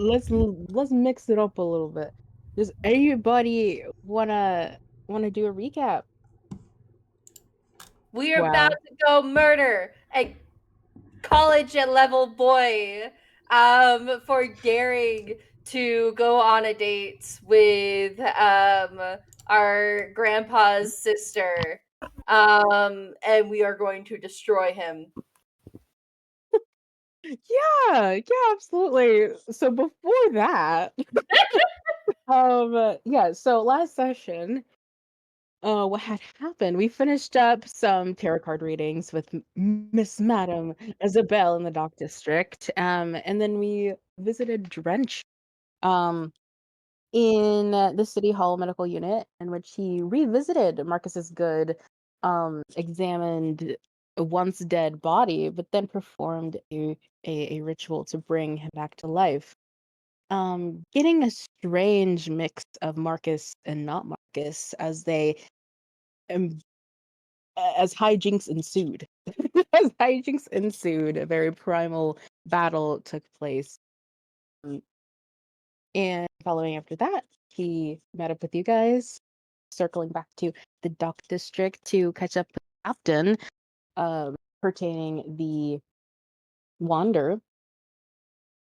let's mix it up a little bit. Does anybody wanna do a recap? We are about Wow. to go murder a college level boy for daring to go on a date with our grandpa's sister. And we are going to destroy him. Yeah, absolutely. So before that, yeah, so last session, what had happened, we finished up some tarot card readings with Miss Madam Isabel in the Dock District, and then we visited Drench, um, in the City Hall Medical Unit, in which he revisited Marcus's good, examined a once dead body, but then performed a ritual to bring him back to life. Getting a strange mix of Marcus and not Marcus as um, as hijinks ensued. As hijinks ensued, a very primal battle took place. Um, And following after that, he met up with you guys, circling back to the Dock District to catch up with the Captain, pertaining the Wander,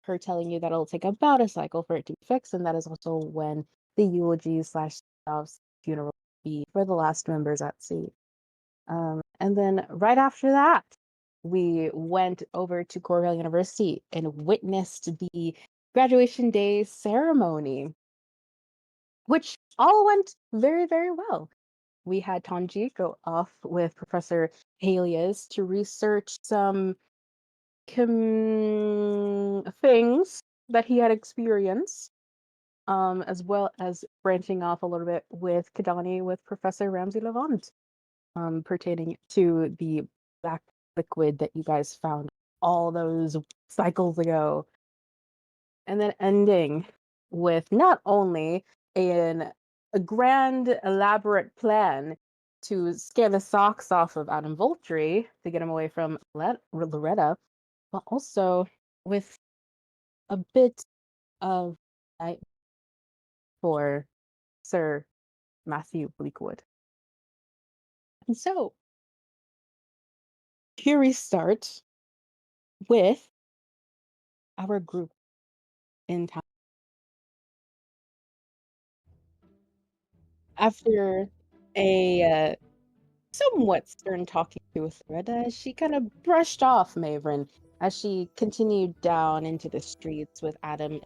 her telling you that it'll take about a cycle for it to be fixed, and that is also when the eulogy slash off's funeral will be for the last members at sea. And then right after that, we went over to Cornell University and witnessed the graduation day ceremony, which all went very, very well. We had Tanji go off with Professor Halias to research some things that he had experienced, as well as branching off a little bit with Kahdani with Professor Ramsey Levant, pertaining to the black liquid that you guys found all those cycles ago. And then ending with not only a grand elaborate plan to scare the socks off of Adam Voltry to get him away from Loretta, but also with a bit of night for Sir Matthew Bleakwood. And so here we start with our group in town. After a somewhat stern talking to with Loretta, she kind of brushed off Maeveryn as she continued down into the streets with Adam and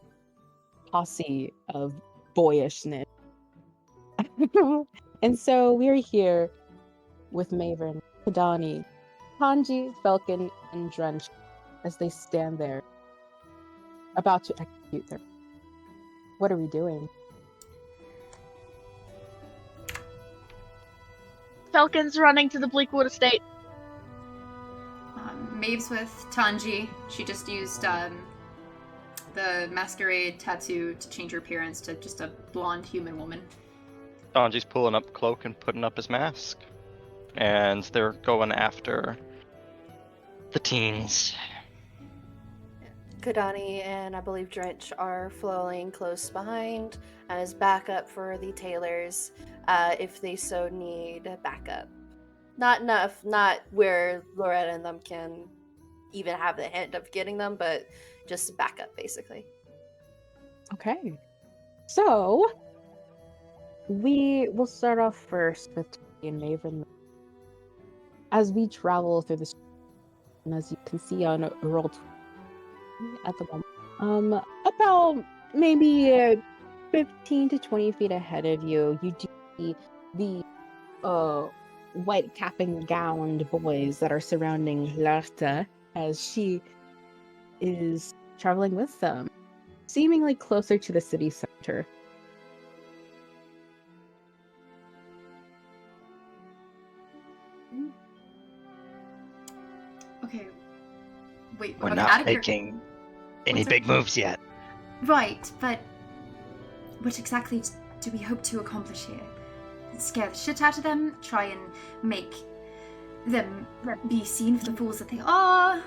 posse of boyishness. And so we're here with Maeveryn, Kahdani, Tanji, Fellken, and Drench as they stand there about to execute them. What are we doing? Fellken's running to the Bleakwood estate. Maeve's with Tanji. She just used the masquerade tattoo to change her appearance to just a blonde human woman. Tanji's pulling up cloak and putting up his mask. And they're going after the teens. Kahdani and I believe Drench are following close behind as backup for the tailors if they so need backup. Not enough, not where Loretta and them can even have the hint of getting them, but just backup basically. Okay. So we will start off first with Tanji and Maeveryn. As we travel through the street, and as you can see on roll at the moment, about maybe 15 to 20 feet ahead of you, you do see the white cap and gowned boys that are surrounding Larta as she is traveling with them, seemingly closer to the city center. Okay. Wait, We're okay, not making any big moves yet. Right, but what exactly do we hope to accomplish here? Scare the shit out of them? Try and make them be seen for the fools that they are?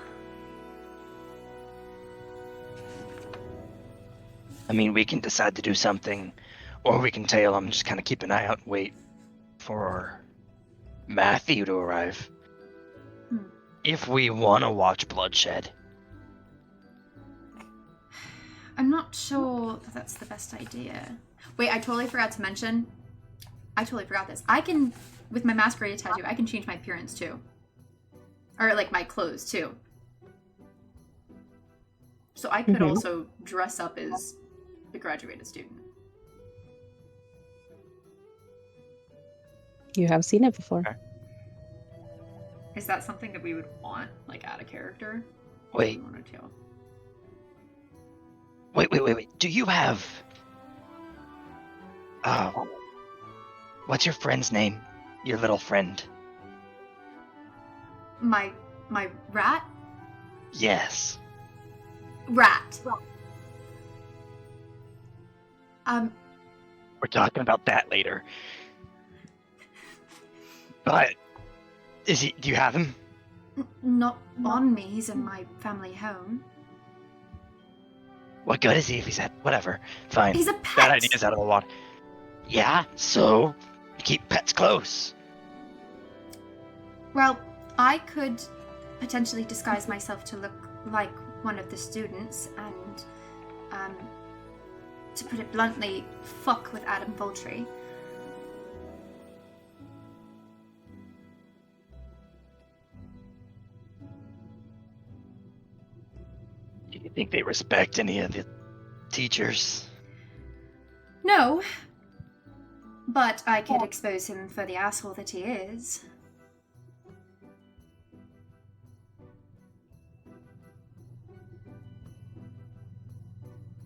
I mean, we can decide to do something, or we can tail him, just kind of keep an eye out and wait for Matthew to arrive. Hmm. If we want to watch bloodshed. I'm not sure that that's the best idea. Wait, I totally forgot to mention. I totally forgot this. I can, with my masquerade tattoo, I can change my appearance too. Or like my clothes too. So I could also dress up as a graduated student. You have seen it before. Okay. Is that something that we would want, like, add a character? Wait. Or two? Wait. Do you have... what's your friend's name? Your little friend. My rat? Yes. Rat. We're talking about that later. But... do you have him? Not on me. He's in my family home. What good is he if he's at... Whatever. Fine. He's a pet! That idea's out of the water. Yeah, so... keep pets close. Well, I could potentially disguise myself to look like one of the students and, to put it bluntly, fuck with Adam Voltry. Do you think they respect any of the teachers? No, but I could expose him for the asshole that he is.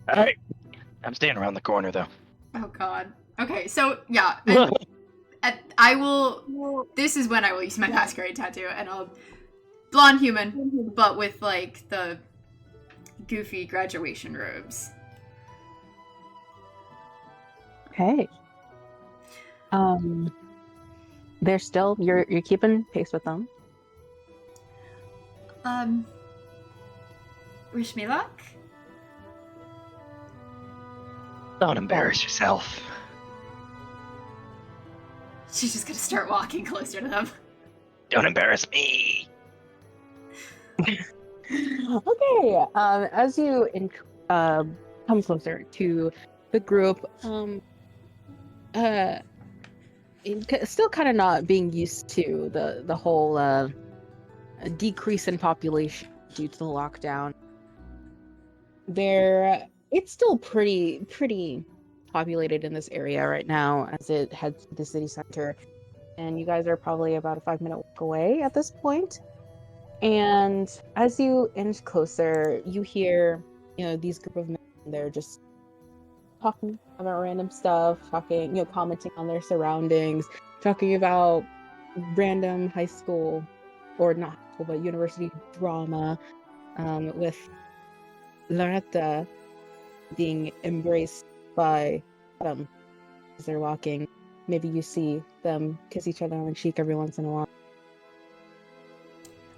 Alright. I'm staying around the corner, though. Oh god. Okay, so, yeah. I will... This is when I will use my masquerade tattoo, and I'll... Blonde human, but with, like, the goofy graduation robes. Okay. They're still... You're keeping pace with them. Wish me luck? Don't embarrass yourself. She's just gonna start walking closer to them. Don't embarrass me. Okay. As you come closer to the group, still kind of not being used to the whole decrease in population due to the lockdown. It's still pretty populated in this area right now as it heads to the city center, and you guys are probably about a 5-minute walk away at this point. And as you inch closer, you hear, these group of men. They're just talking about random stuff, commenting on their surroundings, talking about random high school, or not high school, but university drama, with Loretta being embraced by them as they're walking. Maybe you see them kiss each other on the cheek every once in a while.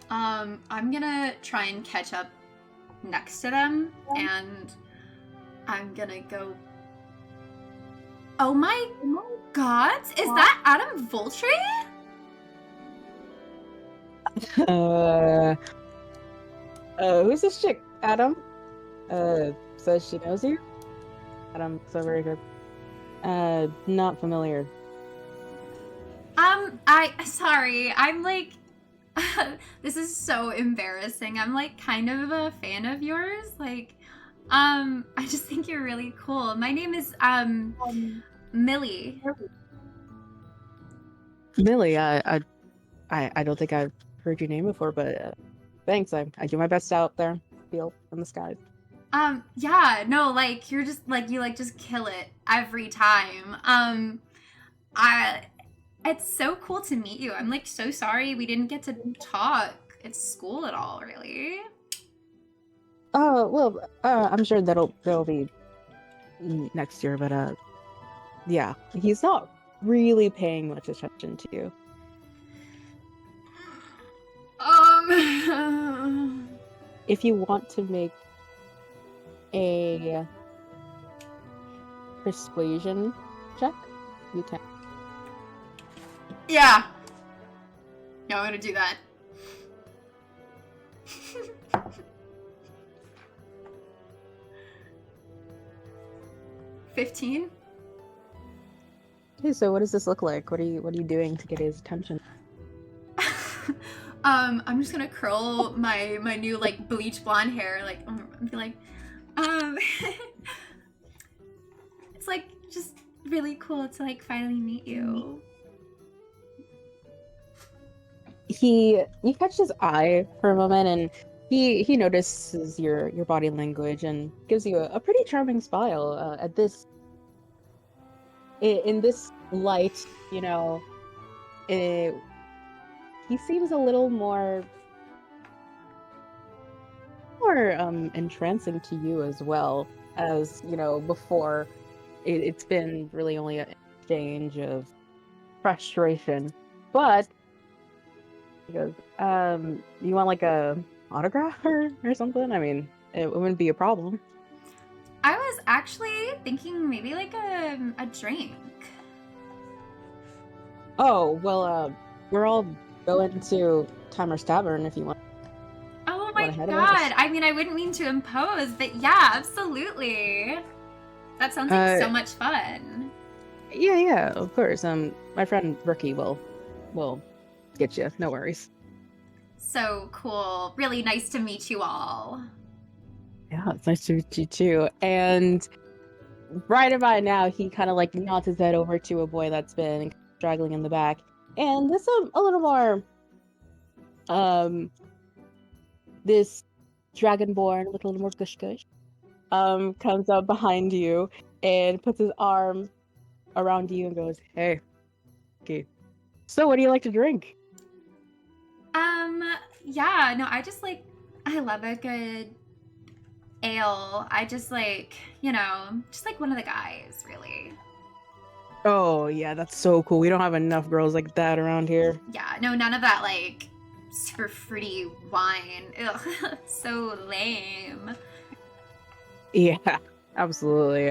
I'm gonna try and catch up next to them, and I'm gonna go... Oh my god! Is that Adam Voltry? Who's this chick? Adam? Says she knows you? Adam, so very good. Not familiar. Sorry, I'm like... this is so embarrassing. I'm like kind of a fan of yours. Like, I just think you're really cool. My name is, Millie. Millie, I don't think I've heard your name before, but thanks. I do my best out there, field in the skies. Yeah, no, like, you're just, like, you, like, just kill it every time. It's so cool to meet you. I'm, like, so sorry we didn't get to talk at school at all, really. I'm sure that'll be next year, but, yeah, he's not really paying much attention to you. If you want to make a persuasion check. You can. Yeah. Yeah, I'm gonna do that. $15. Okay, so what does this look like? What are you doing to get his attention? I'm just gonna curl my new like bleach blonde hair, like and be like, it's like just really cool to like finally meet you. You catch his eye for a moment, and he notices your body language and gives you a pretty charming smile. At this in this light, you know, he seems a little more entrancing to you as well. As you know, before it's been really only an exchange of frustration, but he goes, you want like a autograph or something? I mean, it wouldn't be a problem. I was actually thinking maybe like a drink. Oh, well, we're all going to Timer's Tavern if you want. Oh my ahead of god! us? I mean, I wouldn't mean to impose, but yeah, absolutely. That sounds like so much fun. Yeah, of course. My friend Rookie will get you. No worries. So cool. Really nice to meet you all. Yeah, it's nice to meet you too. And right about now, he kind of like nods his head over to a boy that's been straggling in the back, and this a little more this Dragonborn with a little more gush gush comes up behind you and puts his arm around you and goes, "Hey, okay. So what do you like to drink?" Yeah, no, I love a good ale. I just like, just like one of the guys, really. Oh yeah, that's so cool. We don't have enough girls like that around here. Yeah, no, none of that, like, super fruity wine. Ugh, so lame. Yeah, absolutely.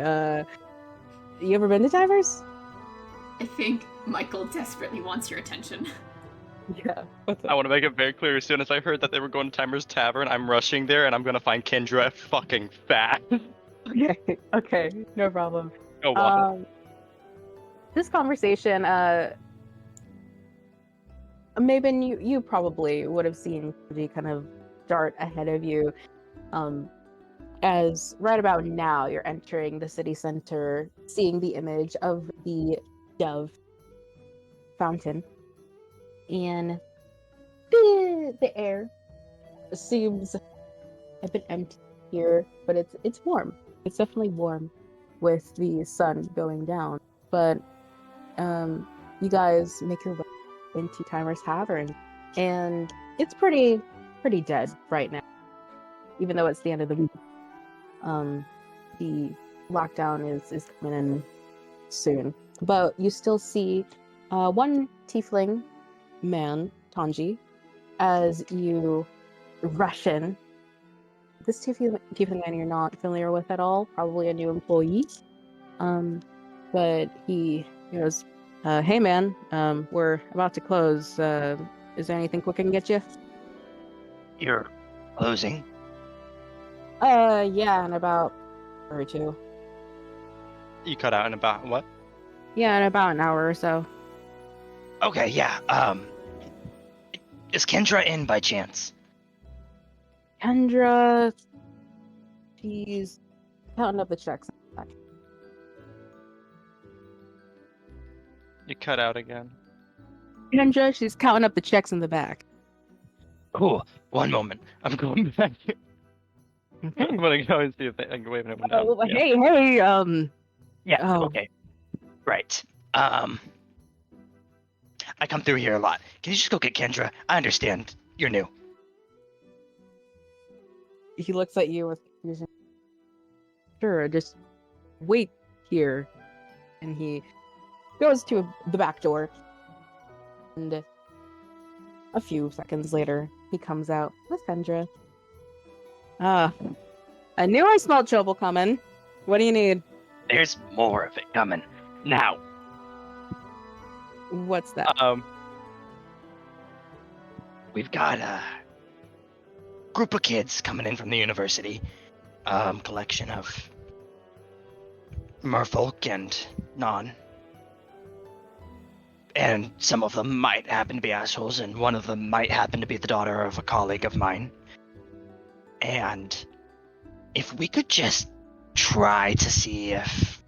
You ever been to Divers? I think Michael desperately wants your attention. Yeah. What's I up? want to make it very clear. As soon as I heard that they were going to Timer's Tavern, I'm rushing there, and I'm gonna find Kendra fucking fat. Okay, no problem. Go on. This conversation, Maven, you probably would have seen Tanji kind of dart ahead of you. As right about now you're entering the city center, seeing the image of the dove fountain, and the air seems a bit empty here, but it's warm. It's definitely warm with the sun going down. But you guys make your way into Timer's Tavern, and it's pretty dead right now, even though it's the end of the week. The lockdown is coming in soon, but you still see one tiefling man, Tanji, as you rush in. This tiefling man you're not familiar with at all, probably a new employee. But he goes, "Hey man, we're about to close. Is there anything quick I can get you?" You're closing? Yeah, in about an hour or two. You cut out in about what? Yeah, in about an hour or so. Okay, yeah. Is Kendra in by chance? Kendra, she's counting up the checks. You cut out again. Kendra, she's counting up the checks in the back. Cool. One moment. I'm going back. I'm gonna go and see if I can wave anyone down. Yeah. Hey, Yeah, Oh. okay. Right. I come through here a lot. Can you just go get Kendra? I understand. You're new. He looks at you with confusion. Sure, just wait here. And he goes to the back door. And a few seconds later, he comes out with Kendra. I knew I smelled trouble coming. What do you need? There's more of it coming. Now, What's that? we've got a group of kids coming in from the university. Collection of Merfolk and non. And some of them might happen to be assholes, and one of them might happen to be the daughter of a colleague of mine. And if we could just try to see if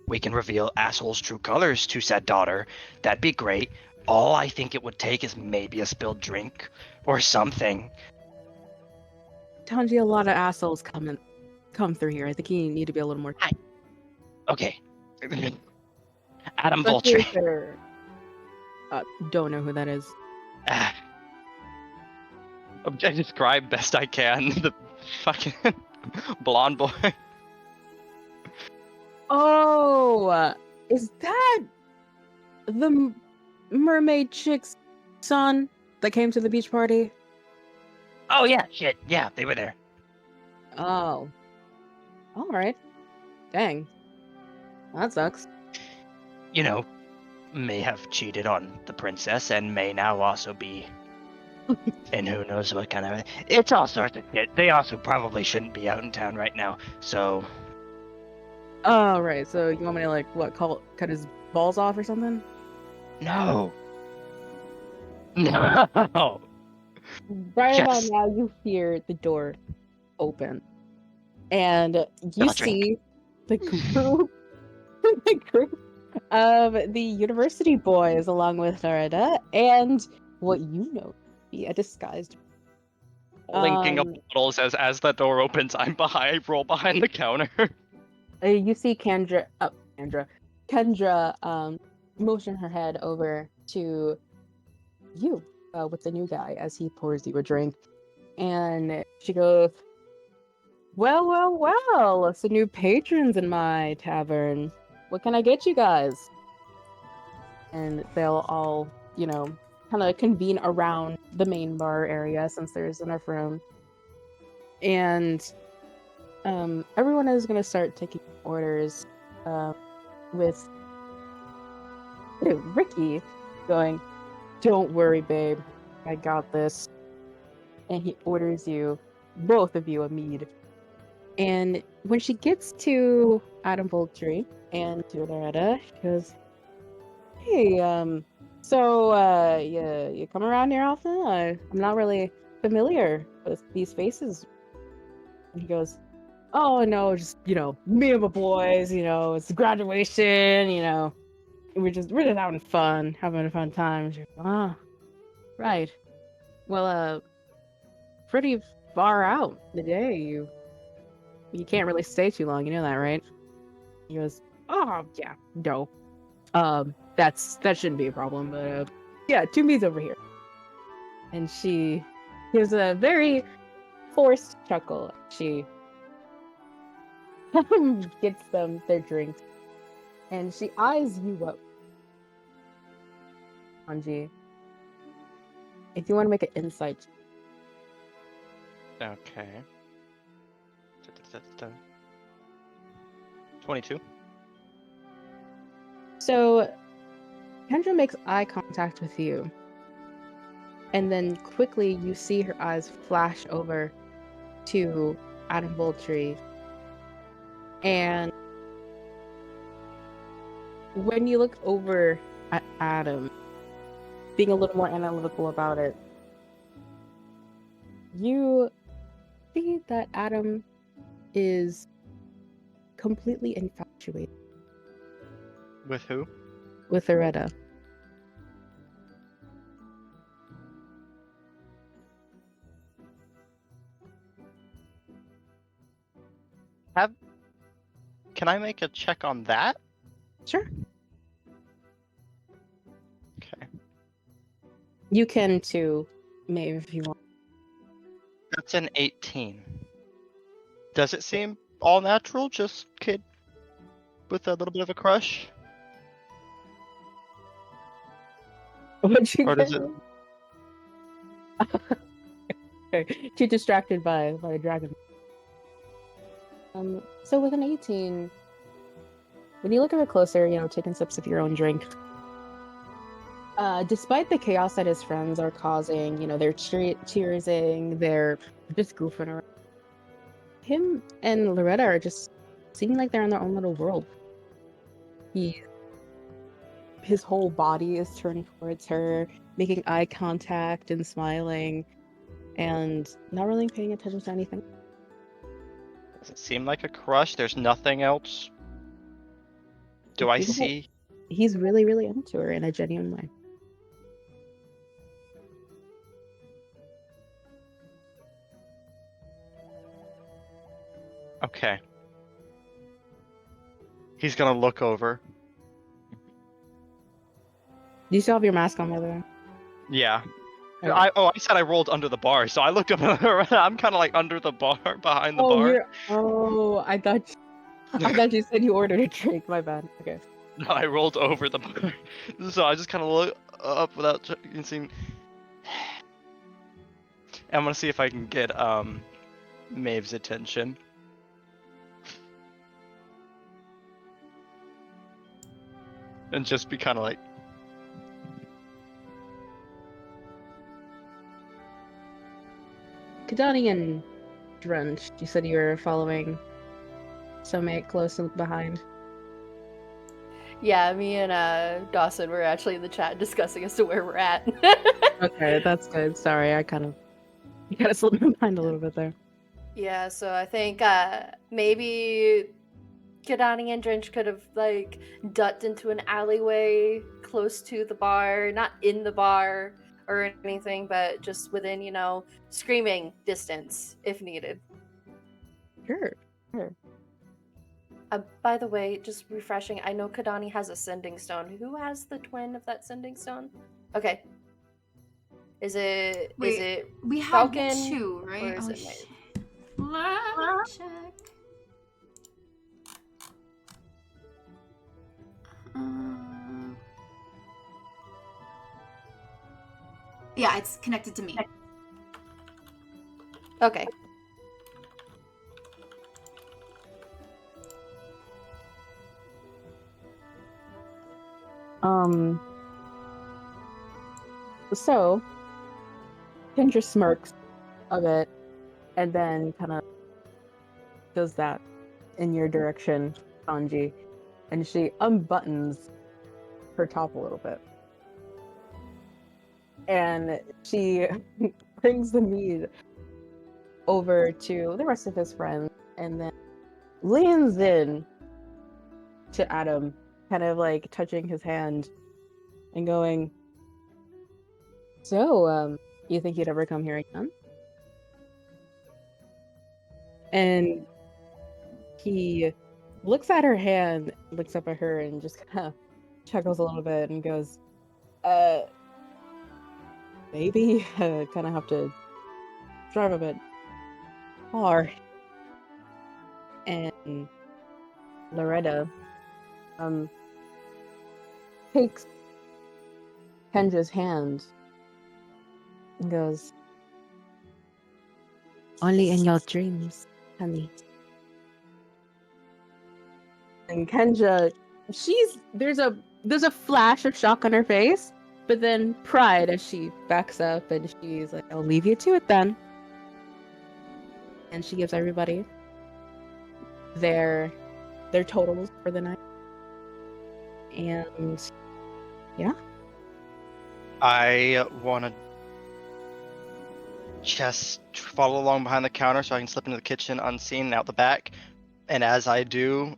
we can reveal asshole's true colors to said daughter, that'd be great. All I think it would take is maybe a spilled drink or something. Tanji, a lot of assholes come through here. I think you need to be a little more. Okay. Adam Especially Vulture. if they're- don't know who that is. I describe best I can the fucking blonde boy. Oh, is that the mermaid chick's son that came to the beach party? Oh yeah, shit. Yeah, they were there. Oh, all right. Dang, that sucks. You know, may have cheated on the princess and may now also be and who knows what kind of it's all sorts of shit. They also probably shouldn't be out in town right now. So Oh, right. So you want me to cut his balls off or something? no. No. Right Yes. about now, you hear the door open, and you I'll drink. see the group, the group of the university boys, along with Narada, and what you know to be a disguised. Linking up Um, bottles as that door opens. Roll behind the counter. You see Kendra, motion her head over to you with the new guy as he pours you a drink, and she goes, well, some new patrons in my tavern. What can I get you guys? And they'll all, kind of convene around the main bar area since there's enough room. And everyone is going to start taking orders with Ricky going, "Don't worry, babe. I got this." And he orders both of you, a mead. And when she gets to Adam Voltry and to Loretta, she goes, "Hey, so you come around here often? I'm not really familiar with these faces." And he goes, "Oh no, just me and my boys. It's graduation. We're just having fun, having a fun time." She goes, "Ah, right. Well, pretty far out the day. You can't really stay too long. You know that, right?" He goes, "Oh yeah, no. That shouldn't be a problem. But yeah, two me's over here." And she gives a very forced chuckle. She gets them their drinks, and she eyes you up, Anji. If you want to make an insight. Okay. 22. So, Kendra makes eye contact with you, and then quickly you see her eyes flash over to Adam Voltry. And when you look over at Adam, being a little more analytical about it, you see that Adam is completely infatuated With who? with Loretta. Can I make a check on that? Sure. Okay. You can too, Maeve, if you want. That's an 18. Does it seem all natural? Just kid with a little bit of a crush? What'd you Or does get? it? Okay. Too distracted by the dragon. So with an 18, when you look at it closer, taking sips of your own drink, despite the chaos that his friends are causing, they're cheersing, they're just goofing around. Him and Loretta are just seeming like they're in their own little world. His whole body is turned towards her, making eye contact and smiling, and not really paying attention to anything. Does it seem like a crush? There's nothing else. Do I see? He's really, really into her in a genuine way. Okay. He's gonna look over. Do you still have your mask on, by the way? Yeah. Okay. I said I rolled under the bar, so I looked up. I'm kind of like under the bar, behind the bar. I thought you said you ordered a drink. My bad. Okay. No, I rolled over the bar, so I just kind of look up without seeing. I'm gonna see if I can get Maeve's attention. And just be kind of like, Kahdani and Drench, you said you were following Soulmate close behind. Yeah, me and Dawson were actually in the chat discussing as to where we're at. Okay, that's good. Sorry, you kind of slipped my mind a little bit there. Yeah, so I think maybe Kahdani and Drench could have like ducked into an alleyway close to the bar, not in the bar or anything, but just within, screaming distance if needed. Sure. By the way, just refreshing, I know Kahdani has a sending stone. Who has the twin of that sending stone? Okay. Is it We have Fellken, two, or right? is Oh, it shit. Maeveryn? Let me check. Yeah, it's connected to me. Okay. So Kendra smirks a bit and then kind of does that in your direction, Tanji, and she unbuttons her top a little bit. And she brings the mead over to the rest of his friends and then leans in to Adam, kind of like touching his hand and going, "So, you think you'd ever come here again?" And he looks at her hand, looks up at her, and just kind of chuckles a little bit and goes, maybe. Kind of have to drive a bit far." And Loretta takes Kendra's hand and goes, "Only in your dreams, honey." And Kendra, there's a flash of shock on her face, but then pride as she backs up and she's like, "I'll leave you to it then." And she gives everybody their totals for the night. And yeah. I want to just follow along behind the counter so I can slip into the kitchen unseen and out the back. And as I do,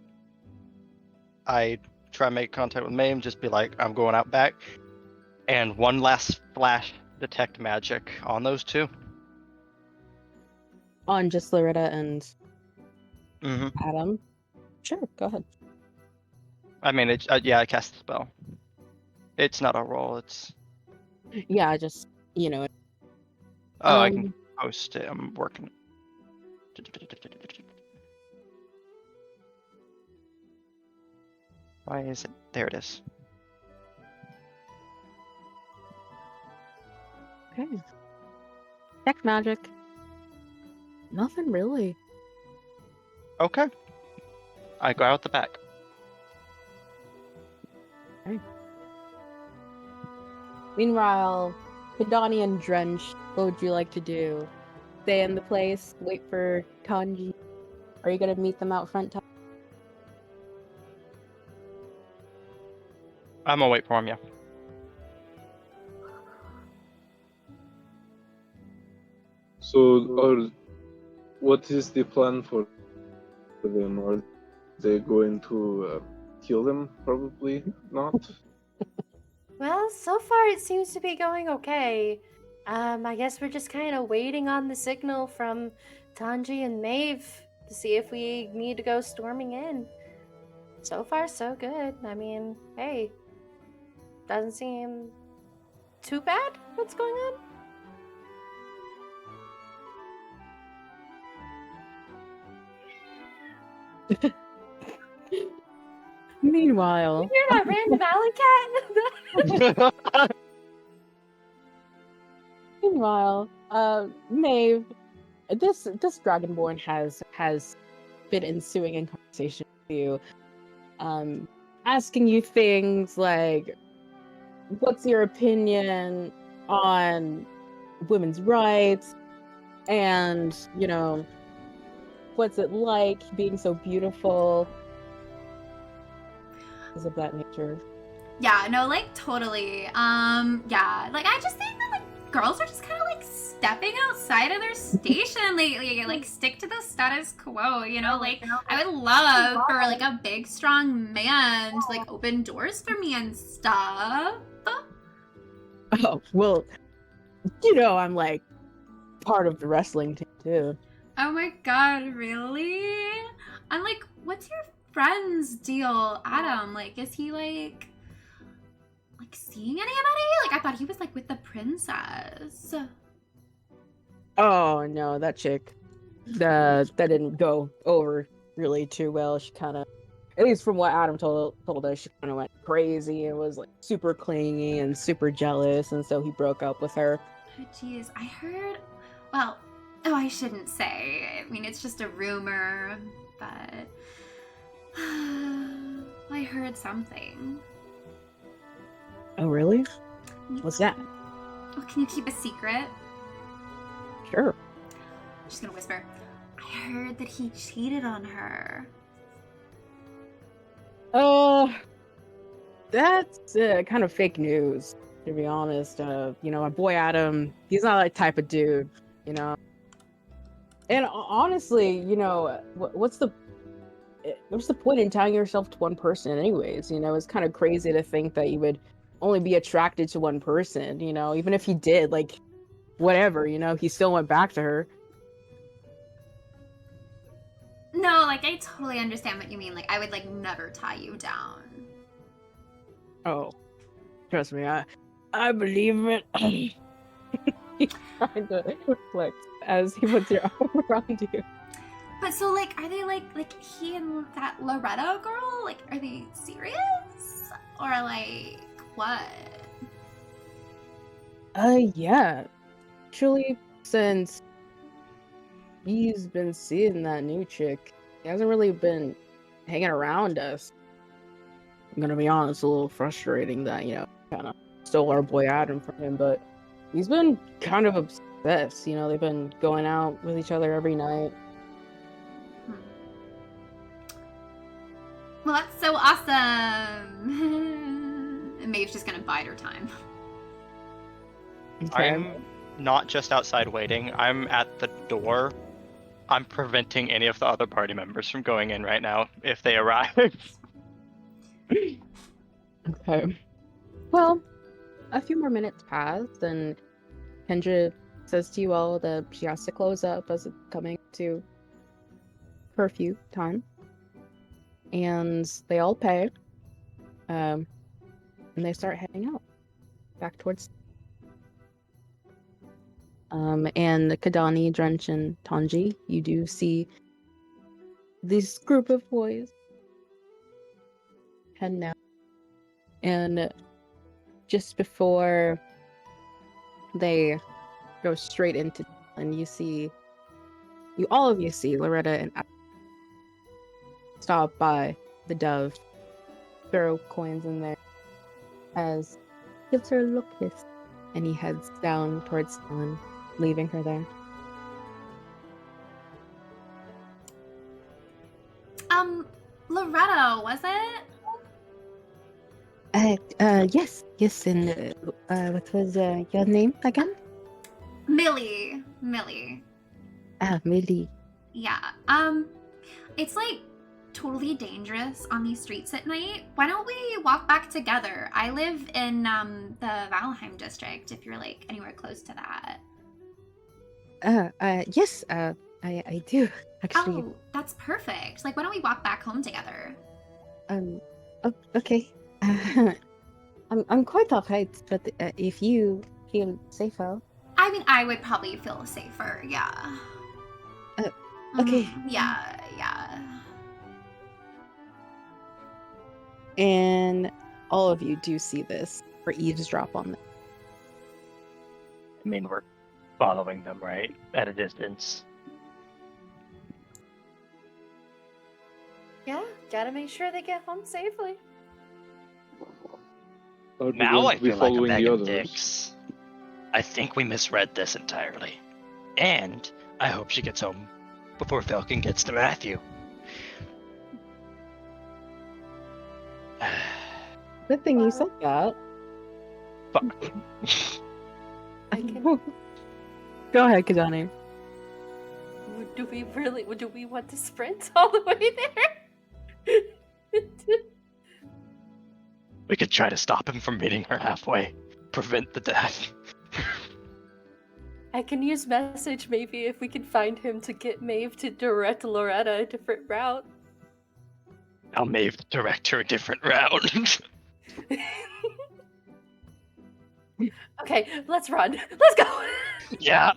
I try and make contact with Maev, just be like, I'm going out back. And one last flash detect magic on those two. On just Loretta and Mm-hmm. Adam. Sure, go ahead. I mean, I cast the spell. It's not a roll, it's... Yeah, just, Oh, I can post it. I'm working. Why is it? There it is. Okay. Tech magic. Nothing really. Okay. I go out the back. Meanwhile, Kahdani and Drench, what would you like to do? Stay in the place, wait for Tanji? Are you gonna meet them out front? I'm gonna wait for him, yeah. So, what is the plan for them? Are they going to kill them? Probably not. Well, so far it seems to be going okay. I guess we're just kind of waiting on the signal from Tanji and Maeve to see if we need to go storming in. So far, so good. I mean, hey, doesn't seem too bad what's going on. Meanwhile, You're that random alley cat. Maeve, this Dragonborn has been ensuing in conversation with you, asking you things like, what's your opinion on women's rights, and what's it like being so beautiful, things of that nature. Yeah, no, like totally. Yeah, like I just think that like girls are just kind of like stepping outside of their station lately. Like stick to the status quo, you know. Like I would love for like a big, strong man to like open doors for me and stuff. Oh well, I'm like part of the wrestling team too. Oh my god, really? I'm like, what's your friend's deal, Adam? Like, is he like seeing anybody? Like, I thought he was like with the princess. Oh no, that chick, that didn't go over really too well. She kind of, at least from what Adam told us, she kind of went crazy and was like super clingy and super jealous, and so he broke up with her. Oh, jeez, I heard. Well, oh, I shouldn't say. I mean, it's just a rumor, but I heard something. Oh really? What's that? Oh, can you keep a secret? Sure. I'm just gonna whisper. I heard that he cheated on her. That's kind of fake news, to be honest. My boy Adam, he's not that type of dude, And honestly, what's the point in tying yourself to one person anyways? It's kind of crazy to think that you would only be attracted to one person, even if he did, like, whatever, he still went back to her. No, like, I totally understand what you mean. Like, I would, like, never tie you down. Oh, trust me, I believe it. He's trying to flex as he puts your arm around you. But so, like, are they, like he and that Loretta girl, like, are they serious? Or, like, what? Yeah. Actually, since he's been seeing that new chick, he hasn't really been hanging around us. I'm gonna be honest, a little frustrating that, kind of stole our boy Adam from him, but he's been kind of obsessed. They've been going out with each other every night. Well, that's so awesome. And Maeve's just gonna bide her time. Okay. I'm not just outside waiting. I'm at the door. I'm preventing any of the other party members from going in right now if they arrive. Okay. Well, a few more minutes pass, and Kendra says to you all that she has to close up as it's coming to curfew time. And they all pay. And they start heading out back towards. And Kahdani, Drench, and Tanji, you do see this group of boys heading out. And just before they go straight into, and all of you see Loretta and stop by the Dove, throw coins in there, as gives her a little kiss, and he heads down towards Dawn, leaving her there. Loretta, was it? Yes, and what was your name again? Millie. Millie. Yeah. It's like totally dangerous on these streets at night. Why don't we walk back together? I live in the Valheim district, if you're like anywhere close to that. Yes, I do, actually. Oh, that's perfect. Like, why don't we walk back home together? Okay. I'm quite alright, but if you feel safer. I mean, I would probably feel safer, yeah. Okay. Yeah. And all of you do see this, or eavesdrop on them. I mean, we're following them, right? At a distance. Yeah, gotta make sure they get home safely. Are we Now going I to be feel like a following bag the of others? dicks. I think we misread this entirely. And I hope she gets home before Fellken gets to Matthew. Good thing you said that. Fuck. I can. Go ahead, Kahdani. Do we want to sprint all the way there? We could try to stop him from meeting her halfway. Prevent the death. I can use message maybe if we can find him to get Maeve to direct Loretta a different route. I'll Maeve direct her a different route. Okay, let's run. Let's go. Yeah.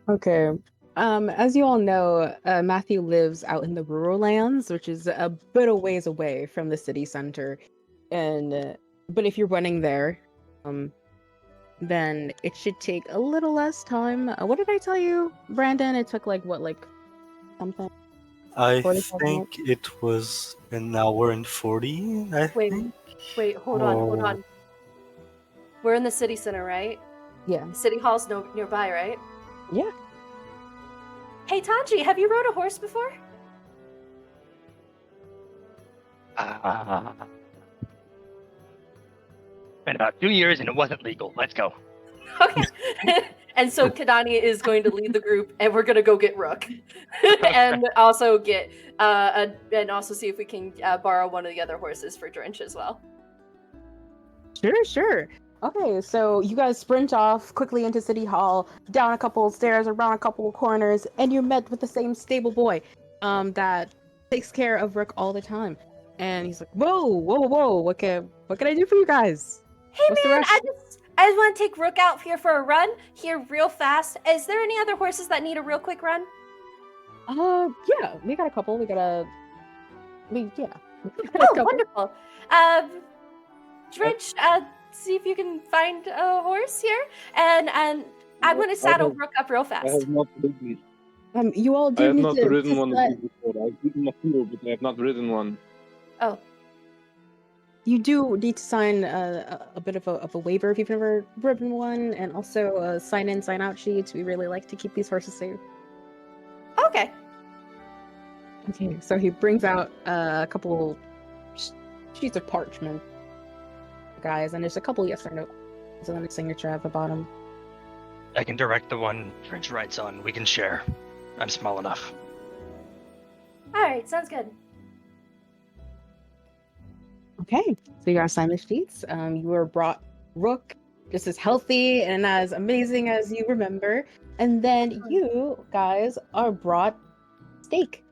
Okay. As you all know, Matthew lives out in the rural lands, which is a bit of ways away from the city center. And but if you're running there, then it should take a little less time. What did I tell you, Brandon? It took like something? I 45 think it was an hour and 40, I think. Wait, hold Oh. on. We're in the city center, right? Yeah. City Hall's nearby, right? Yeah. Hey, Tanji, have you rode a horse before? Been about 2 years and it wasn't legal. Let's go. Okay. And so Kahdani is going to lead the group, and we're gonna go get Rook, and also get and also see if we can borrow one of the other horses for Drench as well. Sure. Okay, so you guys sprint off quickly into City Hall, down a couple of stairs, around a couple of corners, and you're met with the same stable boy that takes care of Rook all the time. And he's like, whoa, what can I do for you guys? Hey What's the man, rush? I just want to take Rook out here for a run here real fast. Is there any other horses that need a real quick run? Yeah, we got a couple. Yeah. Oh, wonderful. Drench, see if you can find a horse here, and I'm gonna saddle Rook up real I fast. have not ridden. You all I do have need not to ridden one of set- these before. I've ridden a few, but I have not ridden one. Oh, You do need to sign a bit of a waiver if you've never ridden one, and also a sign in, sign out sheets. We really like to keep these horses safe. okay. Okay, so he brings out a couple sheets of parchment, guys, and there's a couple yes or no, and then a signature at the bottom. I can direct the one Drench rides on. We can share. I'm small enough. All right, sounds good. Okay, so you guys sign the sheets. You were brought Rook just as healthy and as amazing as you remember, and then you guys are brought Steak.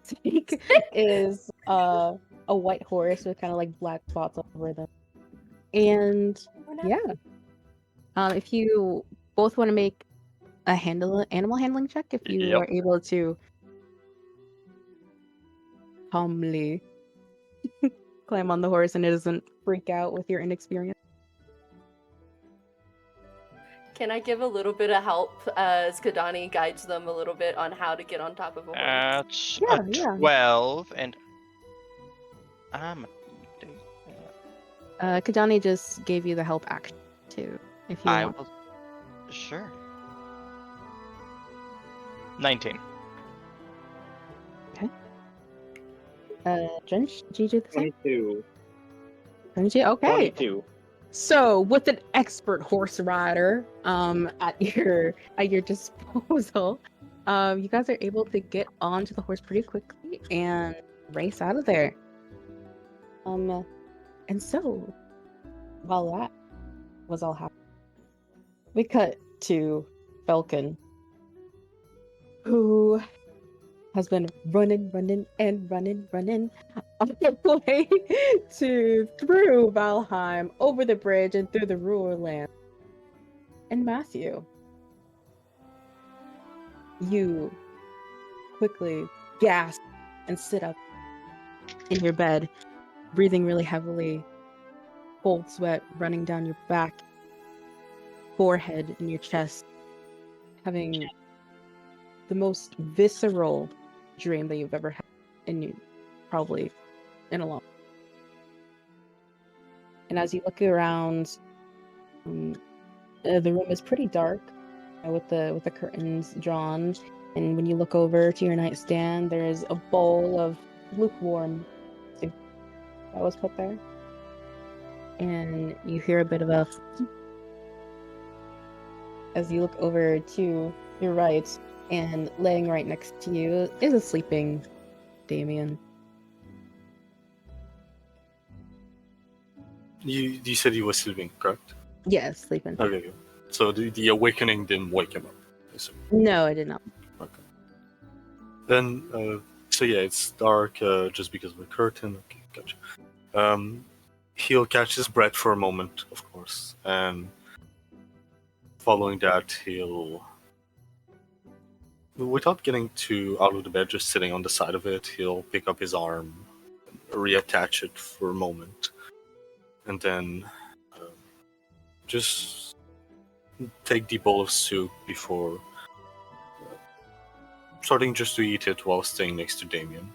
Steak is a white horse with kind of like black spots all over them. And yeah, if you both want to make a animal handling check, if you Yep. are able to calmly climb on the horse and it doesn't freak out with your inexperience. Can I give a little bit of help as Kahdani guides them a little bit on how to get on top of a horse? That's Yeah, a yeah. 12, and Kahdani just gave you the help action too, if you I want. will. Sure. 19. Drench, did you do the same? 22. 22? Okay. 22. So, with an expert horse rider at your disposal, you guys are able to get onto the horse pretty quickly and race out of there. And so, while that was all happening, we cut to Fellken, who has been running all the way through Valheim, over the bridge, and through the rural land. And Matthew, you quickly gasp and sit up in your bed, breathing really heavily, cold sweat running down your back, forehead, and your chest, having the most visceral dream that you've ever had probably in a long. And as you look around, the room is pretty dark, with the curtains drawn. And when you look over to your nightstand, there is a bowl of lukewarm soup that was put there. And you hear a bit of a as you look over to your right, and laying right next to you is a sleeping Damien. You said he was sleeping, correct? Yes, sleeping. Okay, good. So the awakening didn't wake him up, I assume. No, I did not. Okay. Then, so yeah, it's dark just because of the curtain. Okay, gotcha. He'll catch his breath for a moment, of course, and following that, he'll, without getting too out of the bed, just sitting on the side of it, he'll pick up his arm, reattach it for a moment, and then just take the bowl of soup before starting just to eat it while staying next to Damien.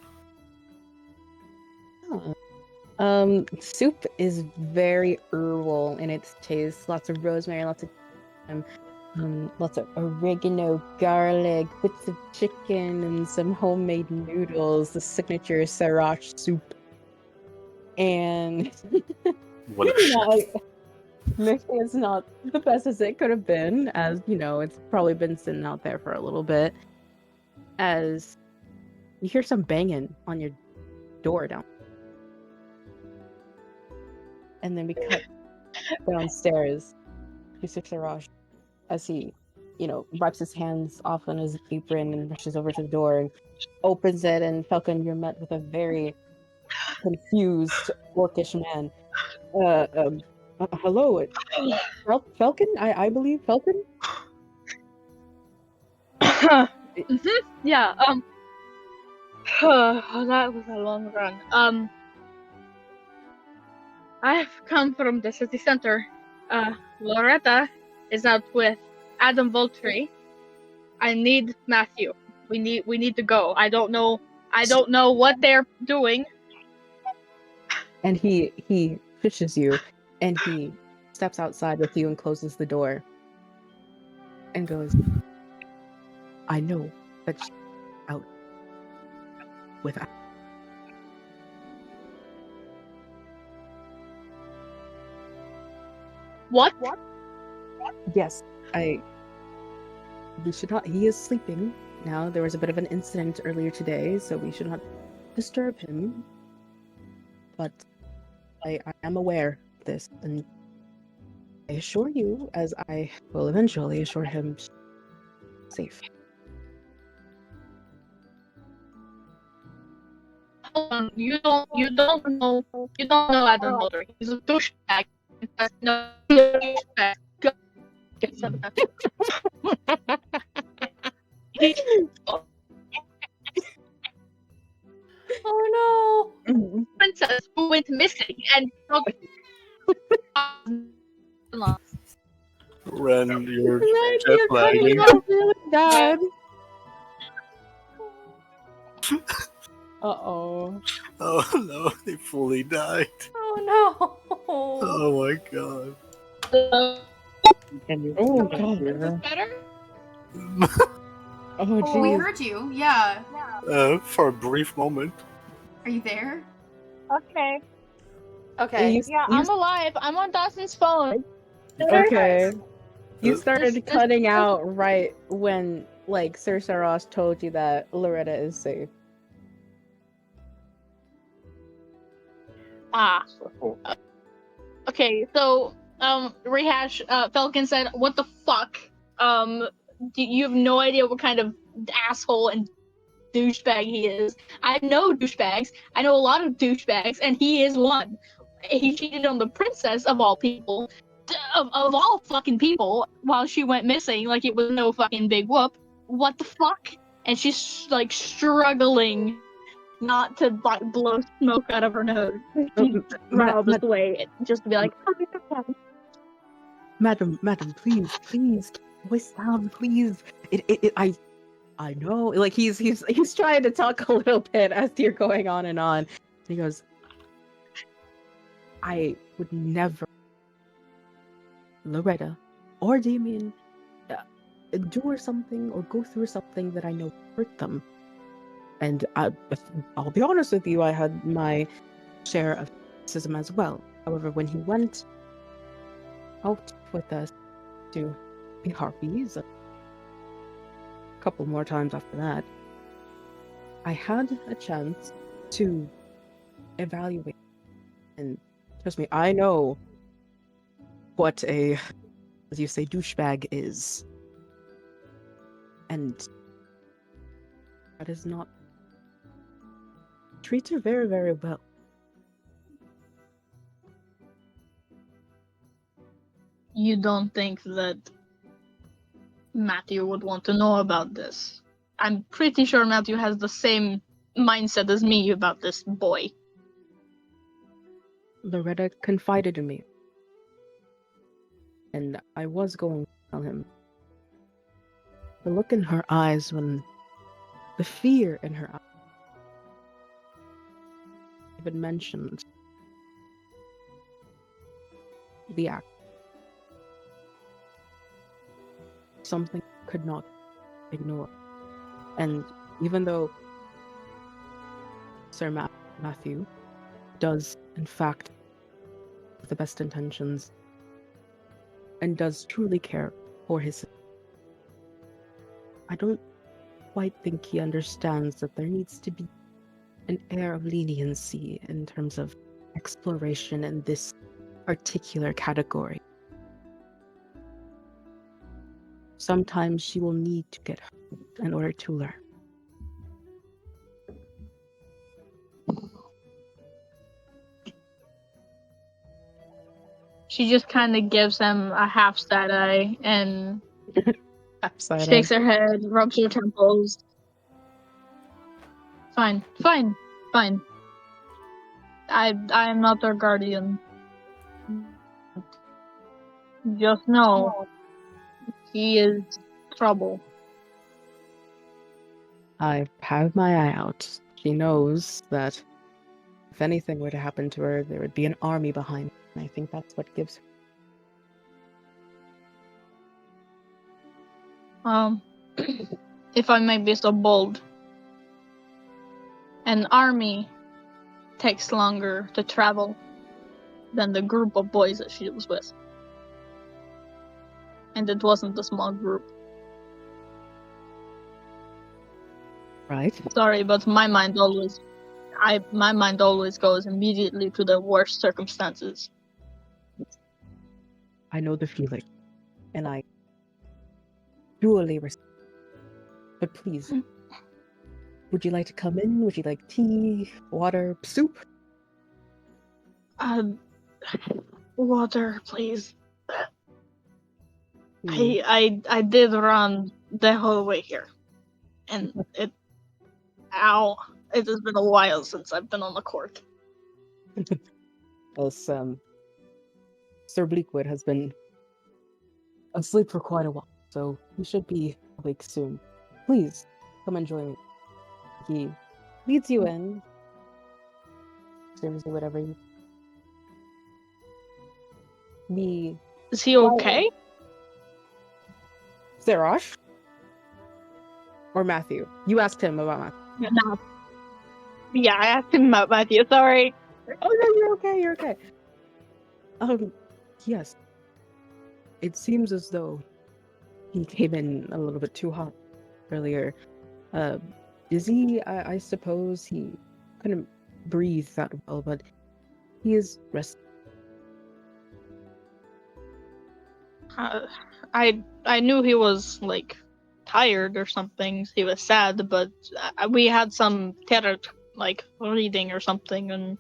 Soup is very herbal in its taste. Lots of rosemary, lots of oregano, garlic, bits of chicken, and some homemade noodles. The signature sriracha soup. And What maybe it's not the best as it could have been, as you know, it's probably been sitting out there for a little bit. As you hear some banging on your door down. And then we cut downstairs to Sriracha as he, wipes his hands off on his apron and rushes over to the door and opens it. And Fellken, you're met with a very confused, orcish man. Hello, Fellken? I believe Fellken? Yeah, that was a long run. I have come from the city center. Loretta is out with Adam Voltry. I need Matthew. We need to go. I don't know what they're doing. And he pushes you, and he steps outside with you and closes the door and goes, I know that she's out with us. What? Yes, we should not. He is sleeping now. There was a bit of an incident earlier today, so we should not disturb him. But I am aware of this, and I assure you, as I will eventually assure him, safe. Hold on. You don't know Adam Voltry. He's a douchebag. No, douchebag. Go. Get some. Oh no! Princess who went missing and Ren, you're Ren, jet you're cutting lagging. out really bad. Uh-oh. Oh no, they fully died. Oh no. Oh my god. Can you Oh, Okay. God. Is this better? Oh, We geez. heard you. Yeah. For a brief moment. Are you there? Okay. Okay. Yeah, I'm alive. I'm on Dawson's phone. Okay. You Uh, started This- cutting out right when, like, Sir Saros told you that Loretta is safe. Okay, so rehash. Fellken said, "What the fuck? You have no idea what kind of asshole and douchebag he is. I know douchebags. I know a lot of douchebags, and he is one. He cheated on the princess of all people, of all fucking people, while she went missing. Like it was no fucking big whoop. What the fuck? And she's like struggling." Not to like blow smoke out of her nose. She's riled this way, just to be like, Madam, please, voice down, please. I know. Like he's trying to talk a little bit as you're going on and on. He goes, I would never, Loretta or Damien, endure something or go through something that I know hurt them. And I'll be honest with you, I had my share of criticism as well. However, when he went out with us to be harpies, a couple more times after that, I had a chance to evaluate. And trust me, I know what a, as you say, douchebag is. And that is not... treats her very, very well. you don't think that Matthew would want to know about this? I'm pretty sure Matthew has the same mindset as me about this boy. Loretta confided in me. And I was going to tell him. The look in her eyes when... the fear in her eyes. Even mentioned the act. Something could not ignore. And even though Sir Matthew does, in fact, have the best intentions and does truly care for his sister, I don't quite think he understands that there needs to be an air of leniency in terms of exploration in this particular category. Sometimes she will need to get hurt in order to learn. She just kind of gives him a half side eye and shakes her head, rubs her temples. Fine. I am not their guardian. Just know he is trouble. I have my eye out. She knows that if anything were to happen to her, there would be an army behind her, and I think that's what gives her. If I may be so bold, an army takes longer to travel than the group of boys that she was with. And it wasn't a small group. Right? Sorry, but my mind always goes immediately to the worst circumstances. I know the feeling, and I duly respect. But please, would you like to come in? Would you like tea, water, soup? Water, please. I did run the whole way here, and it has been a while since I've been on the court. As Sir Bleakwood has been asleep for quite a while, so he should be awake soon. Please, come and join me. He leads you in. Serves you whatever you... We... Is he okay? Sarash? Or Matthew? You asked him about Matthew. No. Yeah, I asked him about Matthew. Sorry. Oh no, you're okay, you're okay. Yes. It seems as though he came in a little bit too hot earlier. Dizzy, I suppose. He couldn't breathe that well, but he is resting. I knew he was like tired or something. He was sad, but we had some tarot like reading or something, and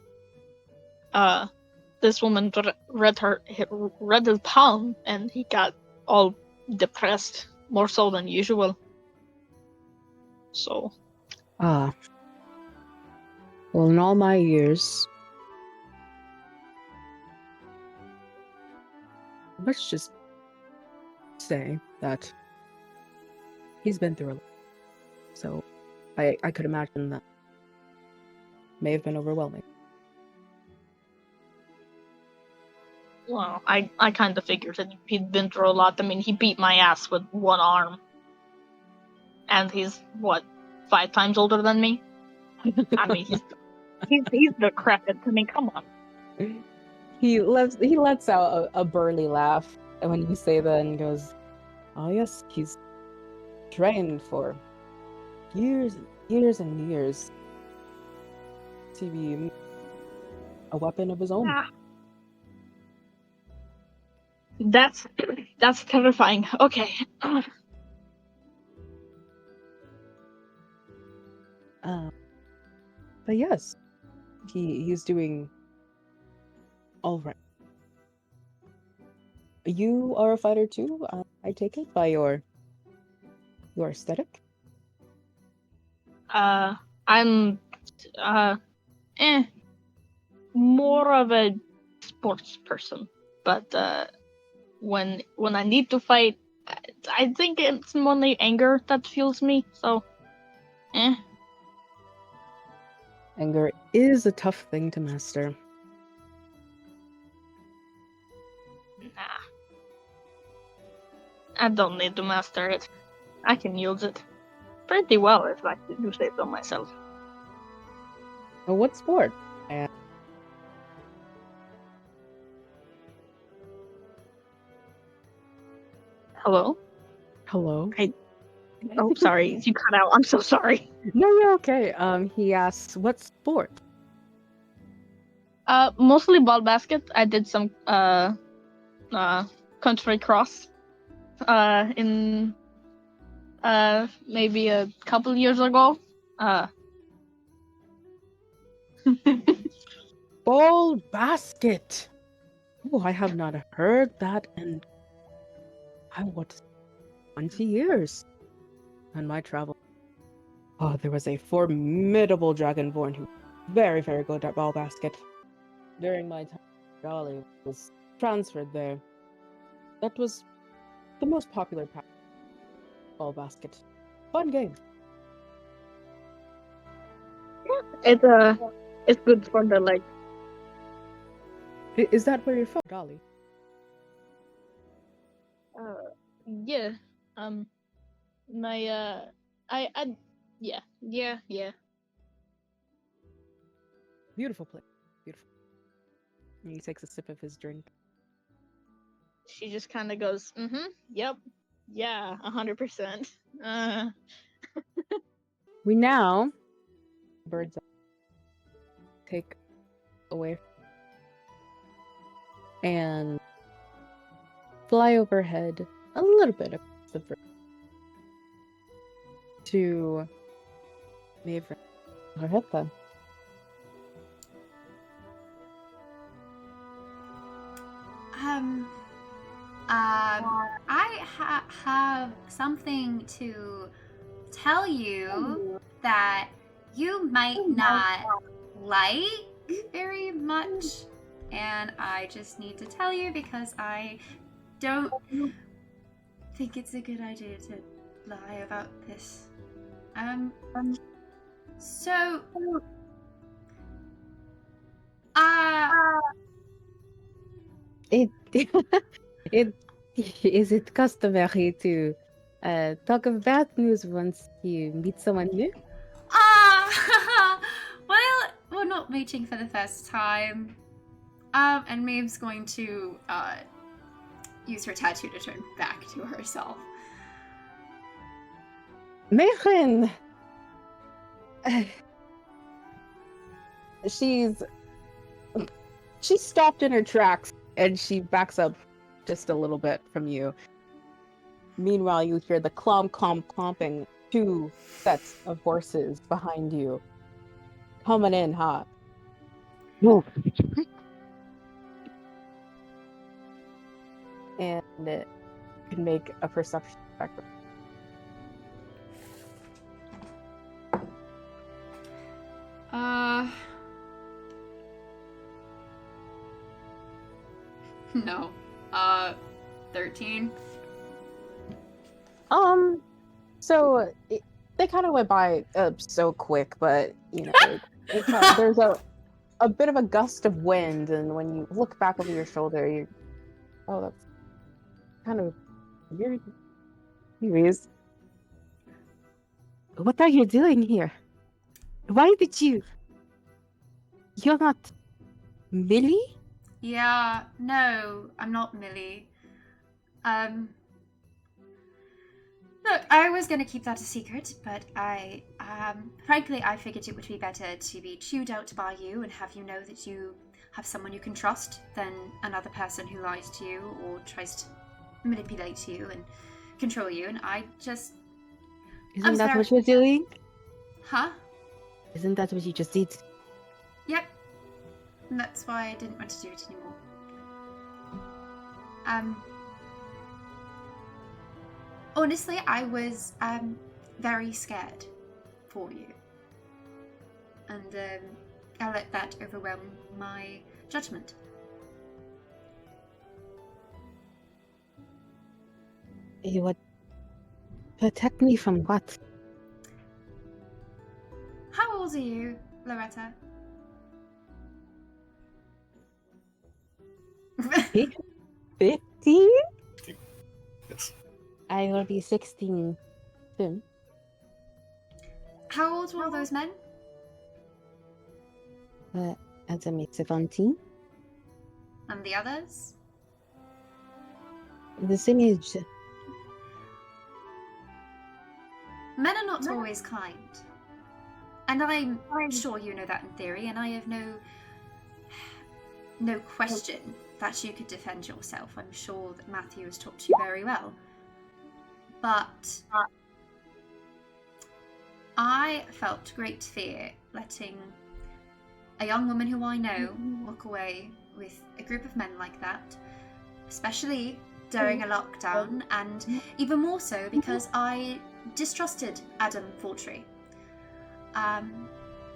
this woman read his palm, and he got all depressed, more so than usual. So. Well, in all my years, let's just say that he's been through a lot. So I could imagine that may have been overwhelming. Well, I kind of figured that he'd been through a lot. I mean, he beat my ass with one arm. And he's, what, 5 times older than me? I mean, he's decrepit. I mean, come on. He lets out a burly laugh when you say that and goes, "Oh yes, he's trained for years and years and years to be a weapon of his own." That's terrifying. Okay. But yes, he's doing all right. You are a fighter too, I take it, by your aesthetic? I'm more of a sports person, but when I need to fight, I think it's mainly anger that fuels me. So, Anger is a tough thing to master. Nah, I don't need to master it. I can use it pretty well, if I do say so myself. What sport? Hello? Hello? Oh, sorry, you cut out. I'm so sorry. No, you're okay. He asks, what sport? Mostly ball basket. I did some country cross in maybe a couple years ago. Ball basket. Oh, I have not heard that in 20 years on my travel. Oh, there was a formidable Dragonborn who was very, very good at ball basket. During my time, Dolly was transferred there. That was the most popular ball basket. Fun game. It's good for the leg. Is that where you're from, Dolly? Yeah. My yeah. Beautiful place. Beautiful. And he takes a sip of his drink. She just kind of goes, yep, yeah, 100%. We now birds take away and fly overhead a little bit across the bridge to Maeveryn. Go ahead then. I have something to tell you that you might not like very much, and I just need to tell you because I don't think it's a good idea to lie about this. So, It it is it customary to talk of bad news once you meet someone new? well, we're not meeting for the first time. And Maeve's going to use her tattoo to turn back to herself. Maeveryn! She's stopped in her tracks and she backs up just a little bit from you. Meanwhile, you hear the clomping 2 sets of horses behind you coming in hot. And it can make a perception check. No. 13. So they kind of went by so quick, but you know, there's a bit of a gust of wind, and when you look back over your shoulder, that's kind of weird. Anyways, what are you doing here? Why did you? You're not Millie? Yeah, no, I'm not Millie. Look, I was gonna keep that a secret, but frankly, I figured it would be better to be chewed out by you and have you know that you have someone you can trust than another person who lies to you or tries to manipulate you and control you, and I just... Isn't that what you're doing? Huh? Isn't that what you just did? Yep. And that's why I didn't want to do it anymore. Honestly, I was very scared for you. And I'll let that overwhelm my judgment. You would protect me from what? How old are you, Loretta? 15? Yes. I will be 16 soon. How old were all those men? As a mix of 17. And the others? The same age. Men are not always kind. And I'm sure you know that in theory, and I have no question that you could defend yourself. I'm sure that Matthew has taught you very well. But I felt great fear letting a young woman who I know walk away with a group of men like that, especially during a lockdown, and even more so because I distrusted Adam Voltry.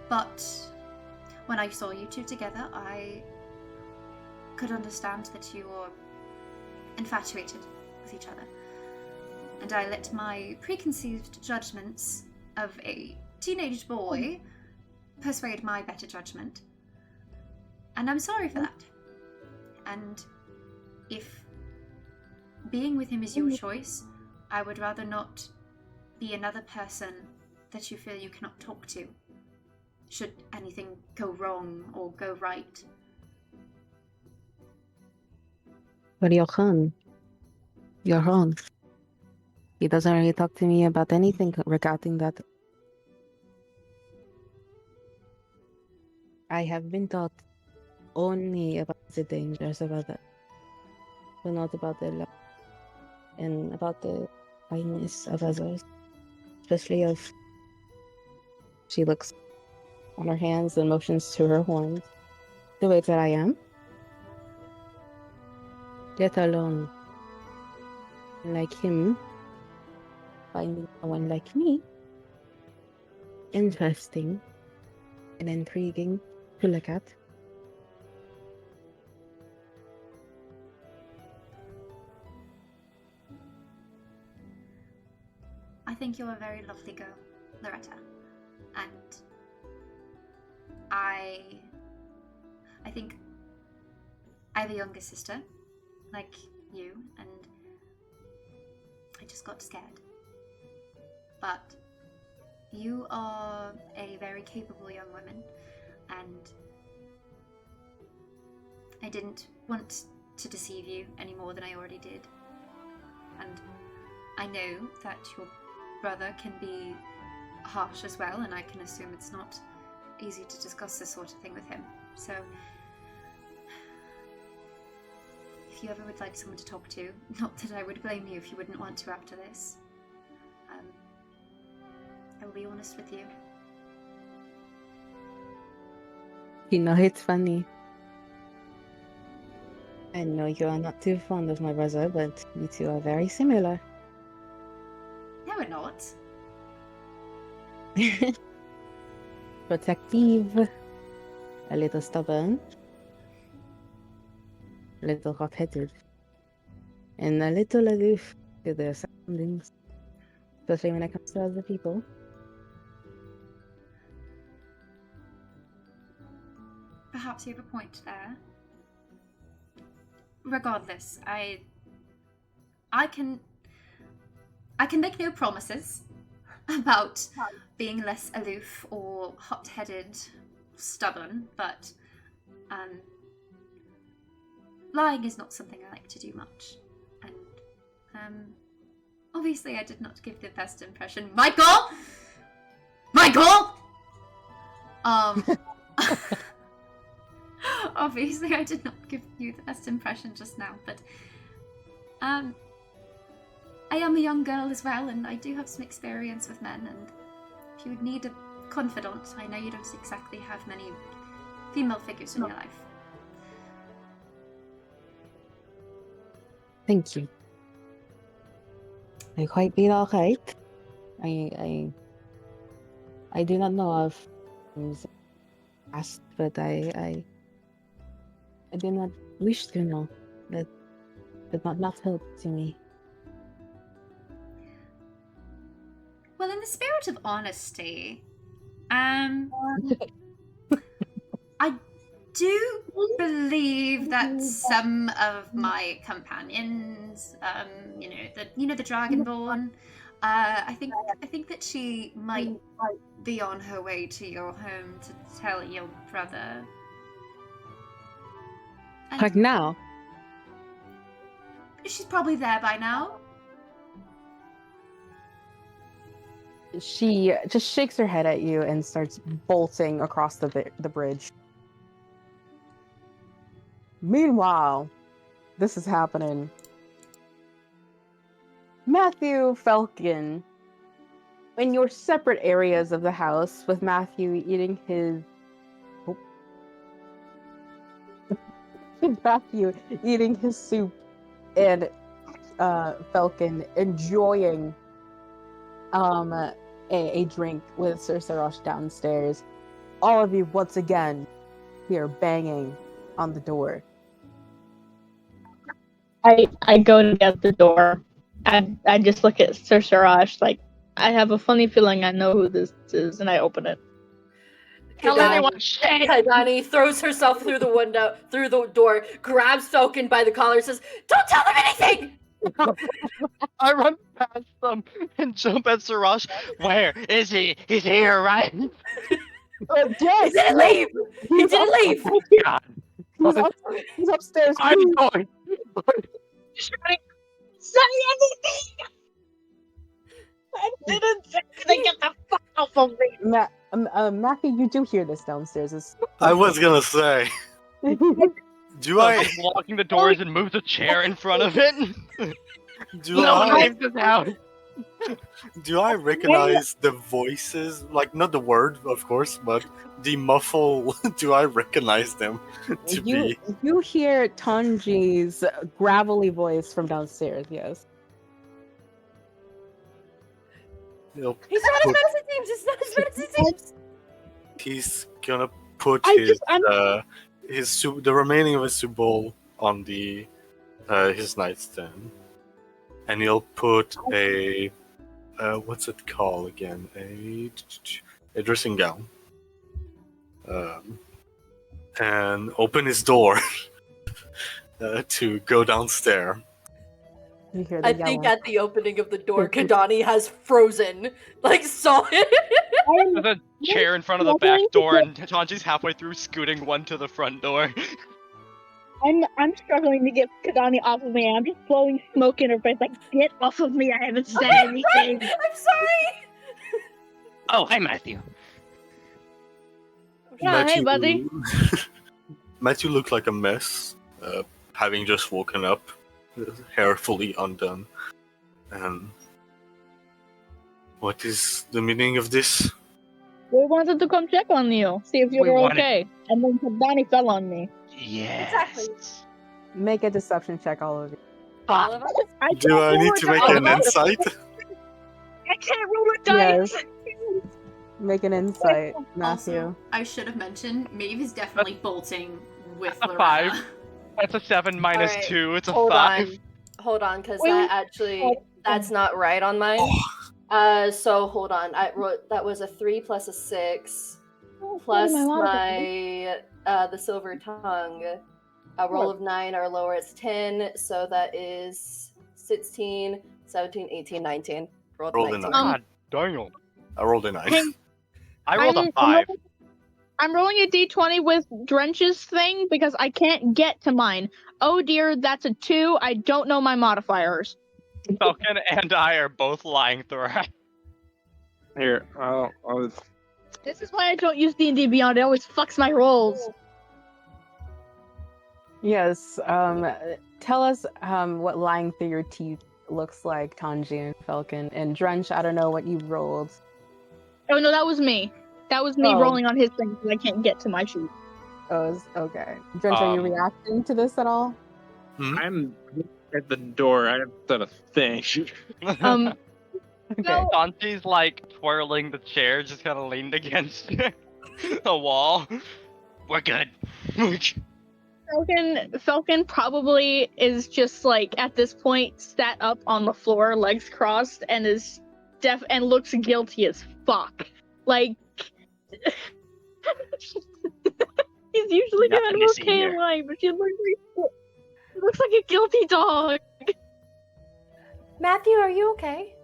But when I saw you two together, I could understand that you were infatuated with each other. And I let my preconceived judgments of a teenage boy persuade my better judgment. And I'm sorry for that. And if being with him is your choice, I would rather not be another person that you feel you cannot talk to, should anything go wrong or go right. But Johan, you're wrong. He doesn't really talk to me about anything regarding that. I have been taught only about the dangers about that, but not about the love and about the kindness of others, especially of... She looks on her hands and motions to her horns. The way that I am. Let alone like him, finding someone like me interesting and intriguing to look at. think you're a very lovely girl, Loretta. And I think I have a younger sister, like you, and I just got scared. But you are a very capable young woman, and I didn't want to deceive you any more than I already did. And I know that your brother can be harsh as well, and I can assume it's not easy to discuss this sort of thing with him. So, if you ever would like someone to talk to, not that I would blame you if you wouldn't want to after this, I will be honest with you. You know, it's funny. I know you are not too fond of my brother, but you two are very similar. No, we're not. Protective, a little stubborn, a little hot-headed, and a little aloof to their surroundings, especially when it comes to other people. Perhaps you have a point there. Regardless, I can make no promises about being less aloof or hot-headed, stubborn, but lying is not something I like to do much. And obviously I did not give the best impression. Michael! Obviously I did not give you the best impression just now, but I am a young girl as well, and I do have some experience with men, and if you would need a confidant, I know you don't exactly have many female figures in your life. Thank you. I quite be alright. I do not know of things past, but I do not wish to know. That did not help to me. Well, in the spirit of honesty, I do believe that some of my companions, the Dragonborn, I think that she might be on her way to your home to tell your brother. Like now? She's probably there by now. She just shakes her head at you and starts bolting across the bridge. Meanwhile, this is happening. Matthew, Fellken, in your separate areas of the house, with Matthew eating his... Matthew eating his soup and Fellken enjoying a drink with Sir Sarosh downstairs. All of you once again hear banging on the door. I go to get the door, and I just look at Sir Sarosh like, I have a funny feeling I know who this is, and I open it. Tell everyone, shit! Kahdani throws herself through the door, grabs Fellken by the collar, says, "Don't tell them anything!" I run past them and jump at Sarash. Where is he? He's here, right? Yes! He didn't leave! He didn't leave! Oh my God. He's upstairs. I'm going. Say anything! I didn't say anything! Get the fuck off of me! Matthew, you do hear this downstairs. I was gonna say. Do I? Locking the doors and moves a chair in front of it. Do I recognize the voices? Like, not the word, of course, but the muffle. Do I recognize them to be? You hear Tanji's gravelly voice from downstairs, yes. He'll He's not put- as bad as it seems! It's not as bad as it seems! He's gonna put I'm- the remaining of his soup bowl on his nightstand, and he'll put a what's it called again? A dressing gown. And open his door to go downstairs. You hear I the think yelling. at the opening of the door, Kahdani has frozen, like solid. There's a chair in front of the back door, and Tanji's halfway through scooting one to the front door. I'm struggling to get Kahdani off of me. I'm just blowing smoke in her face, like, get off of me! I haven't said anything. I'm sorry. Oh, hi, Matthew. Yeah, hey, buddy. Matthew looked like a mess, having just woken up, hair fully undone. And what is the meaning of this? We wanted to come check on you, see if you We were wanted- okay. And then Kahdani fell on me. Yes. Exactly. Make a deception check, all of you. All of us. Do I need to make an insight? I can't roll a dice! Yes. Make an insight, Matthew. Also, I should have mentioned, Maeve is definitely bolting with A Loretta. 5. That's a 7 minus Alright, 2. It's a Hold 5. Hold on, because Wait, that actually, that's not right on mine. So hold on. I wrote that was a 3 plus a 6 plus my the silver tongue. A roll of 9 or lower is 10, so that is 16, 17, 18, 19. Rolled a 19. 9. God dang. I rolled a 9. Hey, I rolled a 5. I'm rolling a d20 with Drench's thing because I can't get to mine. Oh dear, that's a 2. I don't know my modifiers. Fellken and I are both lying through our Here, I'll This is why I don't use D&D Beyond. It always fucks my rolls. Yes. Tell us what lying through your teeth looks like, Tanji and Fellken. And Drench, I don't know what you rolled. Oh no, that was me. That was me Oh. rolling on his thing because I can't get to my sheet. Oh, okay. Drench, are you reacting to this at all? I'm at the door. I haven't done a thing. Okay. No. Tanji's like twirling the chair, just kind of leaned against the wall. We're good. Fellken probably is just like at this point sat up on the floor, legs crossed, and is deaf and looks guilty as fuck. Like he's usually kind Nothing of to see okay here. in life, but she looks like a guilty dog. Matthew, are you okay?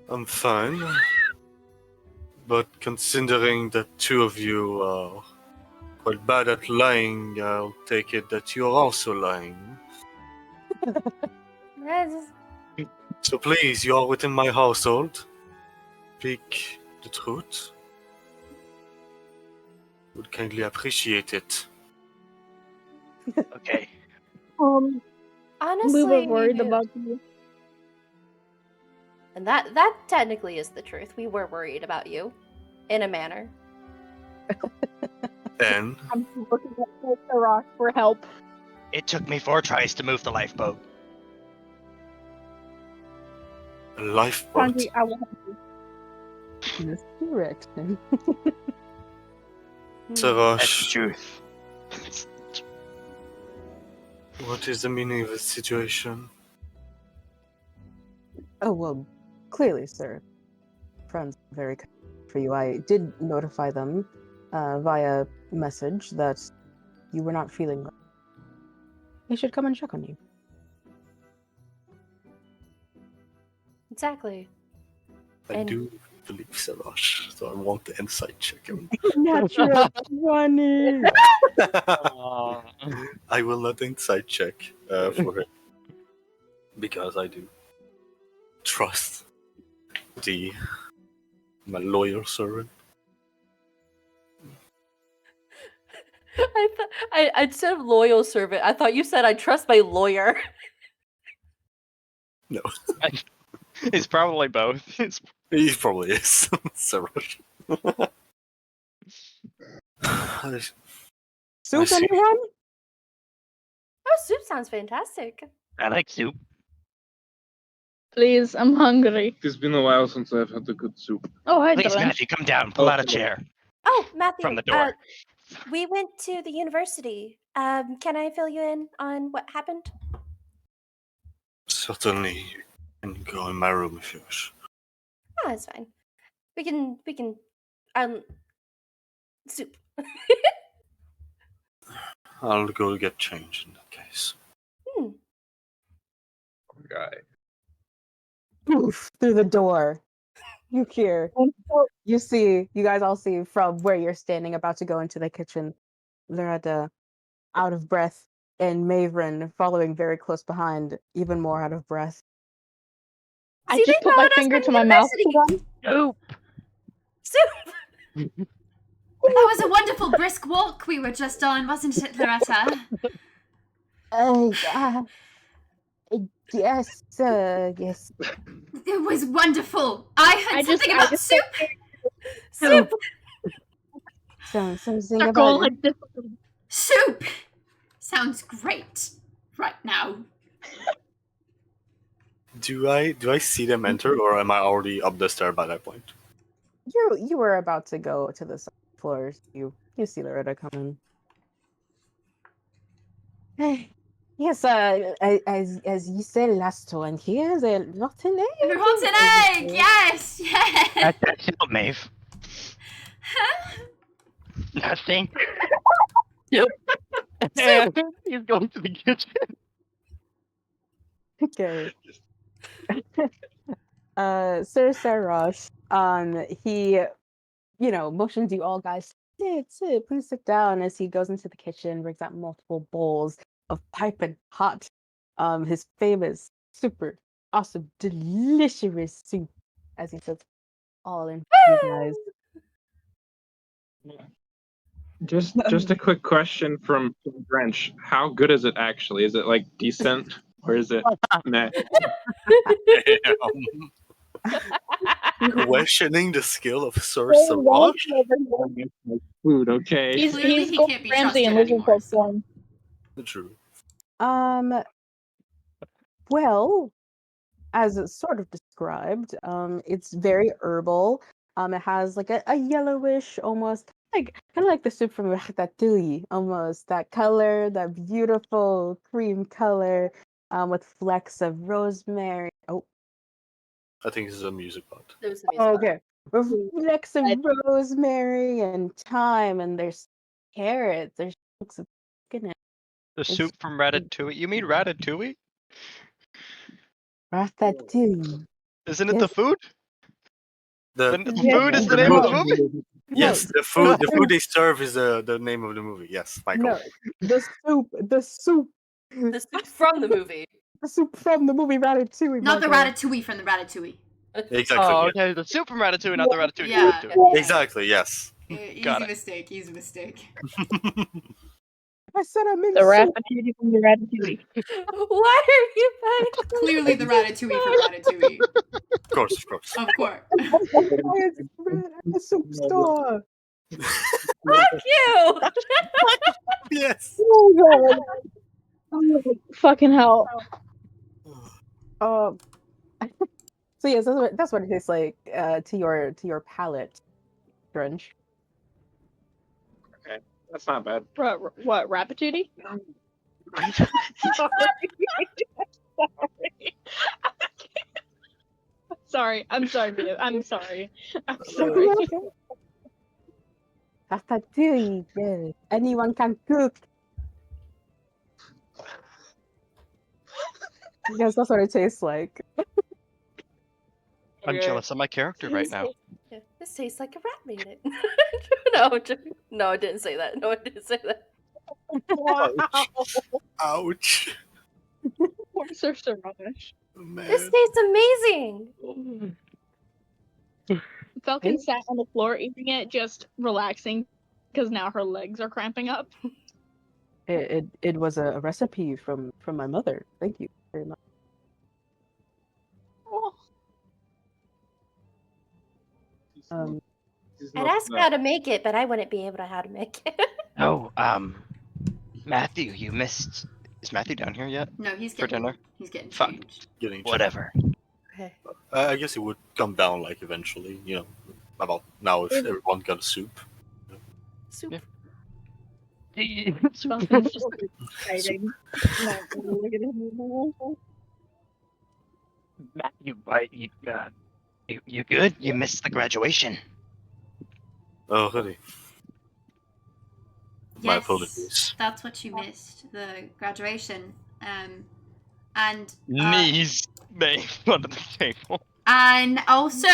I'm fine. But considering that two of you are quite bad at lying, I'll take it that you're also lying. So please, you are within my household. Speak the truth. Would kindly appreciate it. Okay. Honestly, We were worried about you. And that technically is the truth. We were worried about you, in a manner. And I'm looking at the rock for help. It took me 4 tries to move the lifeboat. a lifeboat. Tanji, I will help you. This direction. That's Sarosh, the truth. what is the meaning of the situation? Oh, well, clearly, sir. Friends are very kind for you. I did notify them via message that you were not feeling well. They should come and check on you. Exactly. I And- do believe Sarosh, so I want the insight check him. Natural 20! I will not insight check for him. Because I do trust my loyal servant. I instead of loyal servant, I thought you said I trust my lawyer. No. It's probably both. He probably is. Sarosh. Soup, see. anyone? Oh, soup sounds fantastic. I like soup. Please, I'm hungry. It's been a while since I've had a good soup. Oh, hi, Please, Drench. Matthew, come down. Pull out a chair Oh, Matthew. from the door. We went to the university. Can I fill you in on what happened? Certainly. And go in my room if you wish. Oh, that's fine. We can soup. I'll go get changed in that case. Guy. Poof, through the door. You hear, you see, you guys all see from where you're standing, about to go into the kitchen. Loretta, out of breath, and Maeveryn following very close behind, even more out of breath. I See, just they put my followed us finger from to my mouth. university. Soup. Soup. That was a wonderful brisk walk we were just on, wasn't it, Loretta? Yes, yes. It was wonderful. I heard something about soup. Soup. Something Circle about like this. Soup sounds great right now. Do I see them enter, or am I already up the stair by that point? you were about to go to the floors. You see Loretta coming. Hey, yes, as you said last one here, the rotten egg. Rotten egg! Yes! Yes! That's it, Maeve. Nothing. Soup. He's going to the kitchen. Okay. Sir Sarash, he, motions you all guys, sit, please sit down, as he goes into the kitchen, brings out multiple bowls of piping hot, his famous, super awesome, delicious soup, as he says, all in for you guys. Just a quick question from Drench. How good is it actually? Is it like decent or is it meh? Questioning the skill of Sir Sarash? Food, okay. Clearly He's he Gordon can't be Ramsay in trusted anymore, Lizardfolk so. form. True. Well, as it's sort of described, it's very herbal. It has like a yellowish, almost kind of like the soup from Ratatouille, almost that color, that beautiful cream color, with flecks of rosemary. Oh, I think this is a music bot. There was the music. okay. With flecks of rosemary and thyme, and there's carrots. There's chunks of chicken in it. The soup from Ratatouille. You mean Ratatouille? Ratatouille. Isn't it Yes. the food? The Food is the name of the movie? Yes, the food they serve is the name of the movie. Yes, Michael. No, the soup. The soup from the movie. The soup from the movie Ratatouille. Not the Michael. Ratatouille from the Ratatouille. Exactly. Oh, yeah. okay. The soup from Ratatouille, not the Ratatouille. Yeah. from Ratatouille. Exactly. Yes. Easy Got it. mistake, easy mistake. I said I'm in The soup. Ratatouille from the Ratatouille. Why are you bad? Clearly the Ratatouille from Ratatouille. Of course, of course. Of course. I'm a soup store. Fuck you! Yes. Oh god. Fucking hell. So yes, that's what it tastes like to your palate, Drench. Okay, that's not bad. What, Ratatouille? Sorry. I'm sorry, Mia. I'm sorry. I'm sorry. Ratatouille, yes. Anyone can cook. Yes, that's what it tastes like. I'm jealous of my character right now. This tastes like a rat made it. No, I didn't say that. No, I didn't say that. Ouch. Poor Sir Sarash. Oh, man. This tastes amazing. Fellken sat on the floor eating it, just relaxing, because now her legs are cramping up. It was a recipe from my mother. Thank you very much. Oh. I'd ask how to make it, but I wouldn't be able to how to make it. Oh, Matthew, you missed. Is Matthew down here yet? No, he's For getting dinner? He's getting Fuck. changed. Getting changed. Whatever. Okay. I guess it would come down like eventually. About now if everyone got a soup. Soup. Fellken's just exciting. Not really look at him. Matthew, you good? You missed the graduation. Oh, really? My Yes, apologies. that's what you missed, the graduation. And Knees bang under the table. and also,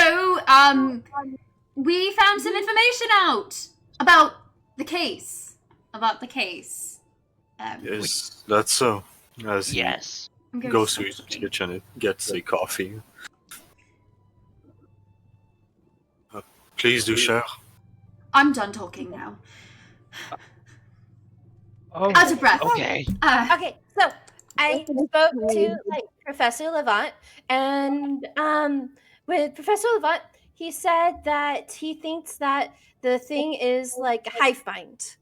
we found some information out about the case. About the case. Is that so? As he Yes. I'm going goes to to his stop talking. kitchen and gets a coffee. Please do share. I'm done talking now. Oh, Out of breath. okay. Okay, so I spoke to Professor Levant, and with Professor Levant, he said that he thinks that the thing is like a hive mind.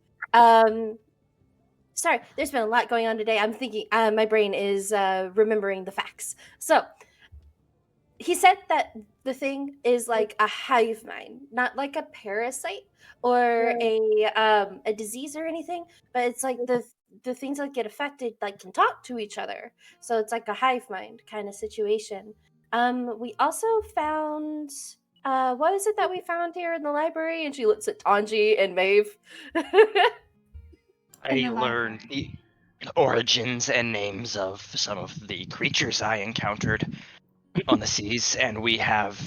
Sorry, there's been a lot going on today. I'm thinking, my brain is remembering the facts. So he said that the thing is like a hive mind, not like a parasite or a disease or anything, but it's like the things that get affected like can talk to each other. So it's like a hive mind kind of situation. We also found what is it that we found here in the library? And she looks at Tanji and Maeve. I learned the origins and names of some of the creatures I encountered on the seas, and we have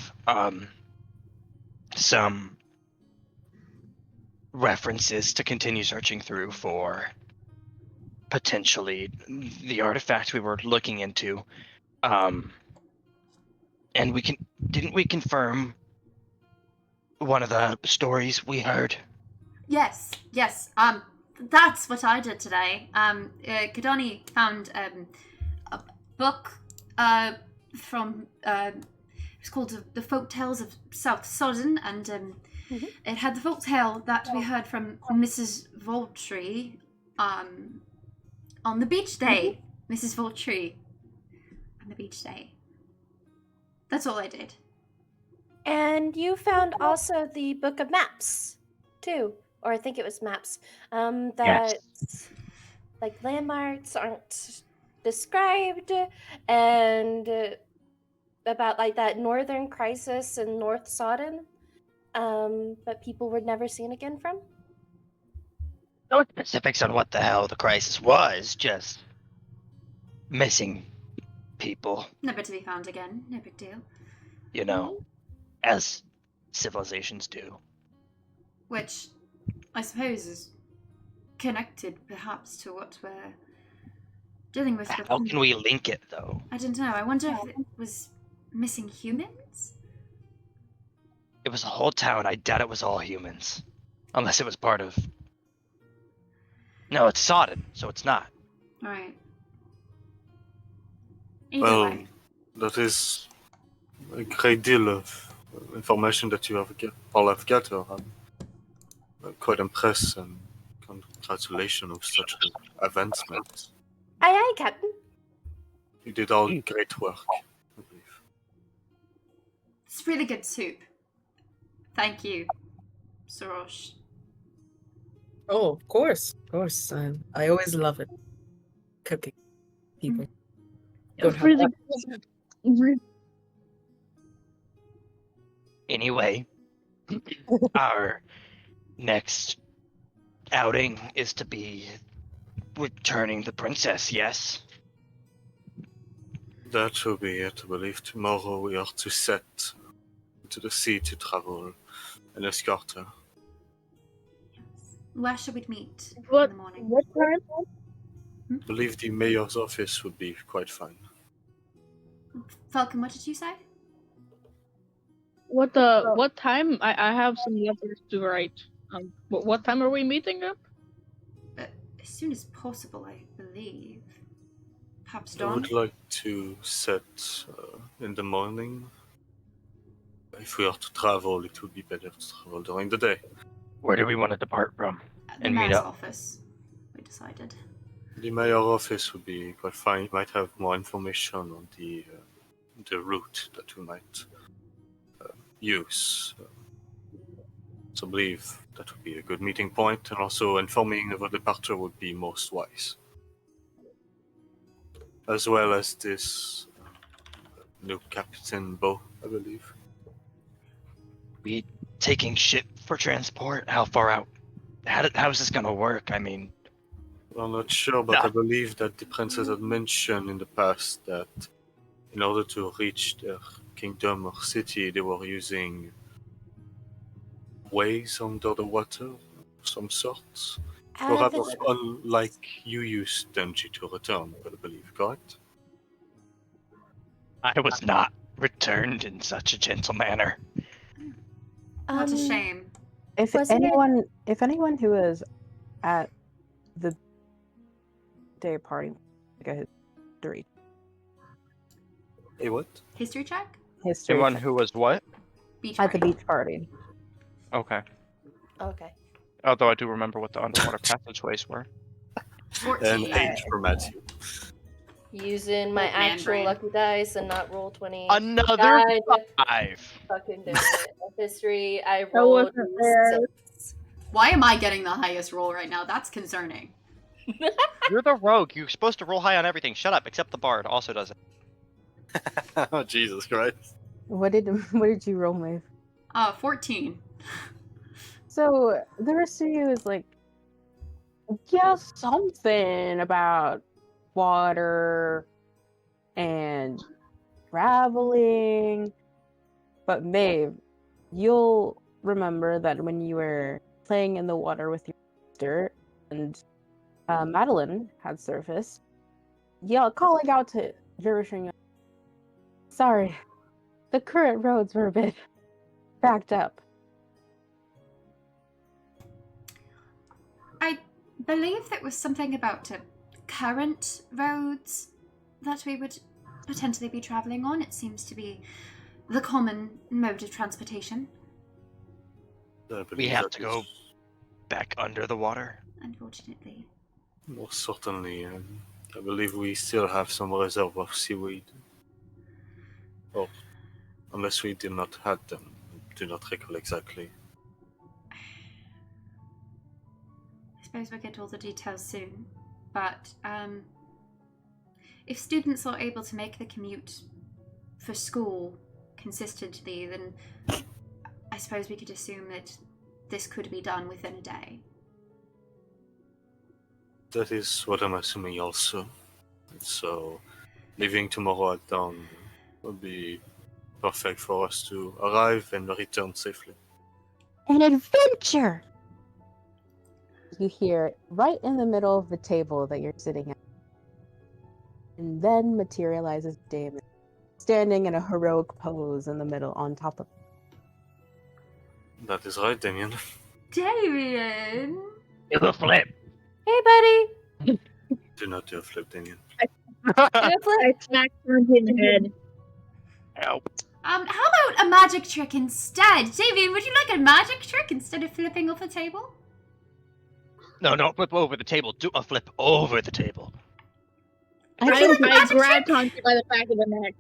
some references to continue searching through for potentially the artifact we were looking into. And didn't we confirm one of the stories we heard? Yes. That's what I did today. Kahdani found a book from it's called The Folk Tales of South Sodden, and it had the folk tale that we heard from Mrs. Voltry on the beach day. Mrs. Voltry on the beach day. That's all I did. And you found also the book of maps, too, or I think it was maps. That like landmarks aren't described, and about like that northern crisis in North Sodden, but people were never seen again from. No specifics on what the hell the crisis was, just missing people, Never to be found again. No big deal. you know, as civilizations do. Which I suppose is connected perhaps to what we're dealing with. How can we link it, though? I don't know. I wonder if it was missing humans? It was a whole town. I doubt it was all humans. Unless it was part of... No, it's Sodden, so it's not. Right. Either Well, way. that is a great deal of information that you have all have gathered. I'm quite impressed and congratulations of such an advancement. Aye, aye, Captain. You did all great work, I believe. It's really good soup. Thank you, Sorosh. Oh, of course, of course. I always love it. Cooking people. It was Don't have really that. good. Anyway, our next outing is to be returning the princess, yes? That will be it, I believe. Tomorrow we are to set to the sea to travel and escort her. Where should we meet What? in the morning? What time? I believe the mayor's office would be quite fine. Fellken, what did you say? What time? I have some letters to write. What time are we meeting up? As soon as possible, I believe. Perhaps I dawn? would like to set in the morning. If we are to travel, it would be better to travel during the day. Where do we want to depart from? At the And meet mayor's up. office, we decided. The mayor's office would be quite fine. You might have more information on the route that we might use. So I believe that would be a good meeting point, and also informing of a departure would be most wise. As well as this new Captain Bo, I believe. We taking ship for transport? How far out? How is this gonna work? I mean, I'm not sure, but I Nah. believe that the princess had mentioned in the past that in order to reach their kingdom or city, they were using ways under the water of some sorts. Perhaps unlike you used Tanji to return, I believe, correct? I was not returned in such a gentle manner. What a shame. If Wasn't it- anyone who was at the day party, like a history Hey, what? History check? Anyone who was what? Beach at the party. beach party. Okay. Okay. Although I do remember what the underwater passageways were. And 14. 8 for Matthew. Using my Old man actual brain. lucky dice and not roll 20. Another God 5. fucking damn it. History, I That rolled wasn't fair. 6. Why am I getting the highest roll right now? That's concerning. You're the rogue. You're supposed to roll high on everything. Shut up. Except the bard also does it. Oh, Jesus Christ. What did you roll, Maeve? 14. So the rest of you is like, yeah, something about water and traveling. But Maeve, you'll remember that when you were playing in the water with your sister and Madeline had surfaced, calling out to Jerishing, sorry, the current roads were a bit backed up. I believe there was something about current roads that we would potentially be traveling on. It seems to be the common mode of transportation, I We believe have that to go is back under the water. unfortunately. most certainly. I believe we still have some reserve of seaweed. Or, unless we did not have them. I do not recall exactly. I suppose we'll get all the details soon. But if students are able to make the commute for school consistently, then I suppose we could assume that this could be done within a day. That is what I'm assuming also. So, leaving tomorrow at dawn would be perfect for us to arrive and return safely. An adventure! You hear right in the middle of the table that you're sitting at. And then materializes Damon, standing in a heroic pose in the middle on top of. That is right, Damien. Damien! Do a flip. Hey, buddy. Do not do a flip, Damien. Do a flip. I smacked Tanji in the head. Help. How about a magic trick instead? Damien, would you like a magic trick instead of flipping off a table? No, don't flip over the table. Do a flip over the table. I grabbed Tanji by the back of the neck.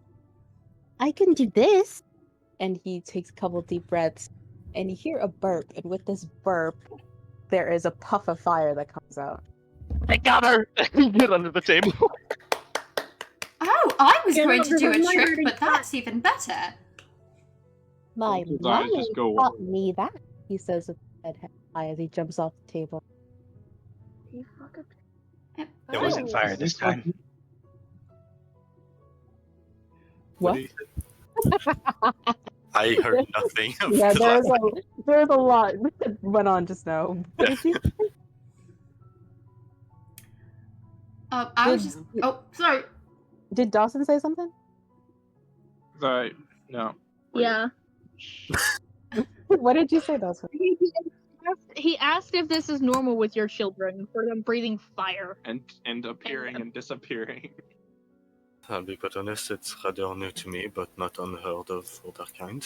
I can do this. And he takes a couple deep breaths, and you hear a burp. And with this burp, there is a puff of fire that comes out. I got her. Get under the table. Oh, I was Get going over to do the a trick, mighty but that's even better. My His eyes mommy just go taught over. me that, he says with head high as he jumps off the table. It wasn't fire this time. What do you think? I heard nothing. Yeah, there's a lot that went on just now. What did you say? I was just. Oh, sorry. Did Dawson say something? No. Yeah. What did you say, Dawson? He asked if this is normal with your children for them breathing fire. And appearing and disappearing. I'll be quite honest, it's rather new to me, but not unheard of for their kind.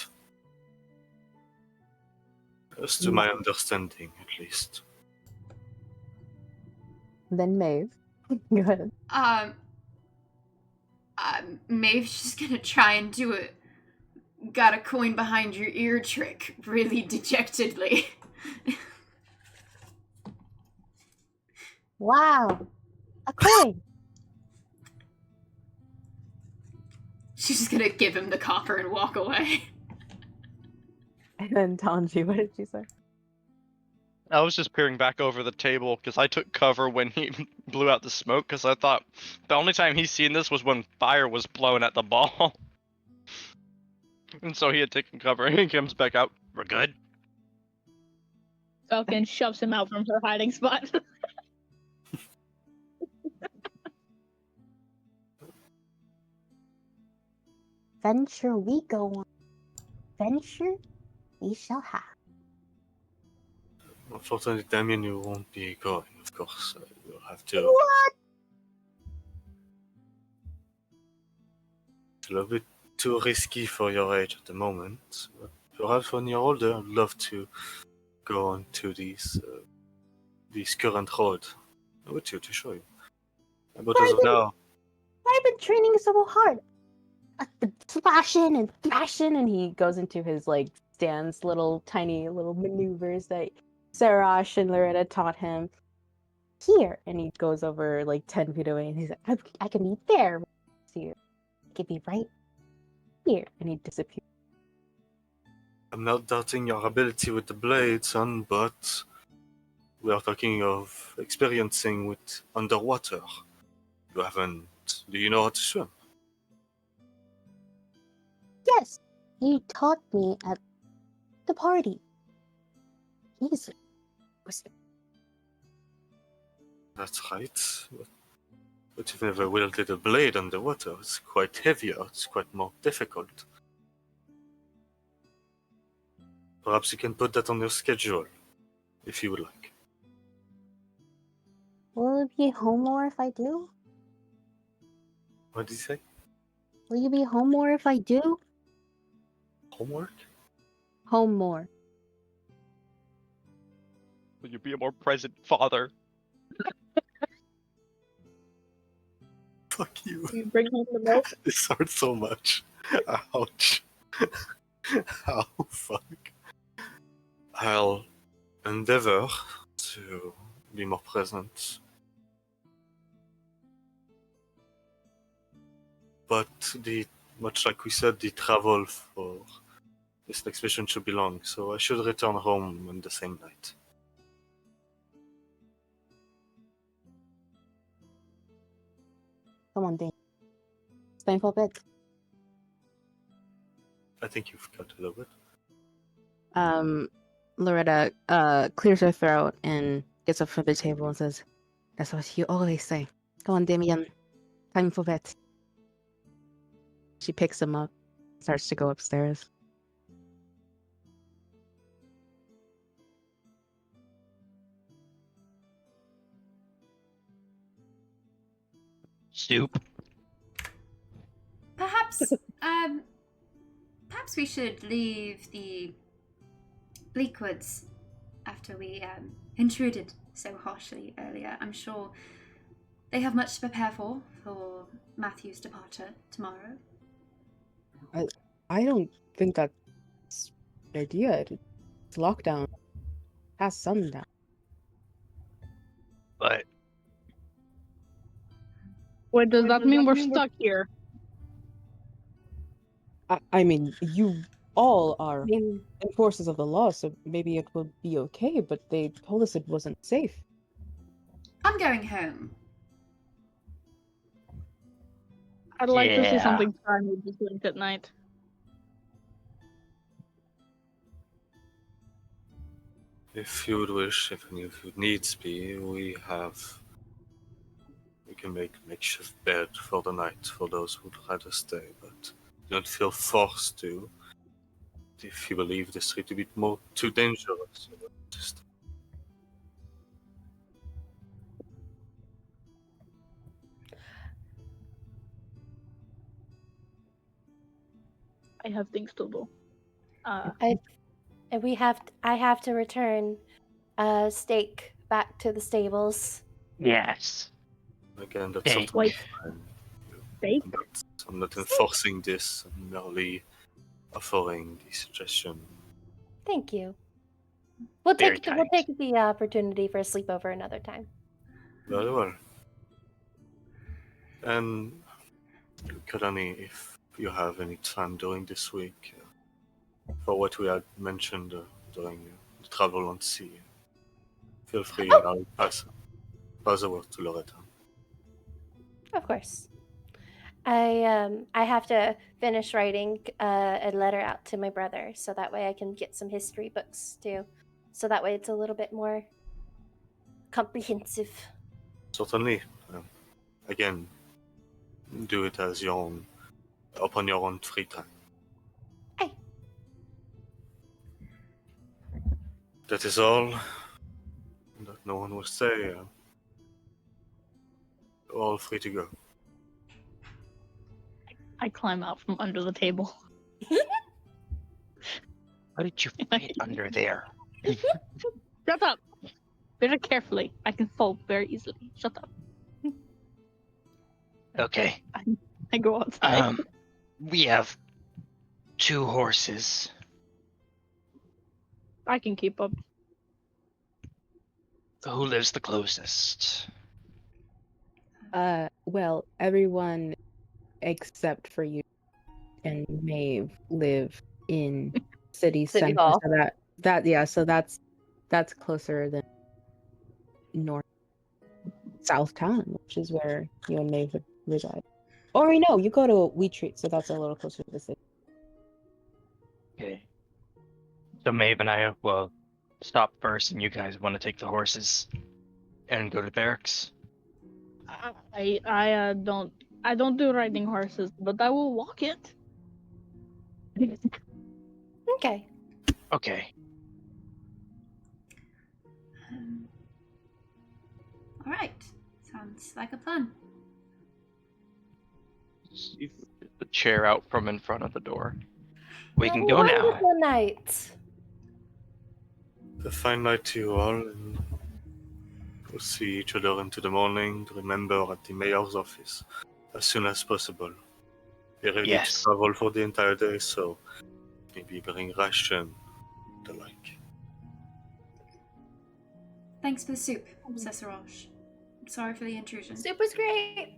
As to my understanding, at least. Then Maeve. Go ahead. Maeve's just gonna try and do a got a coin behind your ear trick really dejectedly. Wow. A coin. She's just gonna give him the copper and walk away. And then Tanji, what did she say? I was just peering back over the table because I took cover when he blew out the smoke because I thought the only time he's seen this was when fire was blown at the ball. And so he had taken cover and he comes back out. We're good. Fellken shoves him out from her hiding spot. Venture we go on. Venture we shall have. Unfortunately, Damien, you won't be going, of course. You'll have to. What? It's a little bit too risky for your age at the moment. But perhaps when you're older, I'd love to go on to these current road with you to show you. But as of now, I've been training so hard. Slashing and thrashing, and he goes into his like stance, tiny little maneuvers that Sarash and Loretta taught him. Here, and he goes over like 10 feet away, and he's like, I can be there. See, I can be right here, and he disappears. I'm not doubting your ability with the blade, son, but we are talking of experiencing with underwater. Do you know how to swim? Yes, you taught me at the party. He's That's right. But you've never wielded a blade underwater. It's quite heavier. It's quite more difficult. Perhaps you can put that on your schedule, if you would like. Will it be home more if I do? What did you say? Will you be home more if I do? Homework? Home more. Will you be a more present father? Fuck you. You bring home the milk? This hurts so much. Ouch. Ow, fuck. I'll endeavor to be more present. But much like we said, the travel for this next mission should be long, so I should return home on the same night. Come on, Dane. It's time for bed. I think you've got a little bit. Loretta clears her throat and gets up from the table and says, "That's what you always say. Come on, Damien. Time for bed." She picks him up, starts to go upstairs. Soup. Perhaps we should leave the Bleakwoods after we intruded so harshly earlier. I'm sure they have much to prepare for Matthew's departure tomorrow. I don't think that's an idea. It's lockdown. Past sundown. But What does that mean? We're stuck here. I mean, you all are enforcers of the law, so maybe it will be okay, but they told us it wasn't safe. I'm going home. I'd like to see Yeah. something shiny just late at night. If you would wish, if any of you needs be, we can make makeshift bed for the night for those who would rather stay, but don't feel forced to. If you believe this street to be too dangerous, just I have things to do. I have to return Steak back to the stables. yes. again, that's Hey. something Wait. fine. Steak? I'm not enforcing this. I'm merely offering the suggestion. Thank you. We'll Very take the opportunity for a sleepover another time. Very well. And Kahdani, if you have any time during this week for what we had mentioned during the travel on sea, feel free. I'll pass the word to Loretta. Of course. I have to finish writing a letter out to my brother, so that way I can get some history books too. So that way it's a little bit more comprehensive. Certainly. Again, do it as your own, upon your own free time. Aye. That is all. That no one will say. All free to go. I climb out from under the table. How did you fit under there? Shut up! Very carefully. I can fall very easily. Shut up. Okay. I go outside. We have 2 horses. I can keep up. Who lives the closest? Well, everyone except for you and Maeve live in city City center, Hall. so that's closer than south town, which is where you and Maeve would reside. Or no, you go to Wheat Street, so that's a little closer to the city. Okay. So Maeve and I will stop first, and you guys want to take the horses and go to barracks? I don't do riding horses, but I will walk it. Okay. Okay. All right. Sounds like a plan. You get the chair out from in front of the door. We can go now. Wonderful night. A fine night to you all, and we'll see each other into the morning. Remember, at the mayor's office as soon as possible. We're ready to travel for the entire day, so maybe bring ration, the like. Thanks for the soup, Cesarage. Sorry for the intrusion. Soup was great.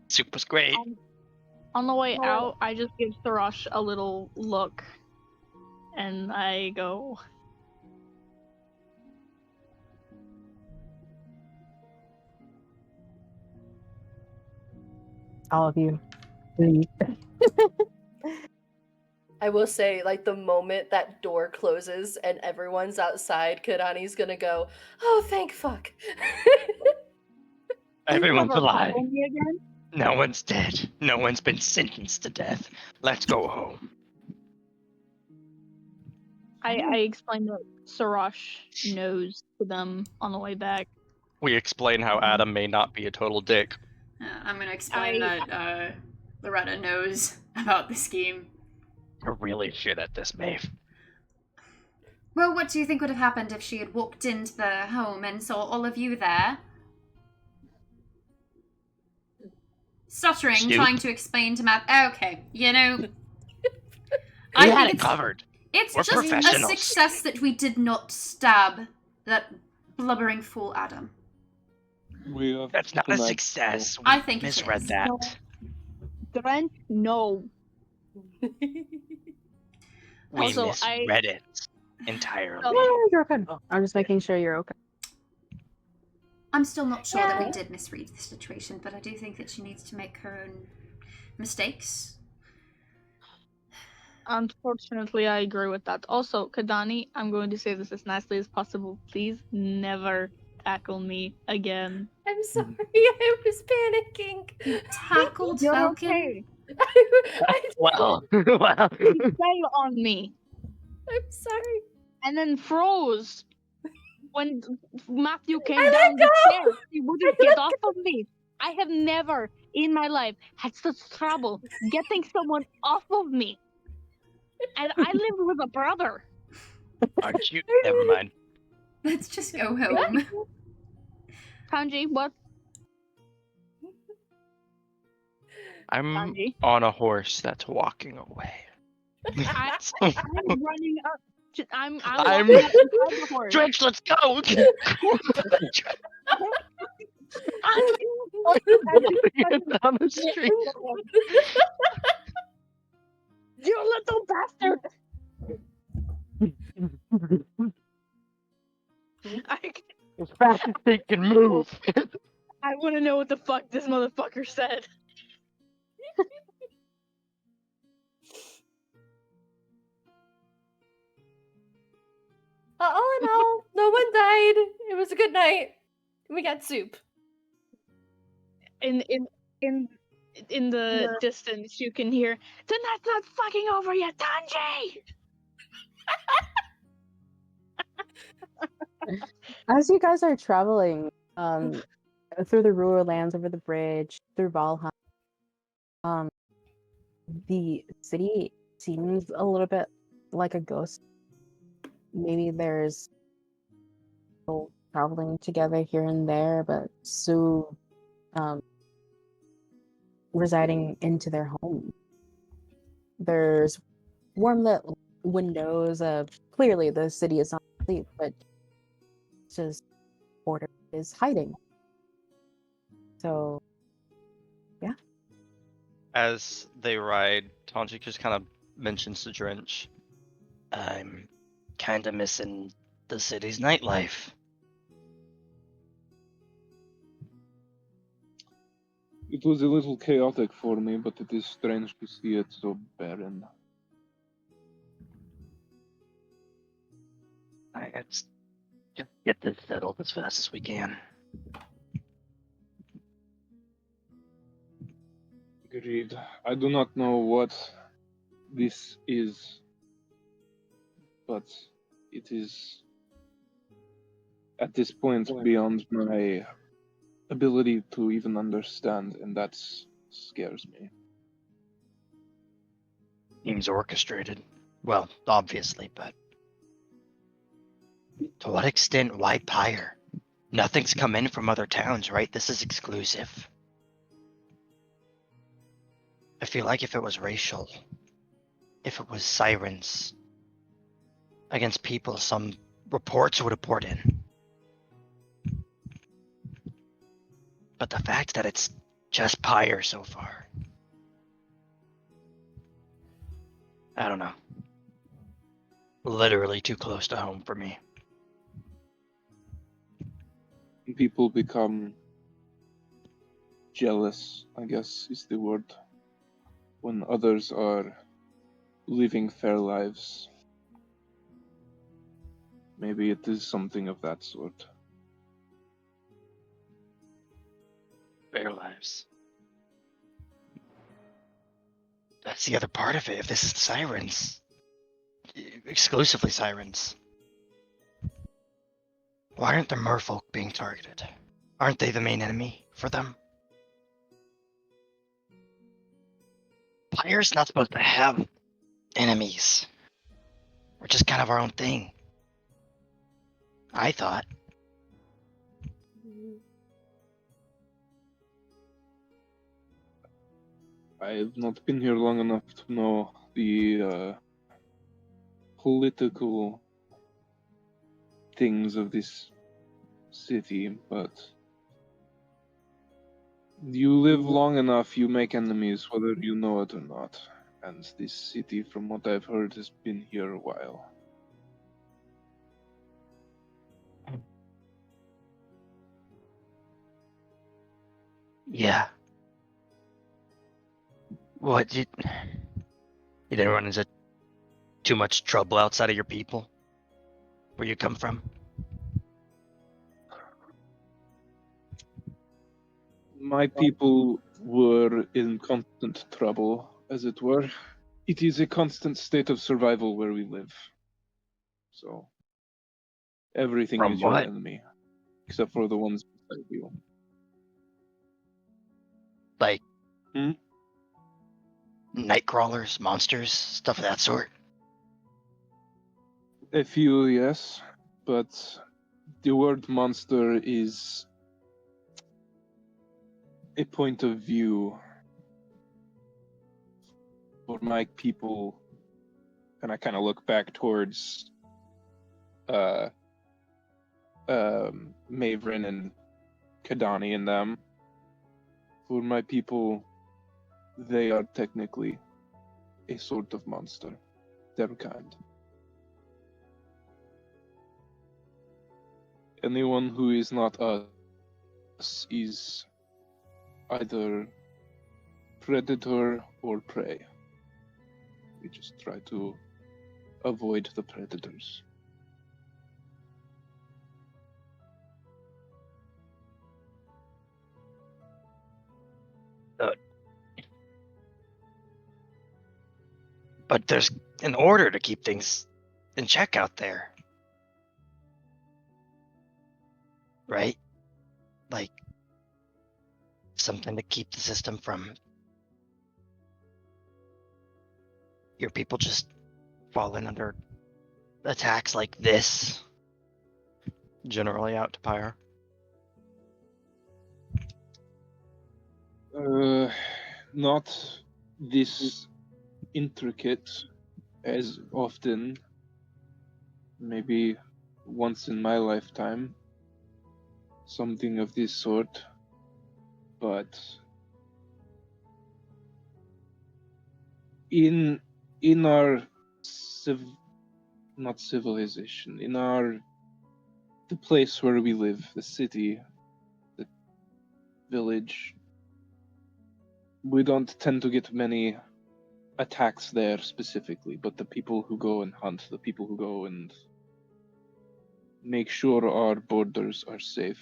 Soup was great. On the way out, I just give Tharash a little look, and I go. All of you leave. I will say, like, the moment that door closes and everyone's outside, Kahdani's gonna go, oh, thank fuck. Everyone's alive. No one's dead. No one's been sentenced to death. Let's go home. I explain that Sarash knows to them on the way back. We explain how Adam may not be a total dick. I'm going to explain that Loretta knows about the scheme. You're really shit at this, Maeve. Well, what do you think would have happened if she had walked into the home and saw all of you there? Stuttering, trying to explain to Matt. Okay, you know, I had it covered. It's We're just a success that we did not stab that blubbering fool Adam. That's not a success. I think misread it is. that. Drench, no. We Also, misread it entirely. You're okay. I'm just making sure you're okay. I'm still not sure that we did misread the situation, but I do think that she needs to make her own mistakes. Unfortunately, I agree with that. Also, Kahdani, I'm going to say this as nicely as possible. Please never tackle me again. I'm sorry, I was panicking. You tackled You're Fellken? okay. Well. He fell on me. I'm sorry. And then froze. When Matthew came down the stairs, he wouldn't get off of me. I have never in my life had such trouble getting someone off of me. And I live with a brother. Aren't you? Never mind. Let's just go home. Tanji, what? I'm on a horse that's walking away. I'm running up. I'm I'm walking up beside the horse. Drench, let's go! Down the street. You little bastard! As fast as they can move. I want to know what the fuck this motherfucker said. All in all, no one died. It was a good night. We got soup. In the distance, you can hear, "The night's not fucking over yet, Tanji!" As you guys are traveling through the rural lands, over the bridge, through Valheim, the city seems a little bit like a ghost. Maybe there's people traveling together here and there, but so residing into their home. There's warm lit windows. Clearly the city is not asleep, but it's just border is hiding. So, yeah. As they ride, Tanji just kind of mentions to Drench. I'm kinda missing the city's nightlife. It was a little chaotic for me, but it is strange to see it so barren. Let's just get this settled as fast as we can. Agreed. I do not know what this is, but it is at this point beyond my ability to even understand, and that scares me. Seems orchestrated. Well, obviously, but to what extent? Why Pyre? Nothing's come in from other towns, right? This is exclusive. I feel like if it was racial, if it was sirens against people, some reports would have poured in. But the fact that it's just Pyre so far, I don't know. Literally too close to home for me. People become jealous, I guess is the word, when others are living fair lives. Maybe it is something of that sort. Fair lives. That's the other part of it. If this is sirens, exclusively sirens, why aren't the Merfolk being targeted? Aren't they the main enemy for them? Pyre's not supposed to have enemies. We're just kind of our own thing. I thought. I have not been here long enough to know the political things of this city, but you live long enough, you make enemies, whether you know it or not. And this city, from what I've heard, has been here a while. Yeah. What, you didn't run into too much trouble outside of your people? Where you come from? My people were in constant trouble, as it were. It is a constant state of survival where we live. So, everything From is your what? enemy, except for the ones beside you. Like, Hmm? night crawlers, monsters, stuff of that sort? A few, yes, but the word monster is a point of view for my people, and I kind of look back towards Maeveryn and Kahdani and them. For my people, they are technically a sort of monster, their kind. Anyone who is not us is either predator or prey. We just try to avoid the predators. But there's an order to keep things in check out there. Right? Like, something to keep the system from your people just falling under attacks like this. Generally out to Pyre. Not this intricate as often. Maybe once in my lifetime, something of this sort. But in our not civilization, in the place where we live, the city, the village, we don't tend to get many attacks there specifically, but the people who go and hunt, the people who go and make sure our borders are safe,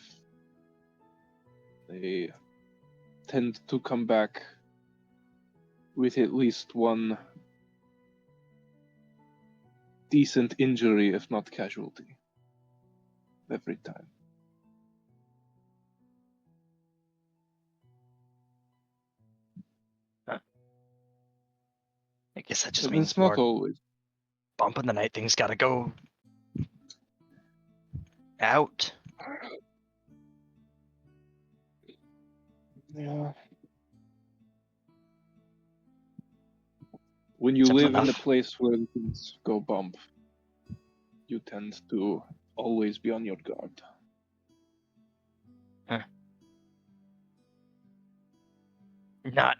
they tend to come back with at least one decent injury, if not casualty, every time. I guess that just But means it's not more always. bump in the night. Things gotta go out. Yeah. When you Simple live in a enough. place where things go bump, you tend to always be on your guard. Not.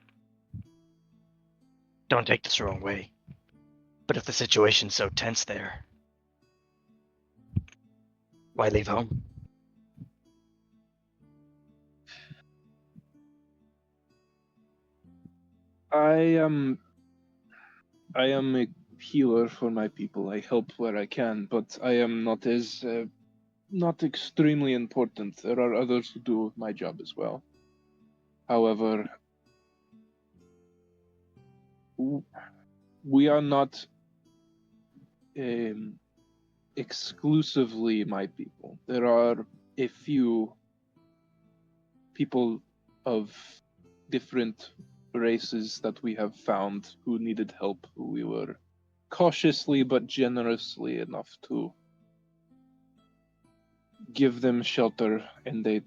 Don't take this the wrong way. But if the situation's so tense there, why leave home? I am a healer for my people. I help where I can, but I am not extremely important. There are others who do my job as well. However, we are not exclusively my people. There are a few people of different races that we have found who needed help, who we were cautiously but generously enough to give them shelter, and they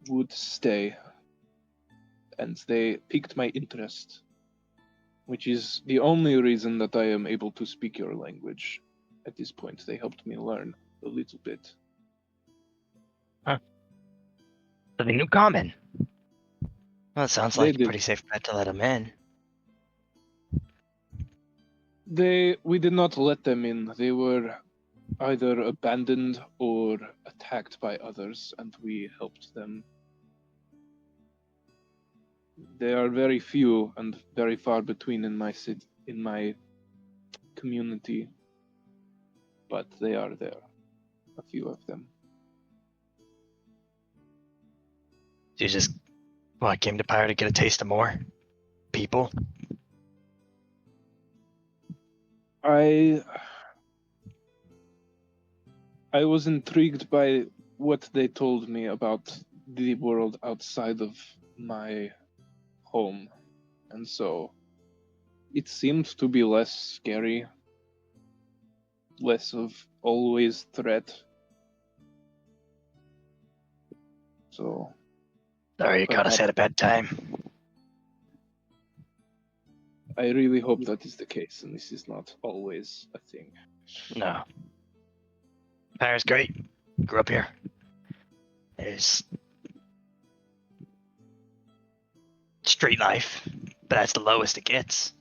would stay. And they piqued my interest, which is the only reason that I am able to speak your language at this point. They helped me learn a little bit. Huh. So the new common. Well, it sounds They like a did. pretty safe bet to let them in. We did not let them in. They were either abandoned or attacked by others, and we helped them. They are very few and very far between in my community, but they are there. A few of them. You just, well, I came to Pyre to get a taste of more people. I was intrigued by what they told me about the world outside of my home, and so it seemed to be less scary, less of always threat. So Sorry, you caught us at a bad time. I really hope that is the case, and this is not always a thing. No. Pyre's great. Grew up here. There's street life, but that's the lowest it gets.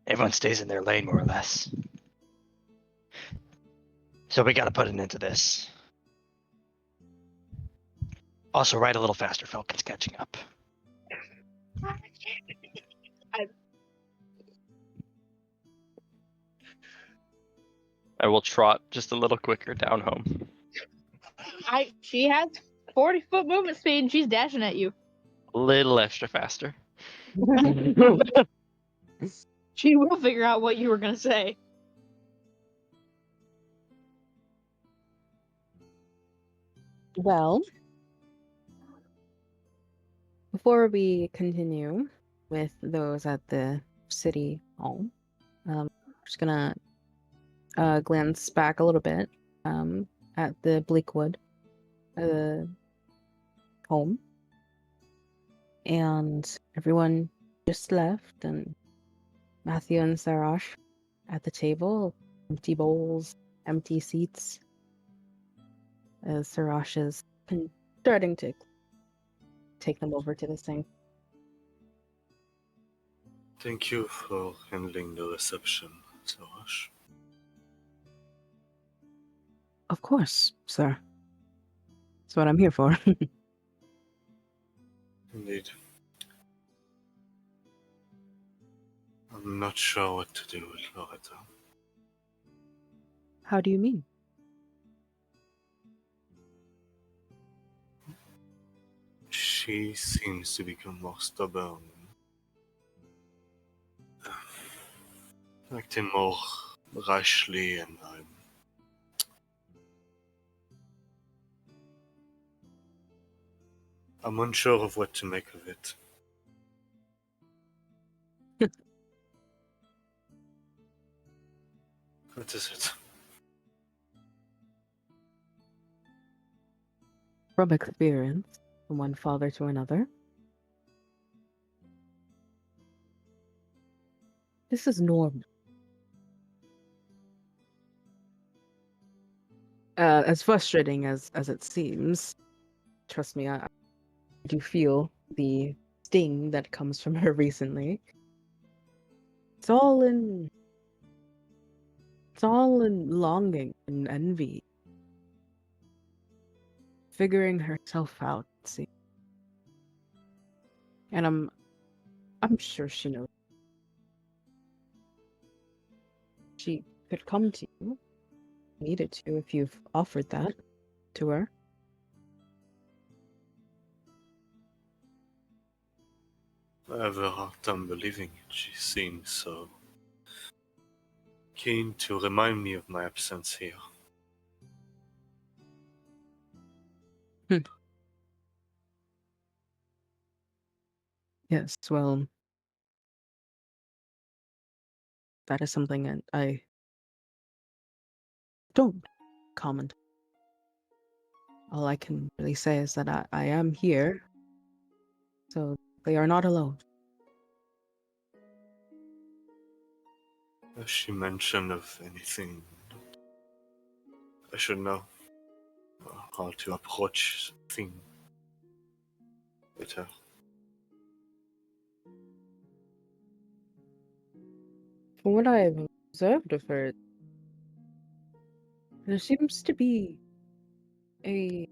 Everyone stays in their lane, more or less. So we gotta put an end to this. Also, ride a little faster. Fellken's catching up. I will trot just a little quicker down home. She has 40-foot movement speed and she's dashing at you. A little extra faster. She will figure out what you were gonna say. Well, before we continue with those at the city hall, I'm just gonna glance back a little bit at the Bleakwood home, and everyone just left, and Matthew and Sarash at the table, empty bowls, empty seats. As Sarash is starting to take them over to the sink. Thank you for handling the reception, Sarash. Of course, sir. That's what I'm here for. Indeed. I'm not sure what to do with Loretta. How do you mean? She seems to become more stubborn. Acting more rashly, and I'm unsure of what to make of it. What is it? From experience, from one father to another. This is normal. As frustrating as it seems, trust me, I do feel the sting that comes from her recently. It's all in longing and envy. Figuring herself out, see. And I'm sure she knows. She could come to you, needed to, if you've offered that to her. I have a hard time believing it. She seems so keen to remind me of my absence here. Yes, well, that is something that I don't comment. All I can really say is that I am here, so they are not alone. Has she mentioned of anything I should know? How to approach things with her? From what I've observed of her, there seems to be a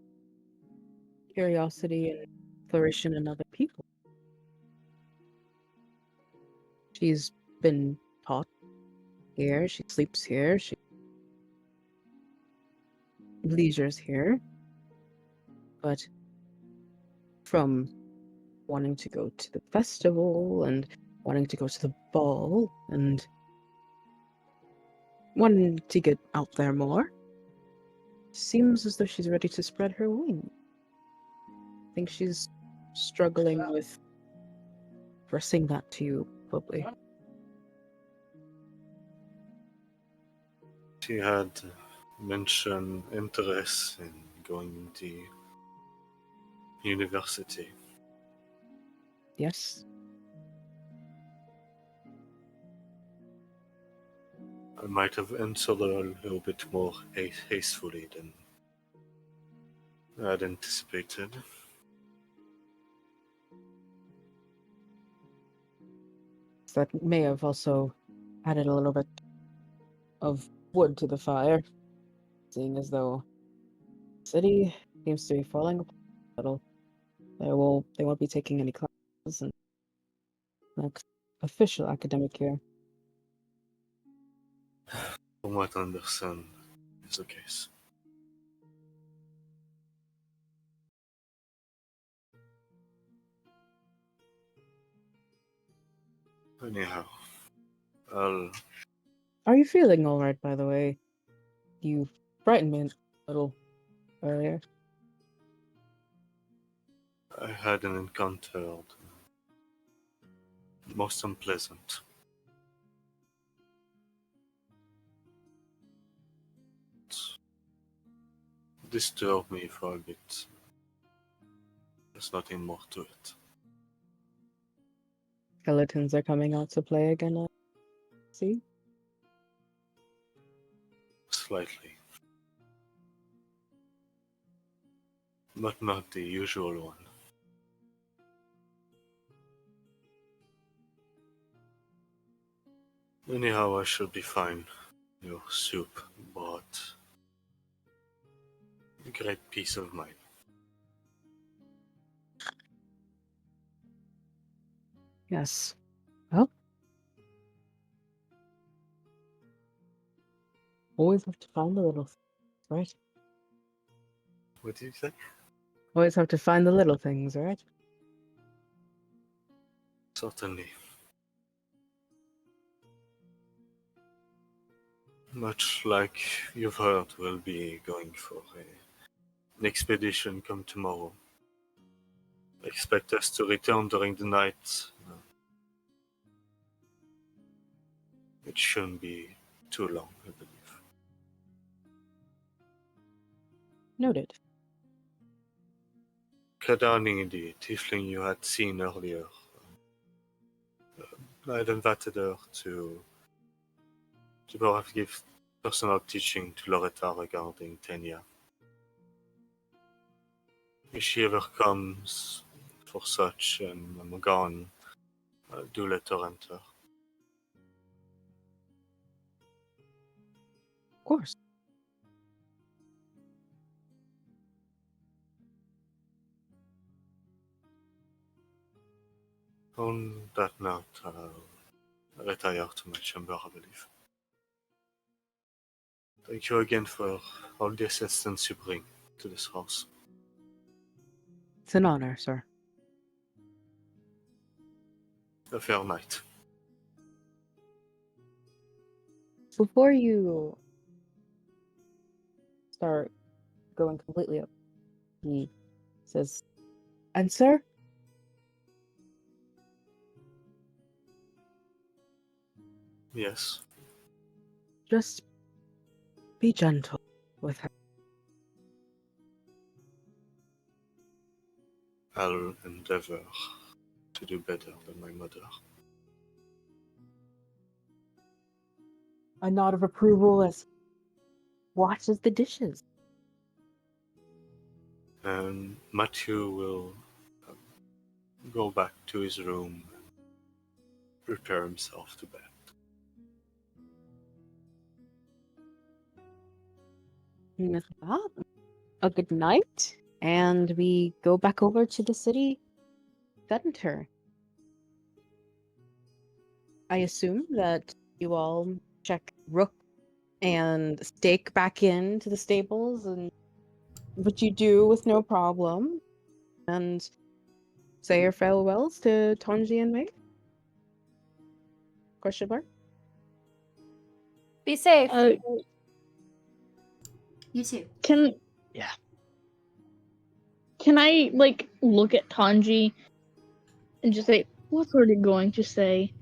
curiosity and flourishing in other people. She's been taught here, she sleeps here, she leisures here, but from wanting to go to the festival and wanting to go to the ball and wanting to get out there more, seems as though she's ready to spread her wings. I think she's struggling with expressing that to you, probably. She had mentioned interest in going to university. Yes. I might have answered her a little bit more hastily than I had anticipated. That may have also added a little bit of wood to the fire, seeing as though the city seems to be falling apart a little. They won't be taking any classes in next official academic year. From what I understand is the case. Anyhow, I'll... Are you feeling all right, by the way? You frightened me a little earlier. I had an encounter, most unpleasant. It disturbed me for a bit. There's nothing more to it. Skeletons are coming out to play again, I see? Slightly. But not the usual one. Anyhow, I should be fine. Your soup brought a great peace of mind. Yes. Well, always have to find the little things, right? What did you say? Always have to find the little things, right? Certainly. Much like you've heard, we'll be going for an expedition come tomorrow. Expect us to return during the night. It shouldn't be too long, I believe. Noted. Kahdani, the Tiefling you had seen earlier, I had invited her to perhaps give personal teaching to Loretta regarding Tenya. If she ever comes for such and I'm gone, do let her enter. Of course. On that note, I'll retire to my chamber, I believe. Thank you again for all the assistance you bring to this house. It's an honor, sir. A fair night. Before you start going completely up, he says, "And sir?" Yes. Just be gentle with her. I'll endeavor to do better than my mother. A nod of approval as washes the dishes. And Matthew will go back to his room and prepare himself to bed. And with that, a good night, and we go back over to the city center. I assume that you all check Rook and Stake back into the stables, and which you do with no problem, and say your farewells to Tanji and May? Question mark? Be safe. You too. Can Yeah. Can I like look at Tanji and just say, what were they going to say?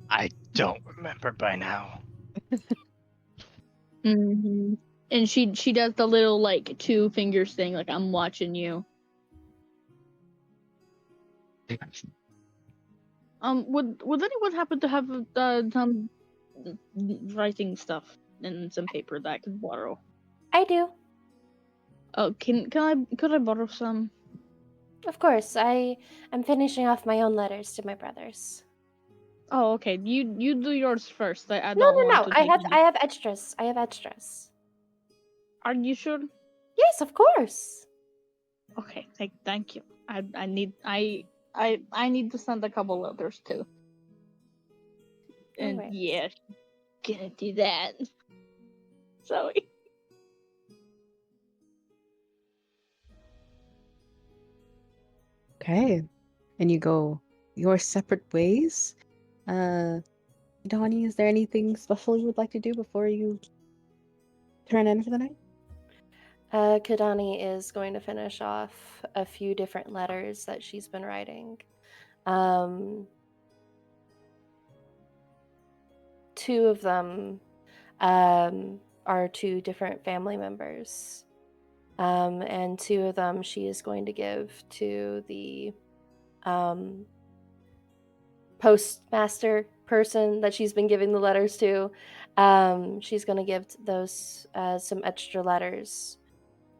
I don't remember by now. Mm-hmm. And she does the little like two fingers thing, like I'm watching you. Would anyone happen to have some writing stuff and some paper that I could borrow? I do. Oh, could I borrow some? Of course. I'm finishing off my own letters to my brothers. Oh, okay. You do yours first. I No, don't no, want no. to I take have any. I have extras. I have extras. Are you sure? Yes, of course. Okay, thank you. I need need to send a couple letters too. And Alright. yeah, gonna do that. Sorry. Okay. And you go your separate ways. Donnie, is there anything special you would like to do before you turn in for the night? Kahdani is going to finish off a few different letters that she's been writing. Two of them are to different family members. And two of them she is going to give to the postmaster person that she's been giving the letters to. She's going to give those some extra letters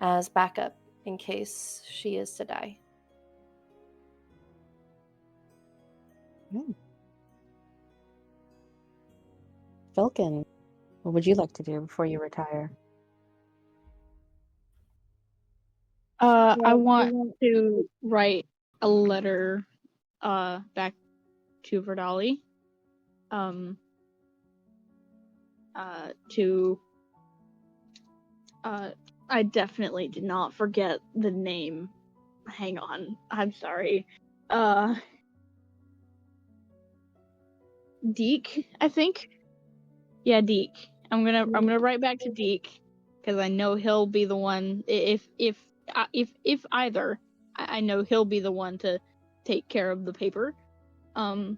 as backup in case she is to die. Fellken, what would you like to do before you retire? I want to write a letter back to Verdali. I definitely did not forget the name. Hang on. I'm sorry. Deke, I think. Yeah, Deke. I'm gonna write back to Deke because I know he'll be the one. If either, I know he'll be the one to take care of the paper. And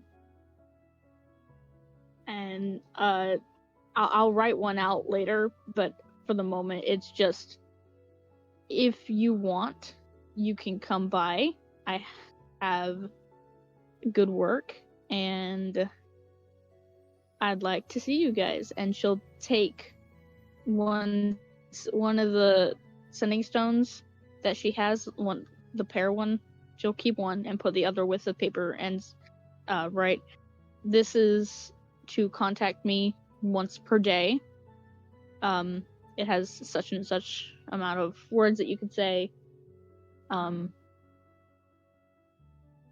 I'll write one out later, but for the moment, it's just if you want, you can come by. I have good work, and I'd like to see you guys. And she'll take one of the sending stones that she has, the pair one. She'll keep one and put the other with the paper and write, "This is to contact me once per day. It has such and such amount of words that you could say.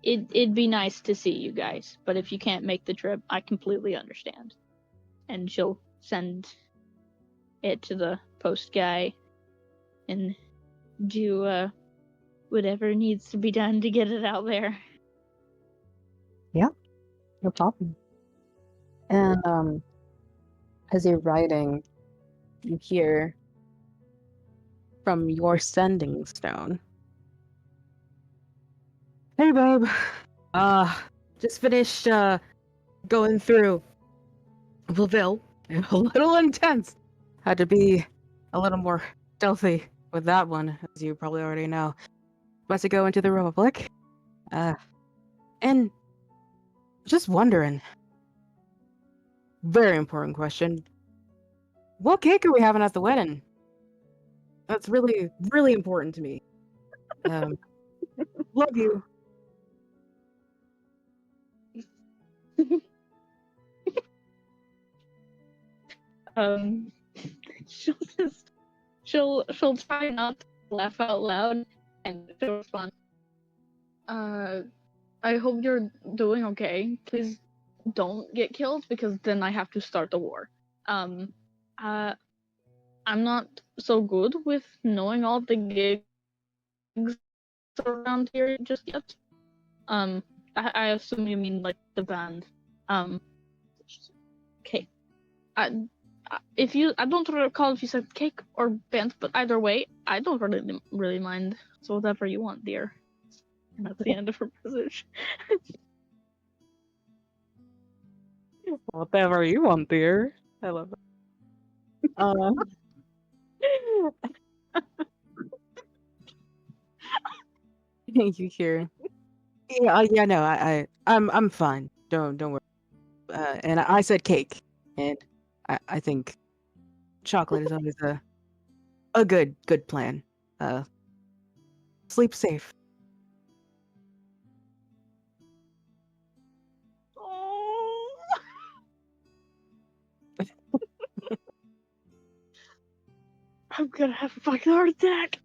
It'd be nice to see you guys, but if you can't make the trip, I completely understand." And she'll send it to the post guy and do whatever needs to be done to get it out there. Yeah, no problem. And as you're writing, you hear from your sending stone. Hey, babe. Just finished going through Laville. A little intense. Had to be a little more stealthy with that one, as you probably already know. About to go into the Republic. And just wondering. Very important question. What cake are we having at the wedding? That's really, really important to me. Love you. She'll try not to laugh out loud, and she'll respond, I hope you're doing okay. Please don't get killed, because then I have to start the war. I'm not so good with knowing all the gigs around here just yet. I assume you mean like the band. Okay. I don't recall if you said cake or band, but either way, I don't really mind. So whatever you want, dear. And that's the end of her position. Whatever you want, dear. I love it. You hear? Yeah, no, I'm fine. Don't worry. And I said cake, and I think chocolate is always a good plan. Sleep safe. gonna have a fucking heart attack.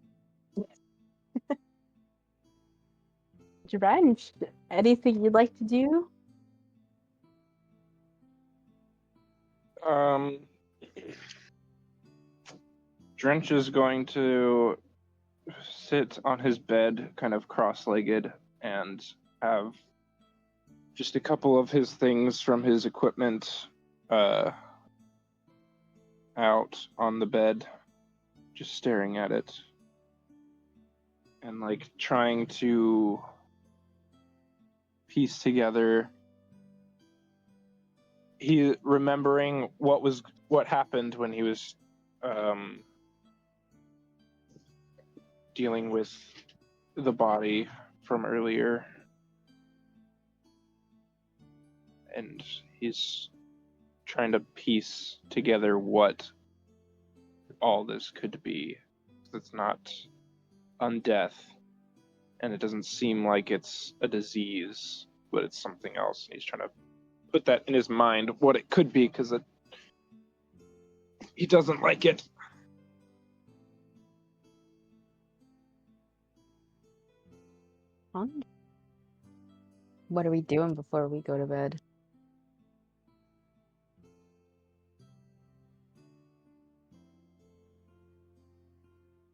Drench, anything you'd like to do? Drench is going to sit on his bed, kind of cross-legged, and have just a couple of his things from his equipment out on the bed, just staring at it, and like trying to piece together. He remembering what happened when he was dealing with the body from earlier, and he's trying to piece together what all this could be. It's not undeath, and it doesn't seem like it's a disease, but it's something else. He's trying to put that in his mind, what it could be, because he doesn't like it. What are we doing before we go to bed?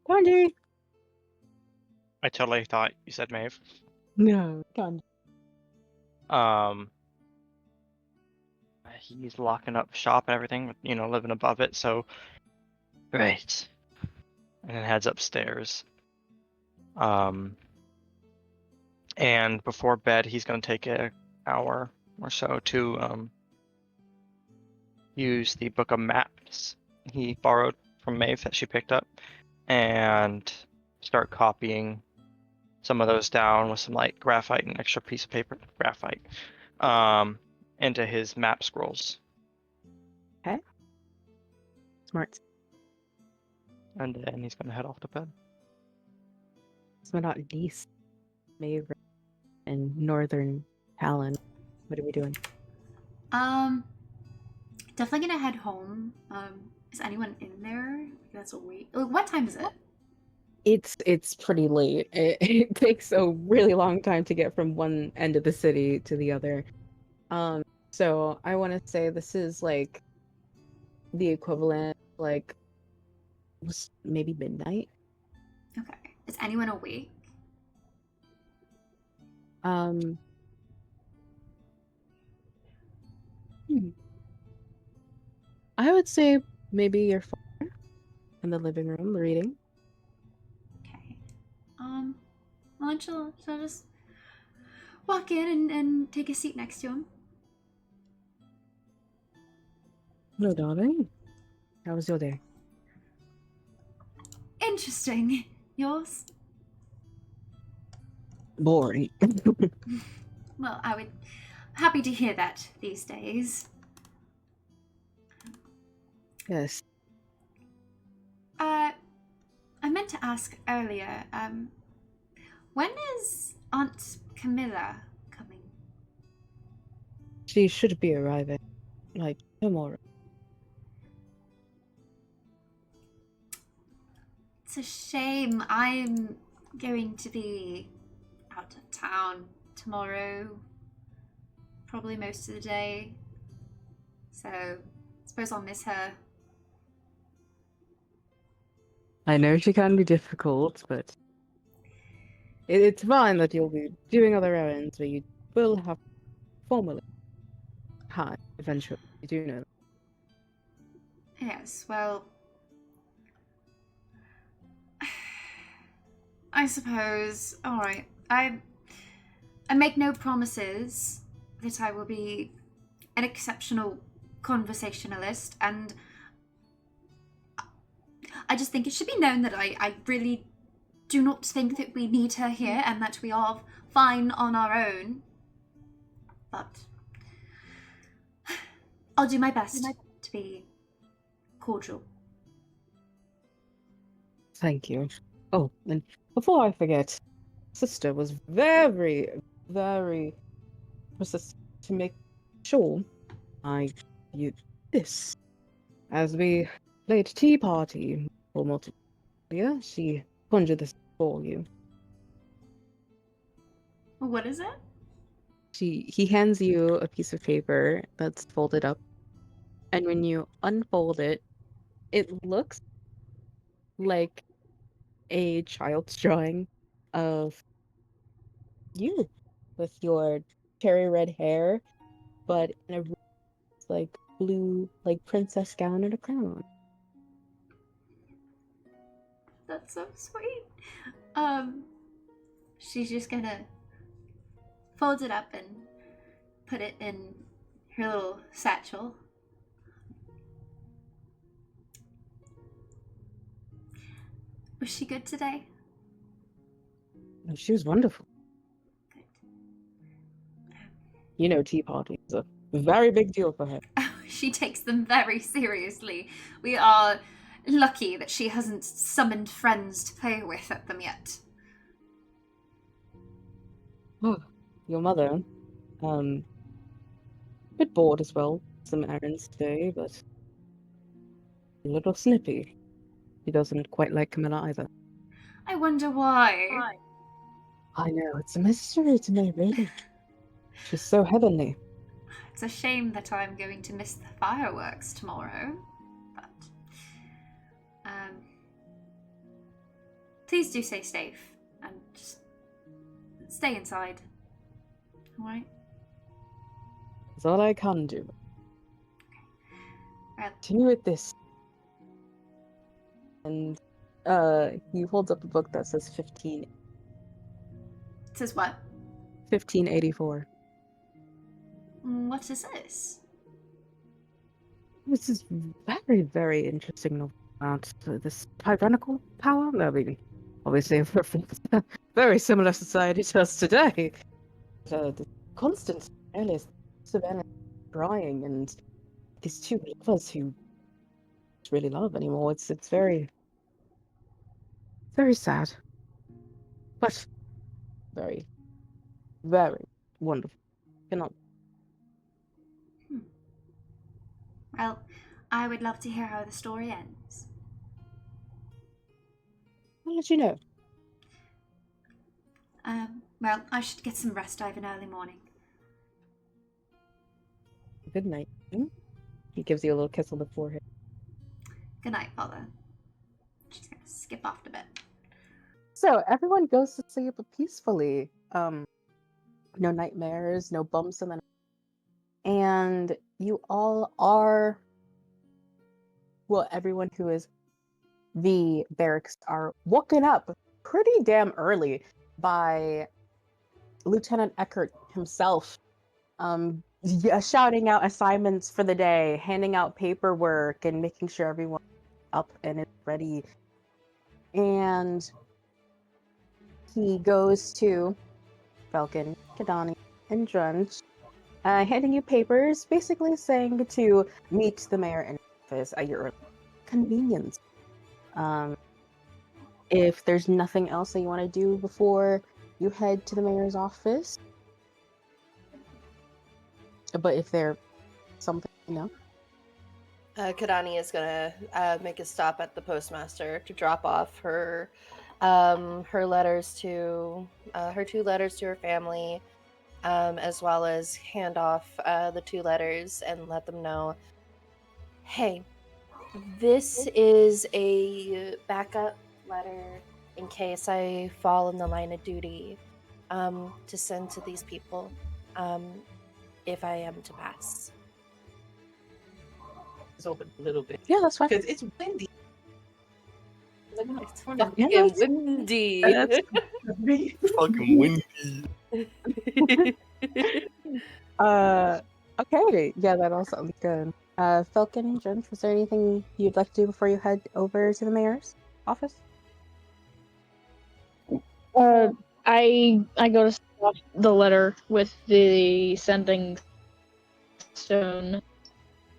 Tanji! I totally thought you said Maeve. No, Tanji. He's locking up shop and everything, living above it, so. Right. And then heads upstairs. And before bed, he's going to take an hour or so to use the book of maps he borrowed from Maeve that she picked up, and start copying some of those down with some like graphite and extra piece of paper, graphite, into his map scrolls. Okay. Smart. And then he's going to head off to bed. So not East, Maeveryn, and Northern Talon. What are we doing? Definitely gonna head home. Is anyone in there? That's a wait. What time is it? It's pretty late. It takes a really long time to get from one end of the city to the other. So I want to say this is like the equivalent, like maybe midnight. Okay. Is anyone awake? I would say maybe your father in the living room reading. Okay. Well, she'll just walk in and take a seat next to him. Hello, darling. How was your day? Interesting. Yours? Boring. Well, I would happy to hear that these days. Yes. I meant to ask earlier, when is Aunt Camilla coming? She should be arriving, like, tomorrow. It's a shame. I'm going to be out of town tomorrow, probably most of the day. So, I suppose I'll miss her. I know she can be difficult, but it's fine that you'll be doing other errands, but you will have formally hi eventually. You do know that. Yes, well, I suppose. All right. I make no promises that I will be an exceptional conversationalist, and I just think it should be known that I really do not think that we need her here and that we are fine on our own. But I'll do my best to be cordial. Thank you. Oh, and before I forget, sister was very, very persistent to make sure I use this as we played tea party for multi Yeah, she conjured this for you. What is it? He hands you a piece of paper that's folded up, and when you unfold it, it looks like a child's drawing of you with your cherry red hair, but in a like blue, like princess gown and a crown. That's so sweet. She's just gonna fold it up and put it in her little satchel. Was she good today? And she was wonderful. Good. You know, tea party is a very big deal for her. She takes them very seriously. We are lucky that she hasn't summoned friends to play with at them yet. Oh, your mother, a bit bored as well. Some errands today, but a little snippy. She doesn't quite like Camilla either. I wonder why. I know, it's a mystery to me, really. She's so heavenly. It's a shame that I'm going to miss the fireworks tomorrow, but please do stay safe and just stay inside. All right? That's all I can do. Well, Continue with this. And he holds up a book that says it says what? 1584. What is this? This is very, very interesting novel about this tyrannical power. I mean, obviously, a very similar society to us today. The constant endless savannah crying and these two lovers who don't really love anymore. It's very, very sad, but very, very wonderful. Cannot. Well, I would love to hear how the story ends. I'll let you know. Well, I should get some rest. I have an early morning. Good night. He gives you a little kiss on the forehead. Good night, Father. Just gonna skip off to bed. So everyone goes to sleep peacefully. No nightmares, no bumps in the night. And you all are, well, everyone who is the barracks are woken up pretty damn early by Lieutenant Eckert himself, shouting out assignments for the day, handing out paperwork, and making sure everyone's up and is ready. And he goes to Fellken, Kahdani, and Drench, handing you papers, basically saying to meet the mayor in office at your convenience. If there's nothing else that you want to do before you head to the mayor's office, but if there's something, Kahdani is gonna make a stop at the postmaster to drop off her her letters to her 2 letters to her family, as well as hand off the 2 letters and let them know, hey, this is a backup letter in case I fall in the line of duty, to send to these people, if I am to pass. It's open a little bit. Yeah, that's fine. Because it's windy. It's fucking windy. Fucking windy. Okay, yeah, that all sounds good. Fellken, Drench, was there anything you'd like to do before you head over to the mayor's office? I go to stop the letter with the sending stone.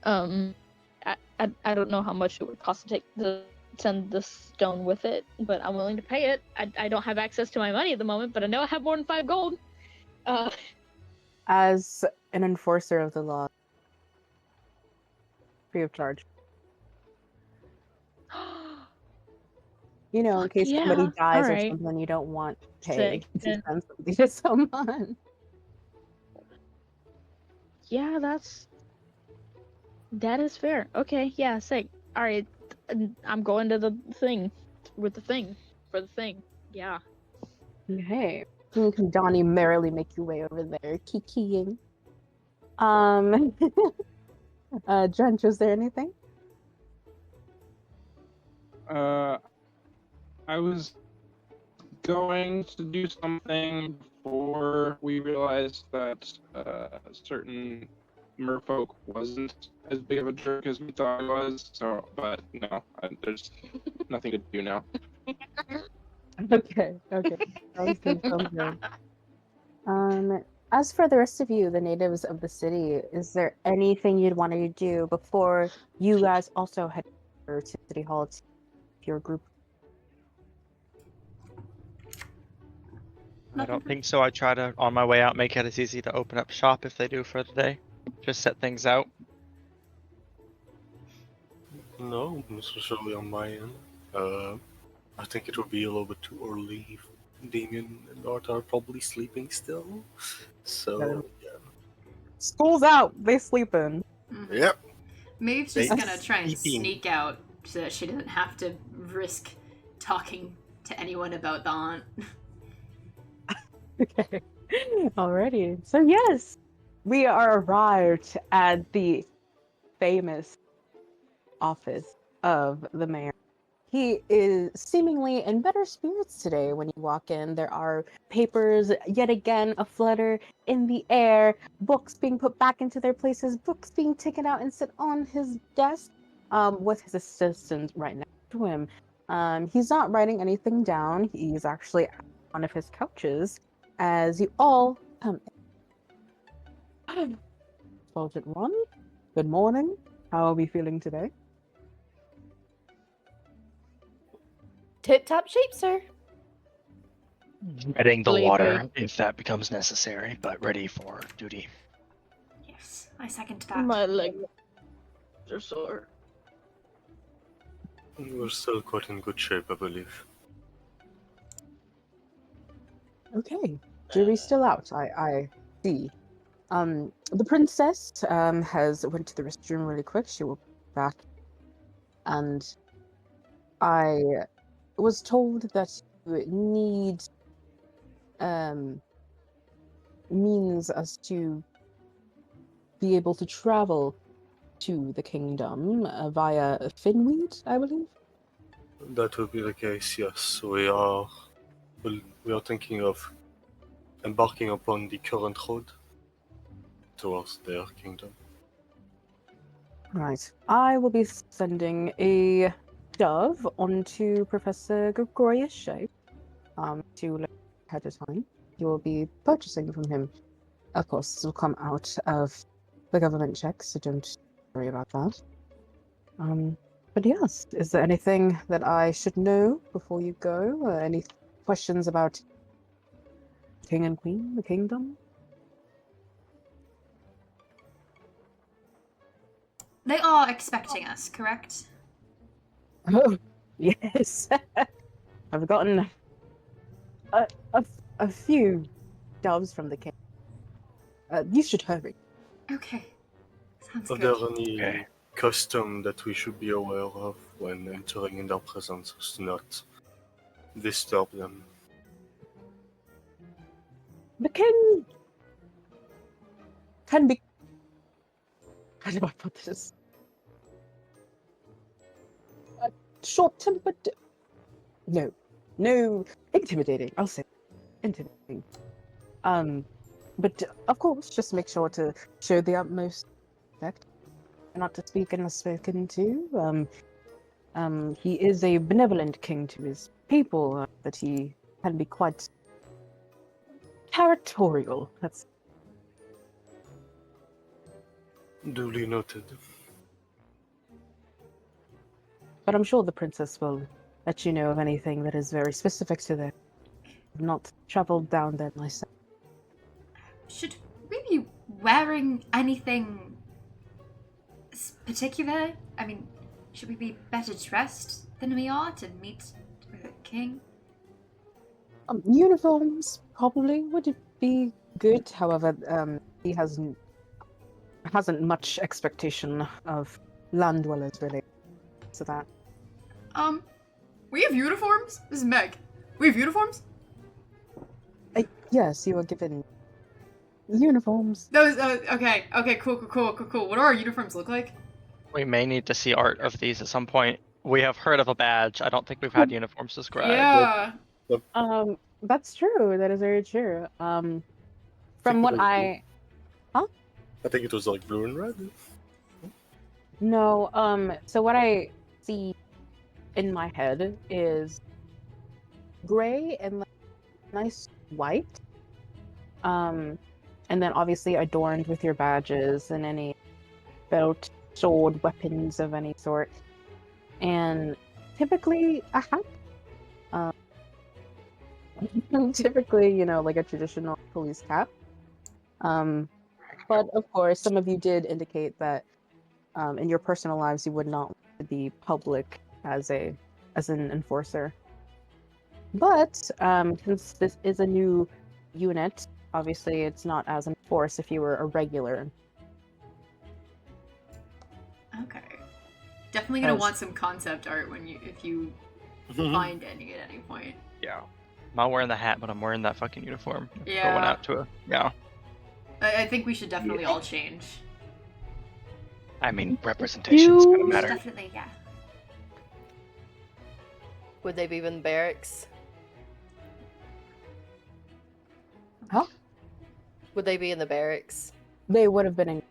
I don't know how much it would cost to send the stone with it, but I'm willing to pay it. I don't have access to my money at the moment, but I know I have more than 5 gold. As an enforcer of the law, free of charge. in Fuck case somebody yeah. dies or Alright. something, you don't want pay Sick. to Then- send something to someone. Yeah, that is fair. Okay, yeah, sick. Alright. I'm going to the thing. With the thing. For the thing. Yeah. Okay. You can Donnie merrily make your way over there, kikiing. Drench, was there anything? I was going to do something before we realized that certain merfolk wasn't as big of a jerk as we thought he was. So, but no, there's nothing to do now. Okay. Sounds good. As for the rest of you, the natives of the city, is there anything you'd want to do before you guys also head over to City Hall to your group? I don't think so. I try to, on my way out, make it as easy to open up shop if they do for the day. Just set things out. No, especially on my end. I think it would be a little bit too early. Damien and Art are probably sleeping still. So, yeah. School's out. They sleeping. Mm-hmm. Yep. Maeve's just They- gonna try and Sleeping. sneak out so that she doesn't have to risk talking to anyone about the aunt. Okay. Alrighty. So yes, we are arrived at the famous office of the mayor. He is seemingly in better spirits today when you walk in. There are papers yet again aflutter in the air, books being put back into their places, books being taken out and sit on his desk with his assistant right next to him. He's not writing anything down. He's actually on one of his couches as you all come in. Sergeant Ron, good morning. How are we feeling today? Tip-top shape, sir. Treading the Sleepy. water if that becomes necessary, but ready for duty. Yes, I second that. My legs are sore. We're still quite in good shape, I believe. Okay, jury's still out. I see. The princess has went to the restroom really quick. She will be back, and I was told that you need means as to be able to travel to the kingdom via Finweed, I believe. That would be the case, yes. We are thinking of embarking upon the current road towards their kingdom. Right. I will be sending a dove onto Professor Gregorius Chey to let ahead of time. You will be purchasing from him. Of course, this will come out of the government checks, so don't worry about that. But yes, is there anything that I should know before you go? Any questions about King and Queen, the kingdom? They are expecting us, correct? Oh, yes. I've gotten a few doves from the king. You should hurry. Okay. Sounds Are good. there any custom that we should be aware of when entering in their presence as to not disturb them? The king can be. How do I put this? Short-tempered. No, intimidating. I'll say intimidating. But of course, just make sure to show the utmost respect. Not to speak unless spoken to. He is a benevolent king to his people, but he can be quite territorial. That's Duly noted. But I'm sure the princess will let you know of anything that is very specific to them. I've not traveled down there myself. Should we be wearing anything particular? I mean, should we be better dressed than we are to meet king? Uniforms probably would be good. However, he hasn't much expectation of land dwellers really. So that. We have uniforms? This is Meg. We have uniforms? Yes, you are given uniforms. Those, okay, cool. What do our uniforms look like? We may need to see art of these at some point. We have heard of a badge. I don't think we've had uniforms described. Yeah. That's true. That is very true. From what I think it was like blue and red. No, so what I see in my head is gray and like nice white. And then obviously adorned with your badges and any belt, sword, weapons of any sort. And typically a hat. Typically, like a traditional police cap. But of course, some of you did indicate that in your personal lives you would not want to be public as an enforcer. But since this is a new unit, obviously it's not as enforced if you were a regular. Okay. Definitely gonna want some concept art if you find any at any point. Yeah. I'm not wearing the hat, but I'm wearing that fucking uniform. Yeah. Going out to a I think we should definitely all change. I mean, representation's gonna matter. Definitely, yeah. Would they be in barracks? Huh? Would they be in the barracks? They would have been in,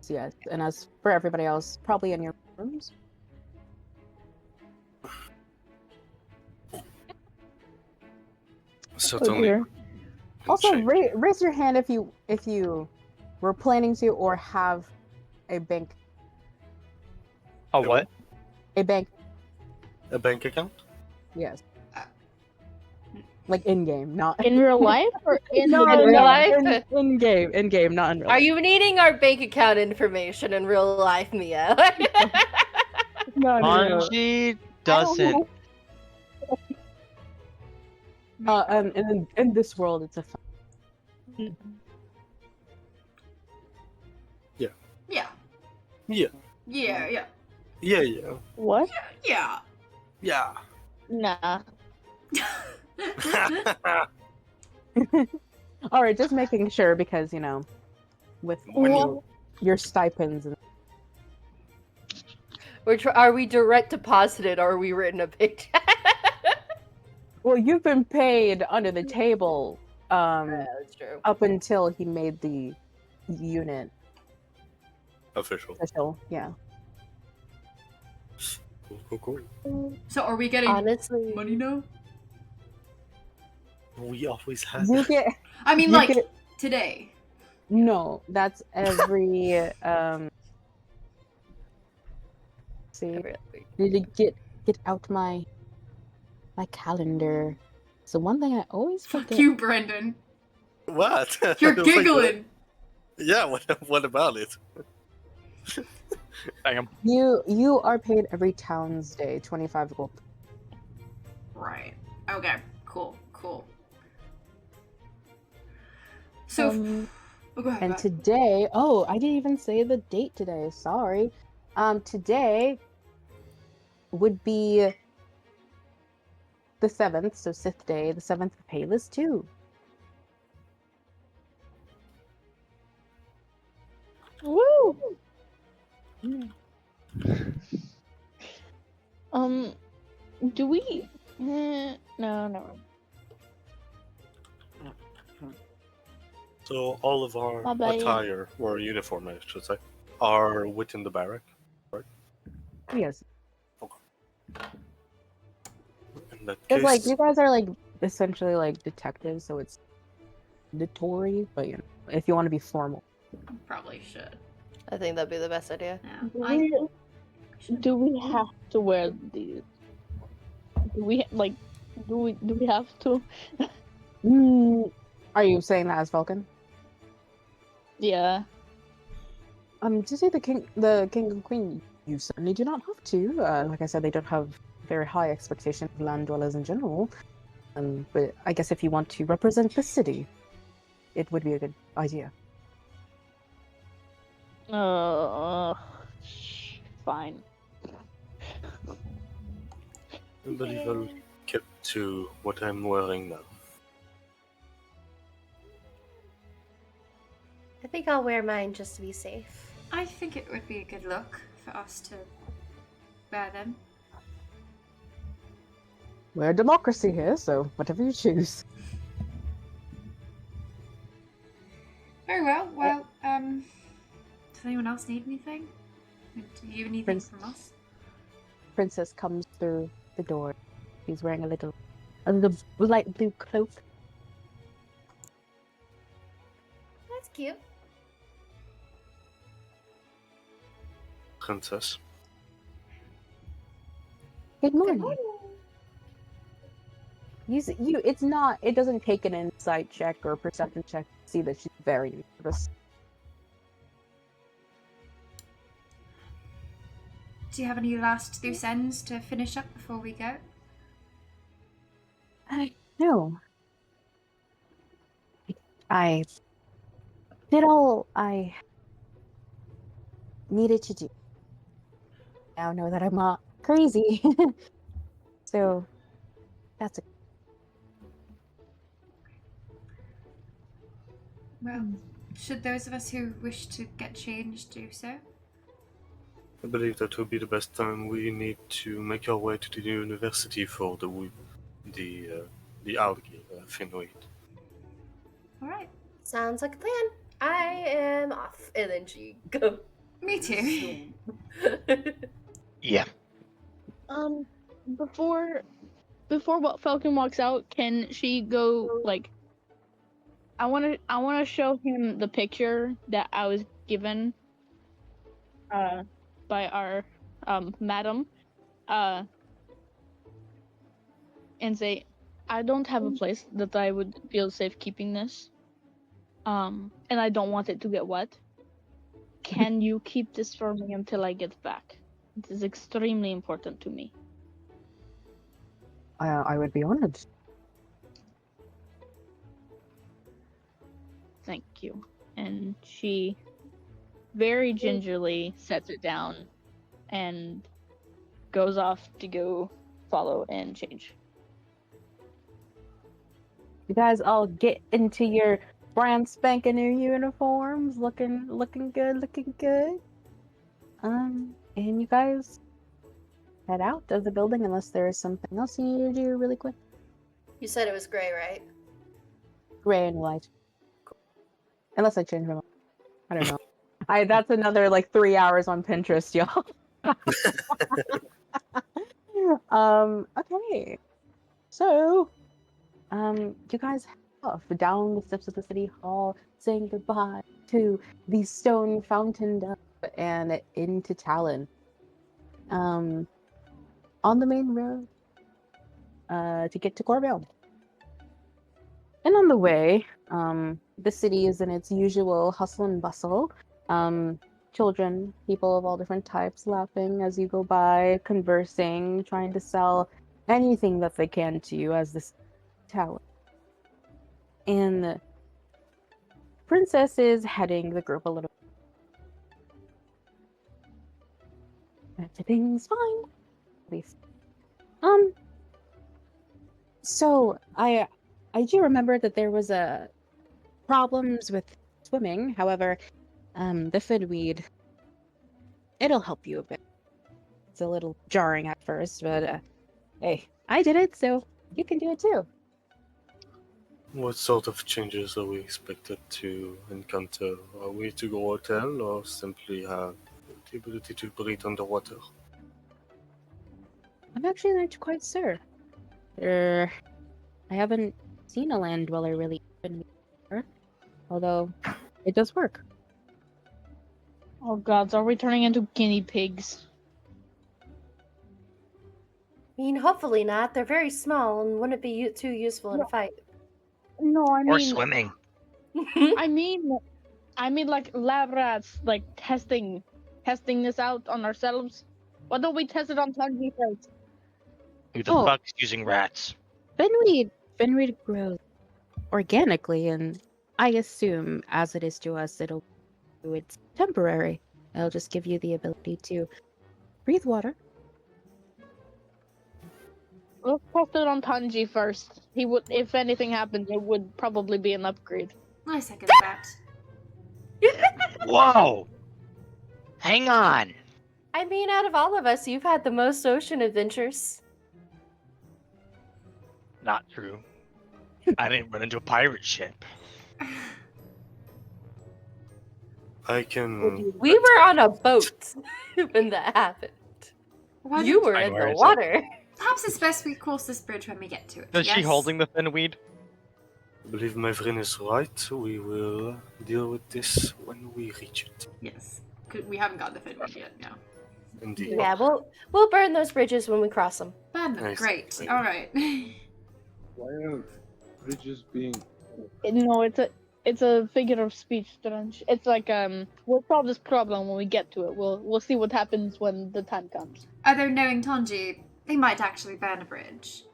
yes. And as for everybody else, probably in your rooms. Certainly. Also, raise your hand if you were planning to or have a bank. A what? A bank. A bank account? Yes. Like in game, not In real life or in real life? In game, not in real life. Are you needing our bank account information in real life, Mia? No. Tanji doesn't. And in this world, it's a. Yeah. What? Yeah. Nah. All right, just making sure because with your stipends and. Are we direct deposited or are we written a paycheck? Well, you've been paid under the table. Yeah, that's true. Up until he made the unit official. Yeah. Cool. So are we getting honestly money now? We always had. You get. I mean, like today. No, that's every. See, need to get out my calendar. So one thing I always forget. Fuck you, Brendan. What? You're giggling. Yeah. What about it? Damn. You are paid every Town's Day, 25 gold. Right. Okay. Cool. So, go ahead. And today, I didn't even say the date today. Sorry. Today would be the 7th, so Sith Day, the 7th of Payless too. Woo! Do we? No, no. So all of our attire, or uniform, I should say, are within the barrack, right? Yes. Okay. In that Because case, you guys are essentially detectives, so it's mandatory. But if you want to be formal, probably should. I think that'd be the best idea. Yeah. Do we have to wear these? Do we have to? Are you saying that as Fellken? Yeah. To say the king and queen, you certainly do not have to. Like I said, they don't have very high expectations of land dwellers in general. But I guess if you want to represent the city, it would be a good idea. Fine. I believe I'll keep to what I'm wearing now. I think I'll wear mine just to be safe. I think it would be a good look for us to wear them. We're a democracy here, so whatever you choose. Very well. Well, does anyone else need anything? Do you need anything from us? Princess comes through the door. She's wearing a little light blue cloak. That's cute. Princess. Good morning. It doesn't take an insight check or a perception check to see that she's very nervous. Do you have any last loose ends to finish up before we go? No. I did all I needed to do. Now know that I'm not crazy. So that's a Well, should those of us who wish to get changed do so? I believe that will be the best time. We need to make our way to the university for the algae finweed. All right. Sounds like a plan. I am off. And then she goes. Me too. Yeah. Before Fellken walks out, can she go like? I want to show him the picture that I was given, by our madam, and say, I don't have a place that I would feel safe keeping this, and I don't want it to get wet. Can you keep this for me until I get back? It is extremely important to me. I would be honored. Thank you. And she very gingerly sets it down and goes off to go follow and change. You guys all get into your brand spanking new uniforms, looking good. And you guys head out of the building unless there is something else you need to do really quick. You said it was gray, right? Gray and white. Unless I change my mind. I don't know. That's another like 3 hours on Pinterest, y'all. Okay. So, you guys head off down the steps of the city hall, saying goodbye to the stone fountain and into Talon. On the main road, to get to Corvale. And on the way, the city is in its usual hustle and bustle. Children, people of all different types laughing as you go by, conversing, trying to sell anything that they can to you as this tower. And the princess is heading the group a little. Everything's fine. At least. So I do remember that there was problems with swimming. However, the fidweed, it'll help you a bit. It's a little jarring at first, but hey, I did it, so you can do it too. What sort of changes are we expected to encounter? Are we to go hotel or simply have the ability to breathe underwater? I'm actually not quite sure. I haven't seen a land dweller really before, although it does work. Oh gods, are we turning into guinea pigs? I mean, hopefully not. They're very small and wouldn't be too useful in a fight. No, I mean. Or swimming. I mean like lab rats, like testing this out on ourselves. Why don't we test it on Tanji first? Who the Oh. fuck's using rats? Fenweed grows organically, and I assume, as it is to us, it's temporary. It'll just give you the ability to breathe water. Let's test it on Tanji first. He would, if anything happens, it would probably be an upgrade. I second that. Whoa! Hang on. I mean, out of all of us, you've had the most ocean adventures. Not true. I didn't run into a pirate ship. I can. We were on a boat when that happened. Why You don't- were I in know where the it's water. Perhaps it's best we cross this bridge when we get to it. Is she yes? holding the Fenweed? I believe Maeveryn is right. We will deal with this when we reach it. Yes. We haven't got the Fenweed yet, no. Indeed. Yeah, we'll burn those bridges when we cross them. Bad, great. Nice. Alright. Why are bridges being? No, it's a figure of speech, Drench. It's like we'll solve this problem when we get to it. We'll see what happens when the time comes. Although knowing Tanji, they might actually burn a bridge.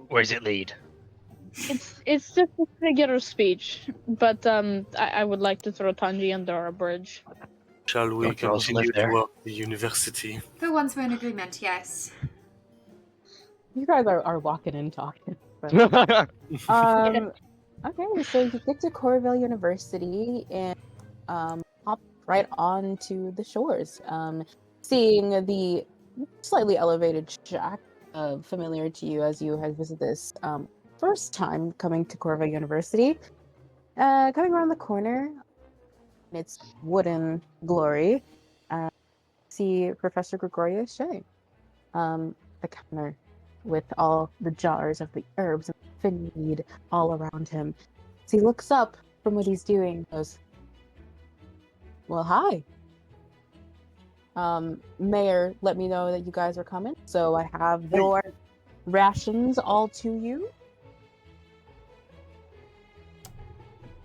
Where does it lead? It's just a figure of speech, but I would like to throw Tanji under a bridge. Shall we Don't girls continue live there? toward the university? For once we're in agreement, yes. You guys are walking and talking. But, okay, so you get to Corville University and hop right onto the shores. Seeing the slightly elevated shack, familiar to you as you had visited this first time coming to Corville University. Coming around the corner, in its wooden glory, see Professor Gregorius Chey, the counter with all the jars of the herbs and Finweed all around him. So he looks up from what he's doing and goes, well, hi. Mayor let me know that you guys are coming, so I have your rations all to you.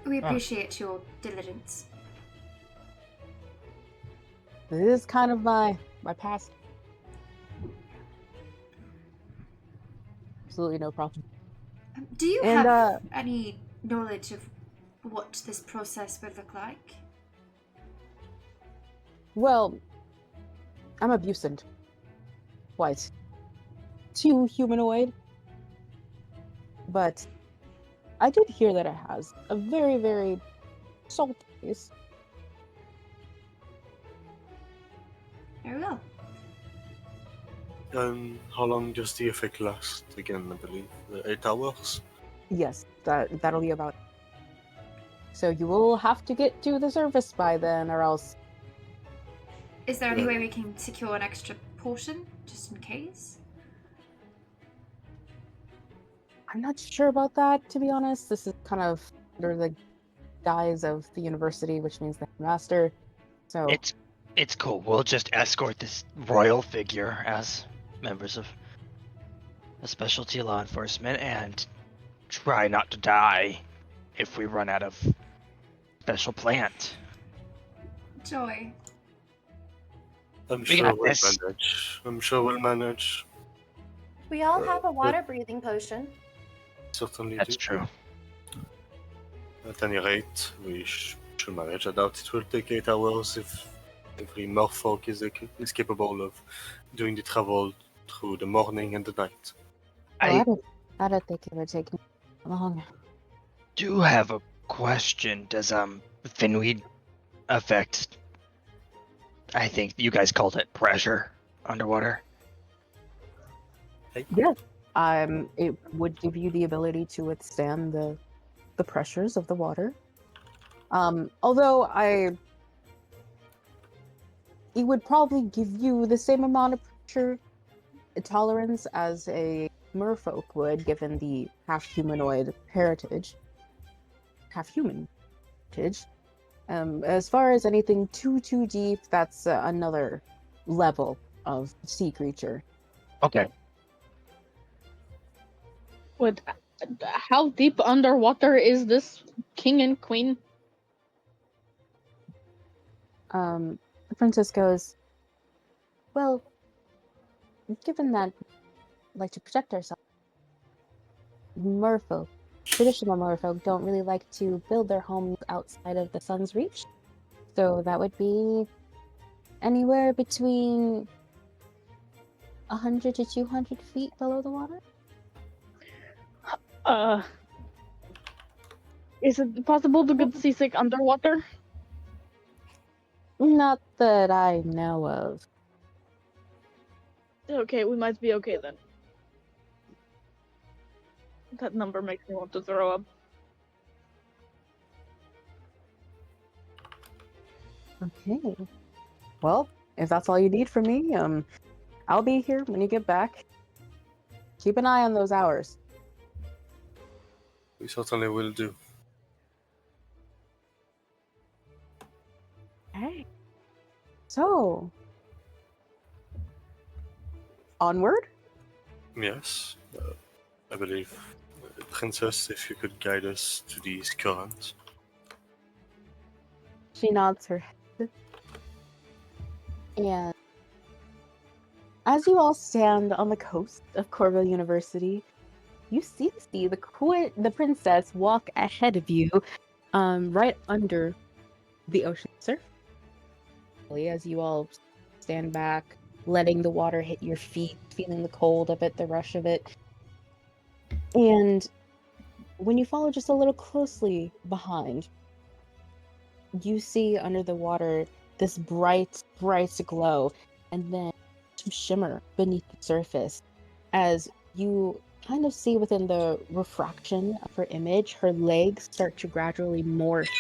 We appreciate your diligence. This is kind of my past. Absolutely no problem. Do you And, have any knowledge of what this process would look like? Well, I'm abusant. Quite. Too humanoid. But I did hear that it has a very, very salty taste. Very well. How long does the effect last? Again, I believe 8 hours. Yes, that'll be about. So you will have to get to the surface by then, or else. Is there any way we can secure an extra portion, just in case? I'm not sure about that, to be honest. This is kind of under the guise of the university, which means the master. So It's cool. We'll just escort this royal figure as members of a specialty law enforcement and try not to die if we run out of special plant. Joy. I'm We sure got we'll this. manage. I'm sure we'll manage. We all have a water breathing potion. Certainly That's do. true. At any rate, we should manage. I doubt it will take 8 hours if every Merfolk is capable of doing the travel through the morning and the night. I don't think it would take long. Do have a question. Does Finweed affect? I think you guys called it pressure underwater. Yes. It would give you the ability to withstand the pressures of the water. Although it would probably give you the same amount of pressure tolerance as a merfolk would, given the half-humanoid heritage. Half-human heritage. As far as anything too deep, that's another level of sea creature. Okay. How deep underwater is this king and queen? The princess goes, well, given that we like to protect ourselves, Merfolk, traditional Merfolk, don't really like to build their homes outside of the sun's reach. So that would be anywhere between 100 to 200 feet below the water. Is it possible to get seasick underwater? Not that I know of. Okay, we might be okay then. That number makes me want to throw up. Okay. Well, if that's all you need from me, I'll be here when you get back. Keep an eye on those hours. We certainly will do. Okay. So, onward? Yes, I believe. Princess, if you could guide us to these currents. She nods her head. And as you all stand on the coast of Corville University, you see the princess walk ahead of you, right under the ocean surface. As you all stand back, letting the water hit your feet, feeling the cold of it, the rush of it. And when you follow just a little closely behind, you see under the water this bright, bright glow, and then some shimmer beneath the surface as you kind of see within the refraction of her image, her legs start to gradually morph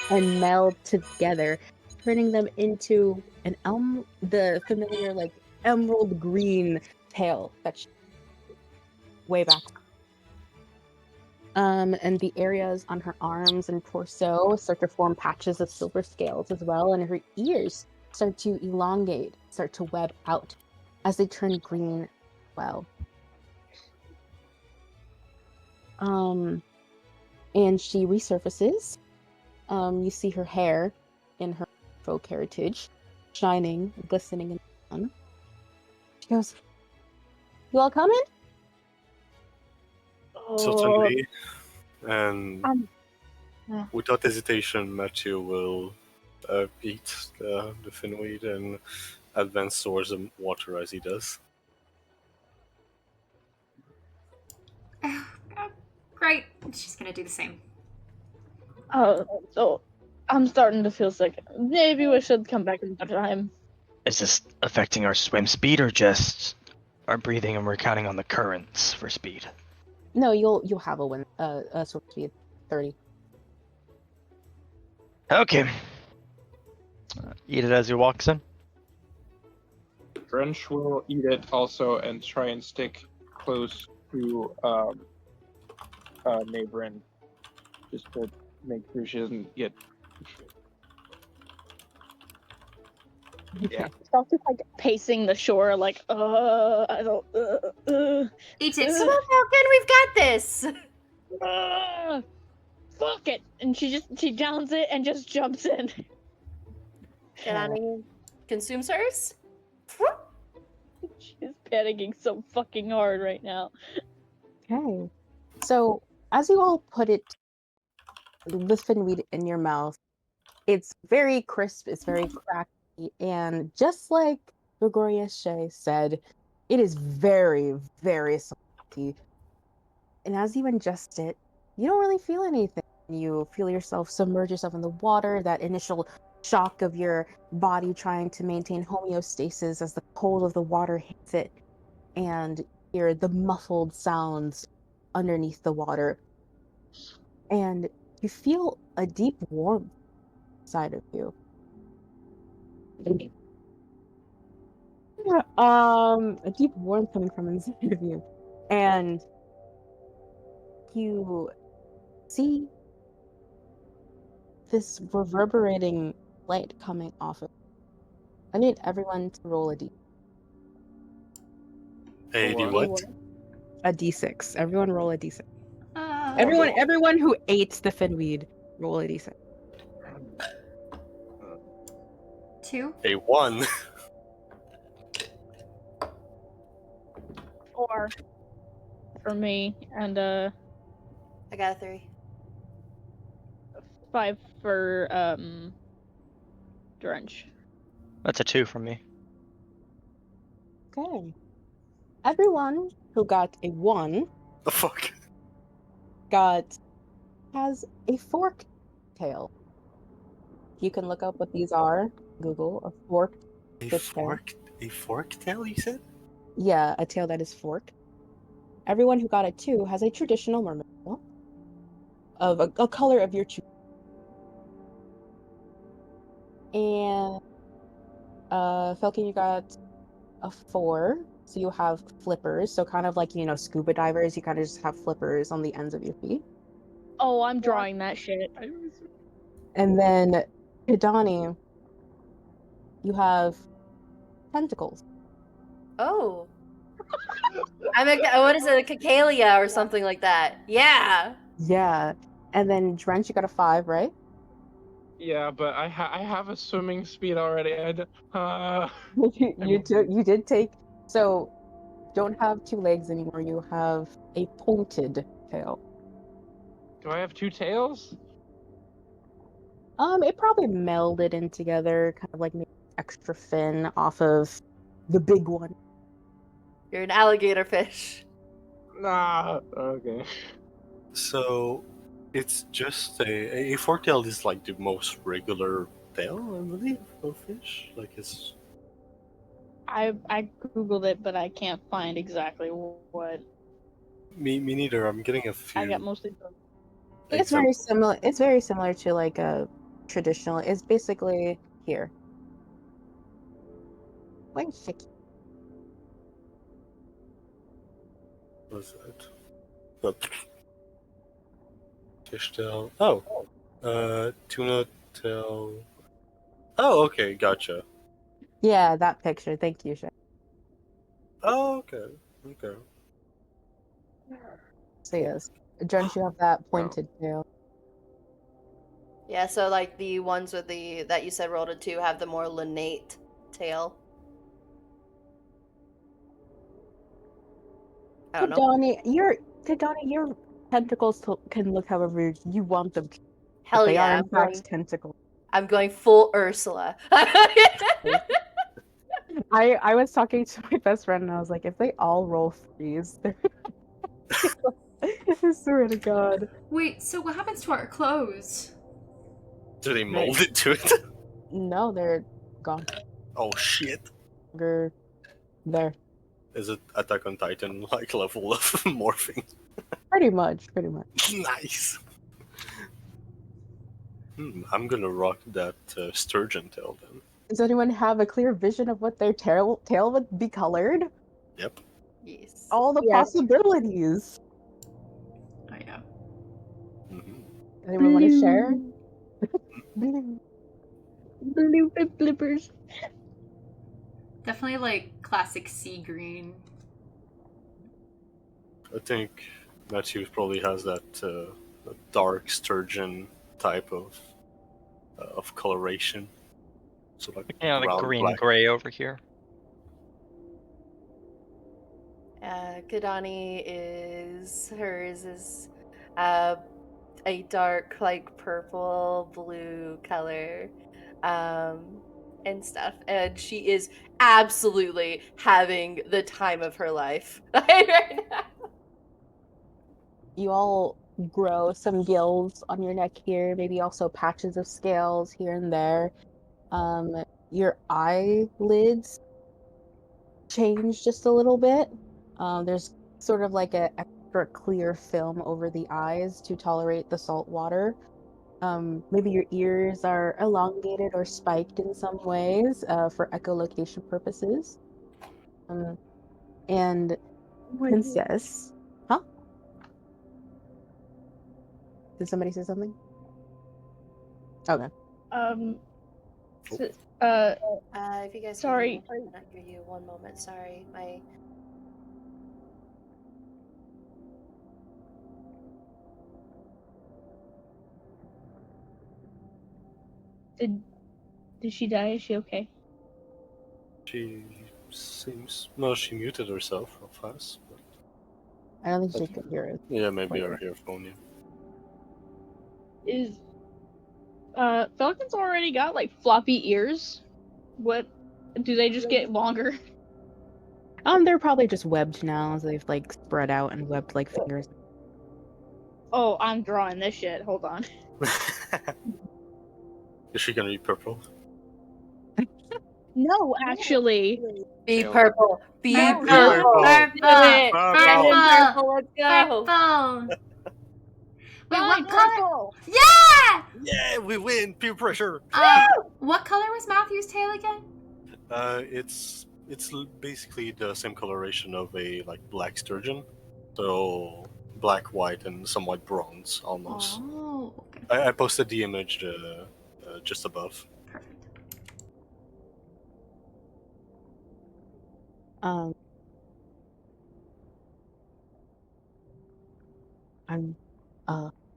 and meld together, turning them into the familiar like emerald green tail that's way back. And the areas on her arms and torso start to form patches of silver scales as well, and her ears start to elongate, start to web out as they turn green as well. And she resurfaces. You see her hair in her folk heritage, shining, glistening in the sun. She goes, "You all coming?" Certainly. And yeah. without hesitation, Matthew will eat the finweed and advance towards the water as he does. Great. She's gonna do the same. Oh, so I'm starting to feel sick. Maybe we should come back another time. Is this affecting our swim speed or just our breathing, and we're counting on the currents for speed? No, you'll have a swim speed 30. Okay. Eat it as you walk, son. Drench will eat it also and try and stick close to Maeveryn, just to make sure she doesn't get. Yeah. Stop just like pacing the shore, like, I don't, Eat it. Come on, Fellken, we've got this. fuck it, and she downs it and just jumps in. Kahdani consumes hers. She's panicking so fucking hard right now. Okay. So, as you all put it, the finweed in your mouth, it's very crisp, it's very cracky, and just like Gregorius Chey said, it is very, very salty. And as you ingest it, you don't really feel anything. You feel yourself submerge yourself in the water, that initial shock of your body trying to maintain homeostasis as the cold of the water hits it, and hear the muffled sounds underneath the water. And you feel a deep warmth inside of you. A deep warmth coming from inside of you. And you see this reverberating light coming off of it. I need everyone to roll a d. What? A d6. Everyone roll a d6. Everyone who ate the finweed, roll a d6. 2. A 1. 4 for me, and I got a 3. 5 for Drench. That's a 2 from me. Okay. Everyone who got a 1 The fuck? has a forked tail. You can look up what these are. Google a forked A fish tail. fork tail, you said? Yeah, a tail that is forked. Everyone who got a 2 has a traditional mermaid tail of a color of your choosing. And Fellken, you got a 4, so you have flippers. So kind of like, scuba divers, you kind of just have flippers on the ends of your feet. Oh, I'm drawing that shit. And then Kahdani, you have tentacles. Oh. What is it, a cacalia or something like that? Yeah. Yeah. And then Drench, you got a 5, right? Yeah, but I have a swimming speed already. You did take, so don't have 2 legs anymore. You have a pointed tail. Do I have 2 tails? It probably melded in together, kind of like maybe extra fin off of the big one. You're an alligator fish. Nah. Okay. So it's just a forktail is like the most regular tail, I believe, of fish. Like it's I googled it, but I can't find exactly what. me neither. I'm getting a few I got mostly. It's very examples. similar. It's very similar to like a traditional. It's basically here. Wait, shit. What's that? The fish tail. Oh, tuna tail. Oh, okay, gotcha. Yeah, that picture. Thank you, Chey. Oh, okay, okay. So yes, Drench, you have that Wow. pointed tail. Yeah, so like the ones with that you said rolled a 2 have the more lunate tail. I don't know. Kahdani, your tentacles can look however you want them to, but Hell they are yeah, in fact tentacles. I'm going full Ursula. I was talking to my best friend and I was like, if they all roll 3s, I swear to God. Wait, so what happens to our clothes? Do they mold it to it? No, they're gone. Oh shit! They're there. Is it Attack on Titan like level of morphing? Pretty much. Nice. I'm gonna rock that sturgeon tail then. Does anyone have a clear vision of what their tail would be colored? Yep. Yes. All the possibilities. Oh yeah. Anyone want to share? Blue blippers. Definitely like classic sea green. I think Matthews probably has that dark sturgeon type of coloration. So like Yeah, the brown, green black. gray over here. Kahdani hers is a dark like purple blue color and stuff, and she is absolutely having the time of her life right now. You all grow some gills on your neck here, maybe also patches of scales here and there. Your eyelids change just a little bit. There's sort of like a extra clear film over the eyes to tolerate the salt water. Maybe your ears are elongated or spiked in some ways for echolocation purposes. And Princess, huh? Did somebody say something? Okay. If you guys Sorry. can I hear you 1 moment. Sorry, my Did she die? Is she okay? She seems... No, she muted herself real fast. But... I don't think she could hear us. Yeah, maybe Later. our earphone. Yeah. Is Fellken's already got like floppy ears? What do they just get longer? They're probably just webbed now, as they've like spread out and webbed like fingers. Oh, I'm drawing this shit. Hold on. Is she gonna be purple? No, actually. Be Tail. purple. Be No, purple. no. Purple. Let's go. Purple. Wait, Fine, what color? purple. Yeah! Yeah, we win. Peer pressure. What color was Matthew's tail again? It's basically the same coloration of a like black sturgeon, so black, white, and somewhat bronze almost. Oh, okay. I posted the image just above. Perfect.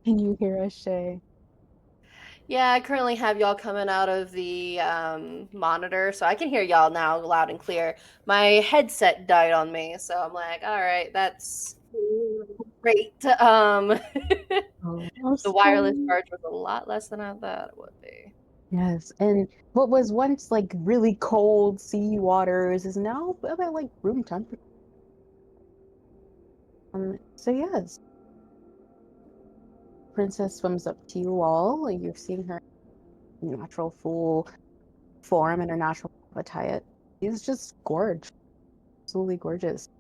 Can you hear us, Chey? Yeah, I currently have y'all coming out of the monitor, so I can hear y'all now loud and clear. My headset died on me, so I'm like, all right, that's great. Oh, The wireless charge was a lot less than I thought it would be. Yes, and what was once like really cold sea waters is now about like room temperature. So yes, Princess swims up to you all. You're seeing her natural full form and her natural habitat. She's just gorgeous, absolutely gorgeous.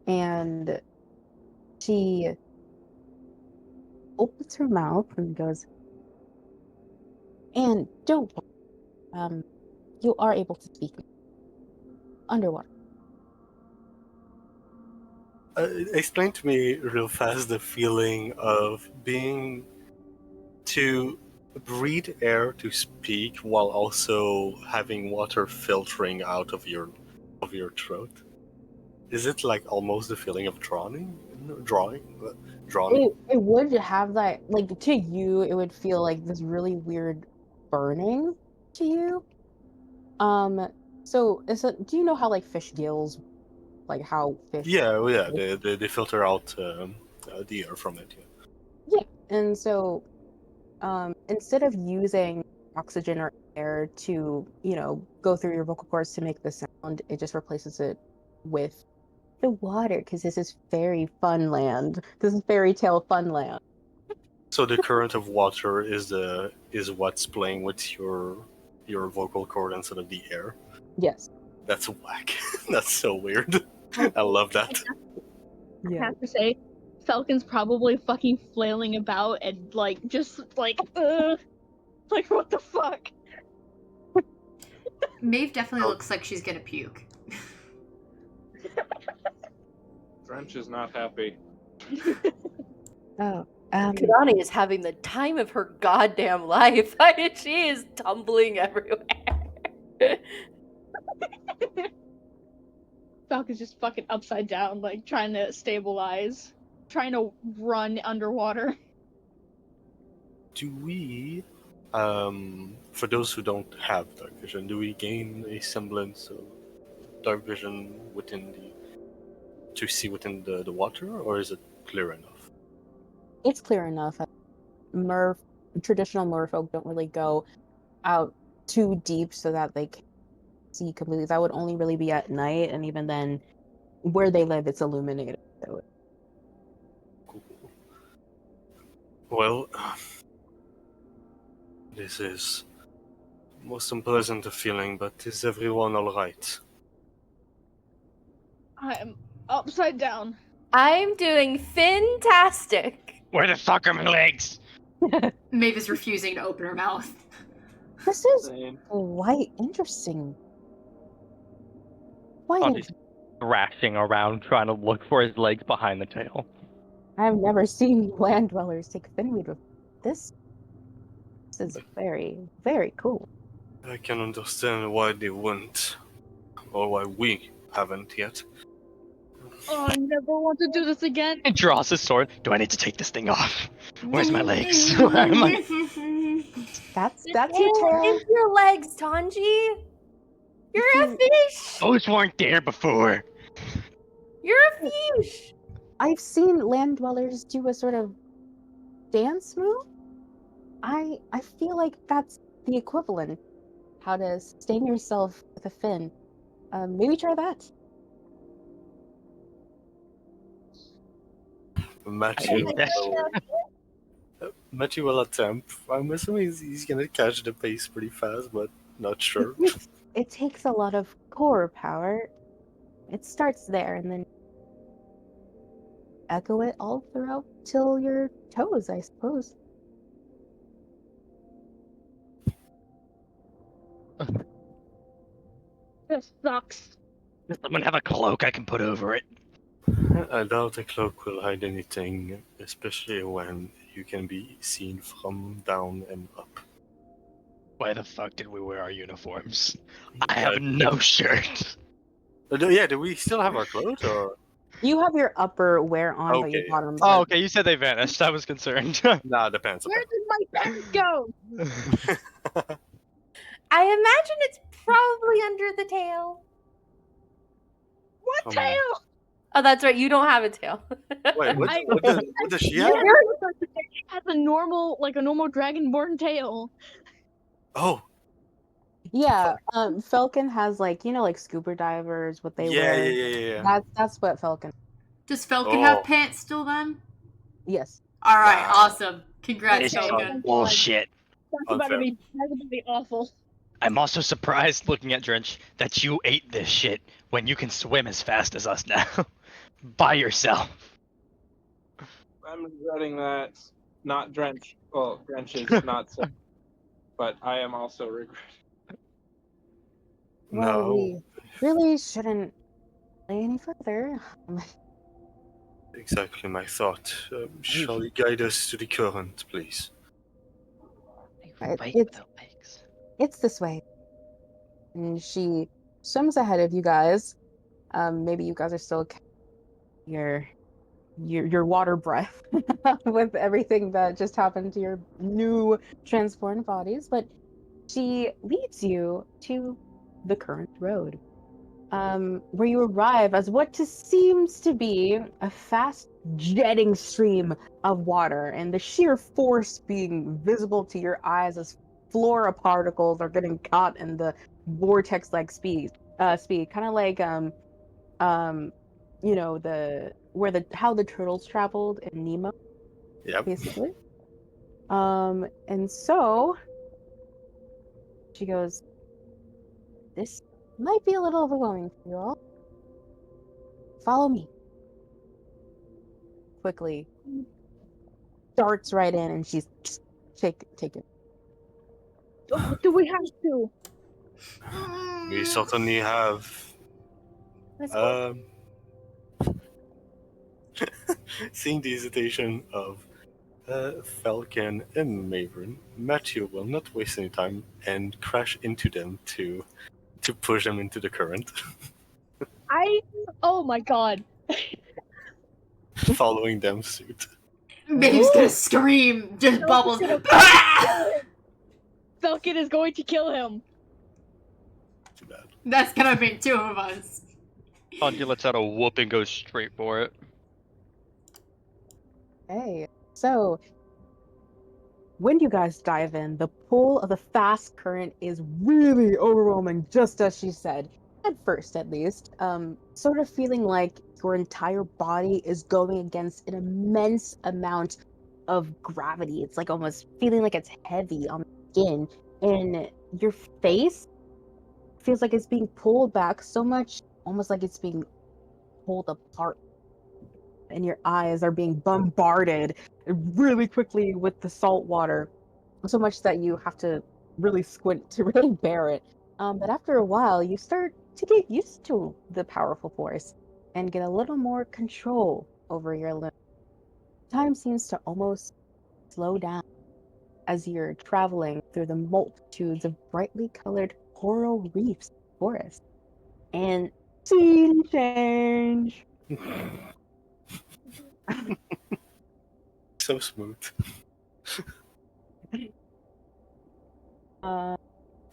And she opens her mouth and goes, and don't worry, you are able to speak underwater. Explain to me real fast the feeling of being to breathe air to speak while also having water filtering out of your throat. Is it like almost the feeling of drowning? It would have that, like, to you, it would feel like this really weird burning to you. So do you know how like fish gills, like how fish? Yeah, they filter out the air from it. Yeah, and so instead of using oxygen or air to, go through your vocal cords to make the sound, it just replaces it with the water, because this is fairy fun land. This is fairy tale fun land. So the current of water is what's playing with your vocal cord instead of the air. Yes. That's whack. That's so weird. I love that. I have to say, Fellken's probably fucking flailing about and just like what the fuck? Maeve definitely looks like she's gonna puke. Drench is not happy. Kahdani is having the time of her goddamn life. She is tumbling everywhere. Fellken's just fucking upside down, like trying to stabilize, trying to run underwater. Do we, for those who don't have dark vision, do we gain a semblance of dark vision to see within the water, or is it clear enough? It's clear enough. Traditional merfolk don't really go out too deep so that they can see completely. That would only really be at night, and even then, where they live, it's illuminated. So. Cool. Well, this is most unpleasant feeling, but is everyone all right? I'm upside down. I'm doing fantastic. Where the fuck are my legs? Maeve is refusing to open her mouth. This is quite interesting. He's thrashing around trying to look for his legs behind the tail. I've never seen land dwellers take finweed before. This is very, very cool. I can understand why they wouldn't, or why we haven't yet. Oh, I never want to do this again. And draws his sword. Do I need to take this thing off? Where's my legs? Where am I? That's your tail. It's your legs, Tanji. You're a fish. Those weren't there before. You're a fish. I've seen land dwellers do a sort of dance move. I feel like that's the equivalent. How to sustain yourself with a fin. Maybe try that. Matthew, Yes. Matthew will attempt. I'm assuming he's gonna catch the pace pretty fast, but not sure. It takes a lot of core power. It starts there and then echo it all throughout till your toes, I suppose. This sucks. Does someone have a cloak I can put over it? I doubt a cloak will hide anything, especially when you can be seen from down and up. Why the fuck did we wear our uniforms? I have no shirt. Yeah, do we still have our clothes, or? You have your upper wear on, but your Okay. bottom. Oh, okay. You said they vanished. I was concerned. Nah, the pants. Where did my pants go? I imagine it's probably under the tail. What tail? Oh, that's right. You don't have a tail. Wait, what does she Yeah, have? it has a normal Dragonborn tail. Oh, Yeah, Fellken has like scuba divers, what they wear. yeah. That's what Fellken. Does Fellken have Oh. pants still then? Yes. All right, Wow. awesome. Congrats, This is Fellken. bullshit. That's about to be awful. I'm also surprised looking at Drench that you ate this shit when you can swim as fast as us now. By yourself. I'm regretting that. Not Drench. Well, Drench is not so. But I am also regretting. Well, No. we really shouldn't play any further. Exactly my thought. Shall you guide us to the current, please? It's this way. And she swims ahead of you guys. Maybe you guys are still your water breath with everything that just happened to your new transformed bodies, but she leads you to the current road, where you arrive as what seems to be a fast jetting stream of water, and the sheer force being visible to your eyes as flora particles are getting caught in the vortex-like speed, kind of like how the turtles traveled in Nemo, Yep. basically. And so she goes, "This might be a little overwhelming for you all. Follow me." Quickly darts right in, and she's take it. Oh, do we have to? We certainly have. Seeing the hesitation of Fellken and Maeveryn, Matthew will not waste any time and crash into them to push them into the current. Oh my god. Following them suit. Maeve's gonna scream, just bubbles. Fellken is going to kill him. Too bad. That's gonna be two of us. Tanji lets out a whoop and goes straight for it. Hey, so when you guys dive in, the pull of the fast current is really overwhelming, just as she said. At first, at least. Sort of feeling like your entire body is going against an immense amount of gravity. It's like almost feeling like it's heavy on the skin. And your face feels like it's being pulled back so much, almost like it's being pulled apart. And your eyes are being bombarded really quickly with the salt water, so much that you have to really squint to really bear it. But after a while, you start to get used to the powerful force and get a little more control over your limbs. Time seems to almost slow down as you're traveling through the multitudes of brightly colored coral reefs forest. And scene change. So smooth. Okay.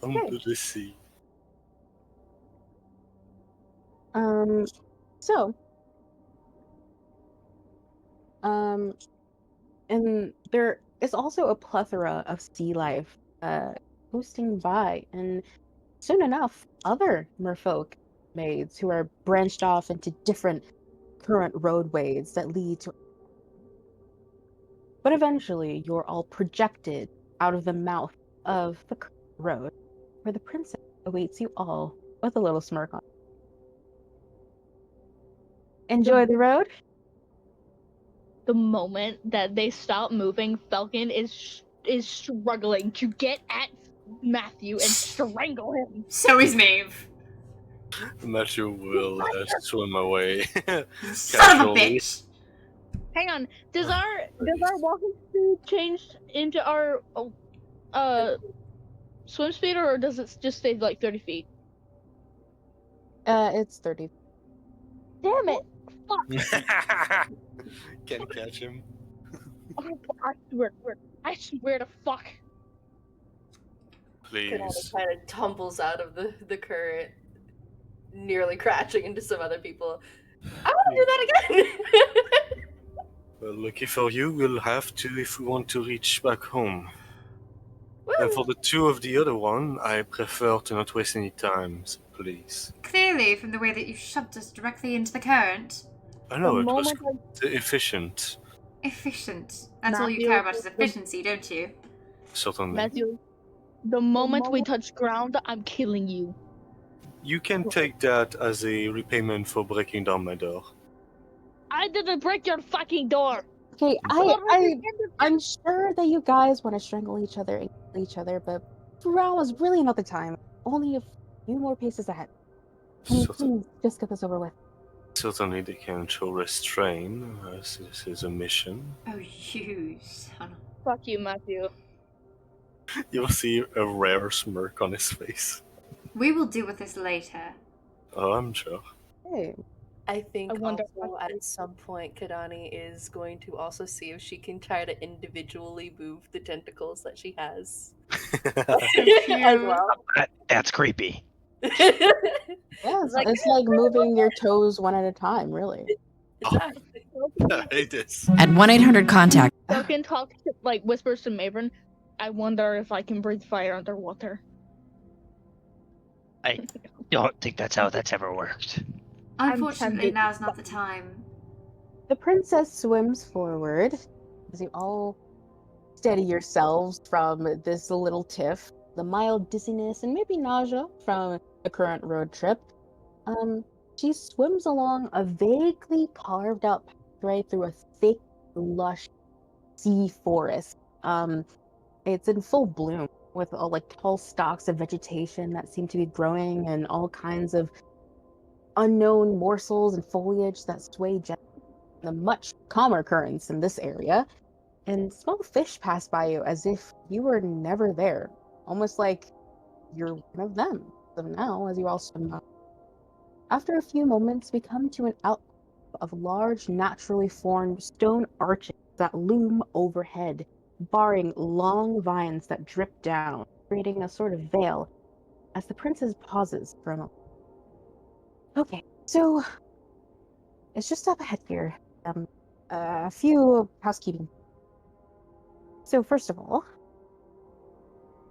Under the sea. So Um, and there is also a plethora of sea life coasting by, and soon enough, other merfolk maids who are branched off into different current roadways that lead to. But eventually, you're all projected out of the mouth of the road, where the princess awaits you all with a little smirk on. Enjoy the road. The moment that they stop moving, Fellken is struggling to get at Matthew and strangle him. So is Maeve. Matthew will swim away. Son of a Casually. bitch. Hang on, does our walking speed change into our swim speed, or does it just stay like 30 feet? It's 30. Damn it! Fuck! Can't catch him. I swear to fuck. Please. Kind of tumbles out of the current, nearly crashing into some other people. I want to do that again. Well, lucky for you, we'll have to if we want to reach back home. Woo. And for the two of the other one, I prefer to not waste any time, so please. Clearly, from the way that you shoved us directly into the current. I know, The it was moment efficient. Efficient. That's all you Matthew, care about is efficiency, don't you? Certainly. Matthew, the moment we touch ground, I'm killing you. You can take that as a repayment for breaking down my door. I didn't break your fucking door. Okay, I'm sure that you guys want to strangle each other and kill each other, but now is really not the time. Only a few more paces ahead. Can you please just get this over with? Certainly they can show restraint, as this is a mission. Oh, you son. Fuck you, Matthew. You'll see a rare smirk on his face. We will deal with this later. Oh, I'm sure. Hey. I think I wonder also at some point Kahdani is going to also see if she can try to individually move the tentacles that she has. As well. That's creepy. Yeah, it's like moving your toes one at a time, really. Exactly. I hate this. At 1-800-CONTACT. Fellken talks like whispers to Maeveryn. I wonder if I can breathe fire underwater. I don't think that's how that's ever worked. Unfortunately, now's not the time. The princess swims forward as you all steady yourselves from this little tiff, the mild dizziness and maybe nausea from the current road trip. She swims along a vaguely carved out pathway through a thick, lush sea forest. It's in full bloom with all like tall stalks of vegetation that seem to be growing and all kinds of unknown morsels and foliage that sway gently in the much calmer currents in this area. And small fish pass by you as if you were never there, almost like you're one of them. So now, as you all swim by, after a few moments, we come to an outcrop of large, naturally formed stone arches that loom overhead, barring long vines that drip down, creating a sort of veil. As the princess pauses for a moment. Okay, so it's just up ahead here. A few housekeeping. So first of all,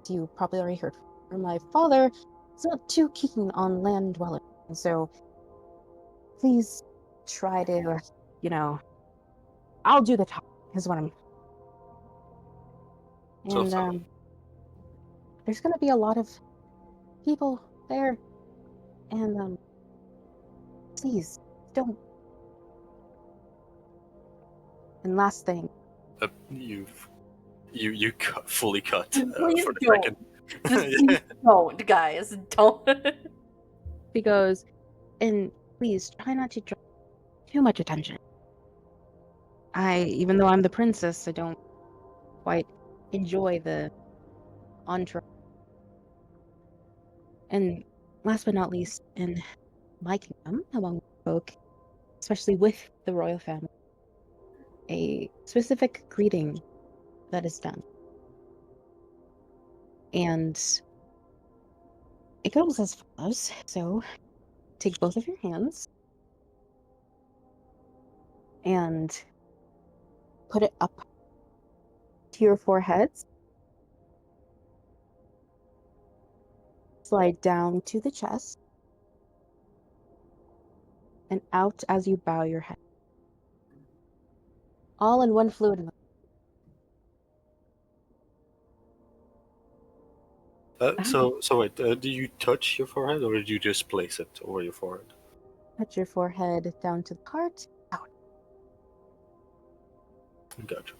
you probably already heard from my father is not too keen on land dwellers, so please try to, I'll do the talk, is what I'm. And there's gonna be a lot of people there, and please don't. And last thing. You fully cut Please for the don't. second. Just don't, guys. Don't. He goes, and please try not to draw too much attention. Even though I'm the princess, I don't quite enjoy the entourage. And last but not least, in my kingdom, among folk, especially with the royal family, a specific greeting that is done. And it goes as follows. So, take both of your hands and put it up to your foreheads. Slide down to the chest. And out as you bow your head. All in one fluid. So wait, do you touch your forehead or did you just place it over your forehead? Touch your forehead down to the heart. Out. Gotcha.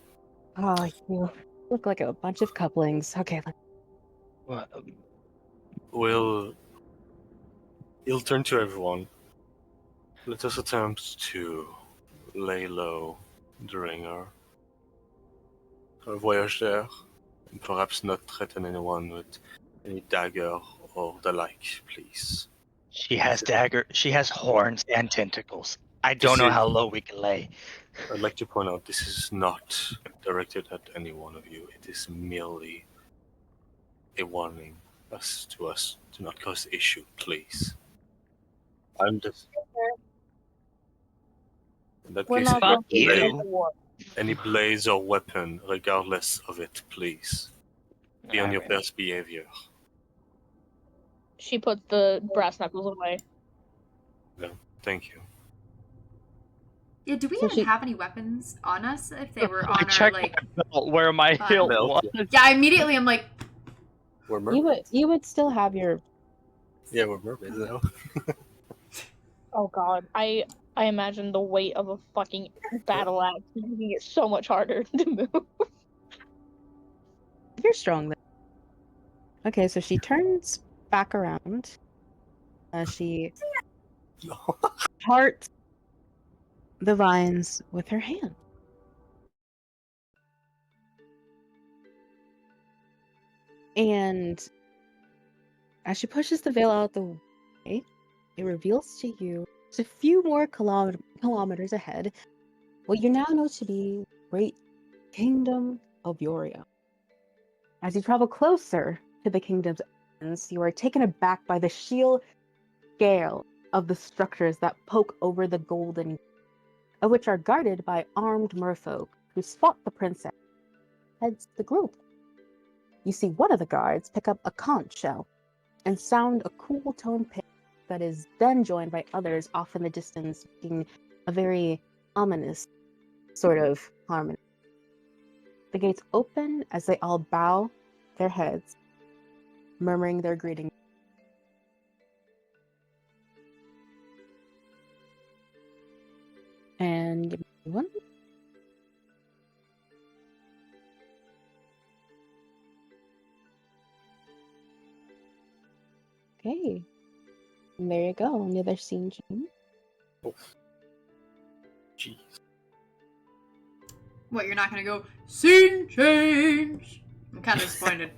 Oh, you look like a bunch of couplings. Okay. What? He'll turn to everyone. Let us attempt to lay low during our voyage there, and perhaps not threaten anyone with any dagger or the like, please. She has She has horns and tentacles. I This don't know is- how low we can lay. I'd like to point out this is not directed at any one of you. It is merely a warning to us to not cause issue, please. I'm just. In that We're case, not Fuck going to you. make a war. any blaze or weapon, regardless of it, please. Be on your Alright. best behavior. She put the brass knuckles away. Thank you. Yeah, do we So even she- have any weapons on us if they were I on our, checked like... my belt where my hilt Belt, was. Yeah, immediately I'm like, We're You would still have your. Yeah, we're mermaids now. Oh god, I imagine the weight of a fucking battle axe making it so much harder to move. You're strong then. Okay, so she turns back around. She parts the vines with her hand. And as she pushes the veil out the way, it reveals to you just a few more kilometers ahead what you now know to be the Great Kingdom of Yoria. As you travel closer to the kingdom's entrance, you are taken aback by the sheer scale of the structures that poke over the golden, of which are guarded by armed merfolk who spot the princess, heads the group. You see one of the guards pick up a conch shell and sound a cool tone pitch that is then joined by others off in the distance, making a very ominous sort of harmony. The gates open as they all bow their heads, murmuring their greeting. And give me one. Okay. And there you go. Another scene change. Jeez. what, you're not gonna go, scene change? I'm kind of disappointed.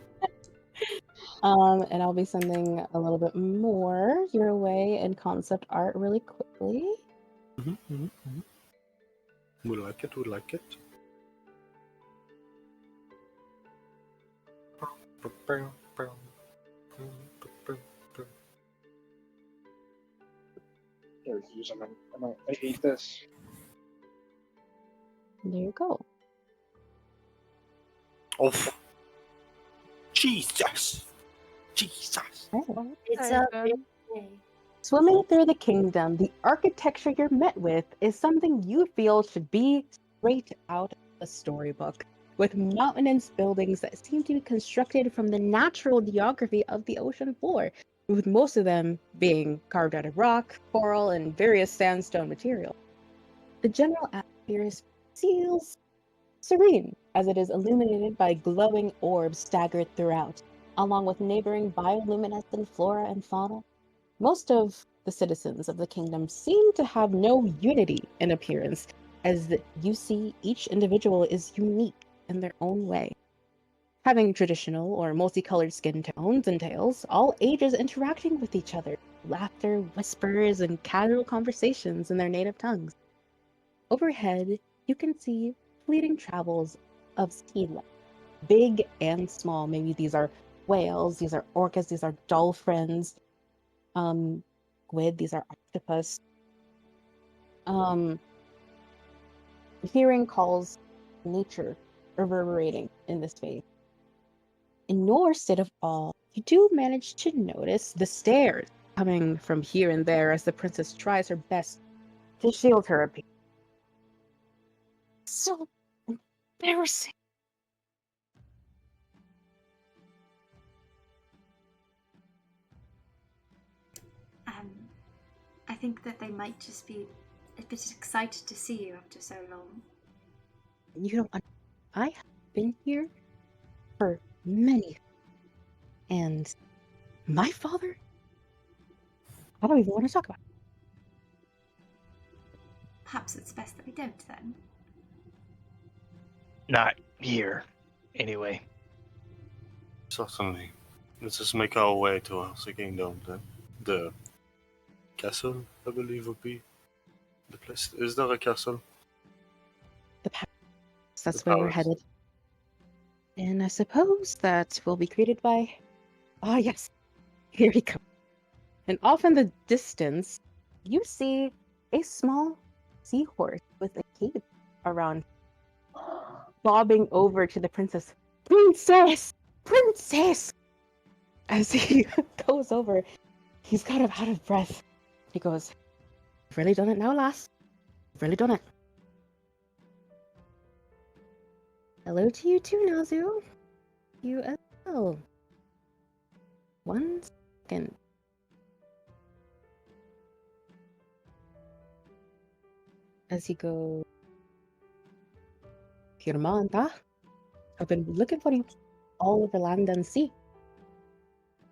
And I'll be sending a little bit more your way in concept art really quickly. We like it, we like it. I hate this. There you go. Oh, Jesus! Jesus! It's Sorry, a Ben. big day. Swimming through the kingdom, the architecture you're met with is something you feel should be straight out of a storybook, with mountainous buildings that seem to be constructed from the natural geography of the ocean floor, with most of them being carved out of rock, coral, and various sandstone material. The general atmosphere feels serene, as it is illuminated by glowing orbs staggered throughout, along with neighboring bioluminescent flora and fauna. Most of the citizens of the kingdom seem to have no unity in appearance, as you see each individual is unique in their own way. Having traditional or multicolored skin tones and tails, all ages interacting with each other, laughter, whispers, and casual conversations in their native tongues. Overhead, you can see fleeting travels of sea life, big and small. Maybe these are whales, these are orcas, these are dolphins, squid, these are octopus. Hearing calls nature reverberating in this space. In your state of awe, you do manage to notice the stares coming from here and there as the princess tries her best to shield her appeal. So embarrassing. I think that they might just be a bit excited to see you after so long. You don't. I have been here for many, and my father. I don't even want to talk about it. Perhaps it's best that we don't then. Not here, anyway. Certainly. Let's just make our way to the kingdom then. The castle, I believe, would be the place. Is there a castle? The palace. That's The where we're palace. headed. And I suppose that will be greeted by. Ah, yes. Here he comes. And off in the distance, you see a small seahorse with a cape around, bobbing over to the princess. Princess! Princess! As he goes over, he's kind of out of breath. He goes, "You've really done it now, lass. You've really done it." Hello to you too, Nazu. You as well. 1 second. As he goes, Firmanta, I've been looking for you all over land and sea.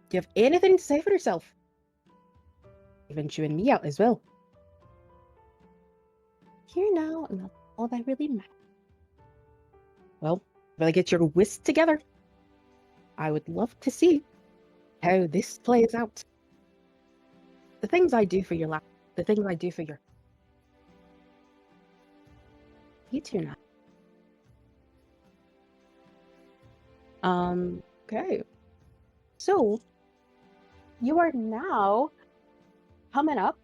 Do you have anything to say for yourself? Even chewing me out as well. Here now, and that's all that really matters. Well, better get your whisk together. I would love to see how this plays out. The things I do for your lad, the things I do for your. You two now. Okay. So, you are now coming up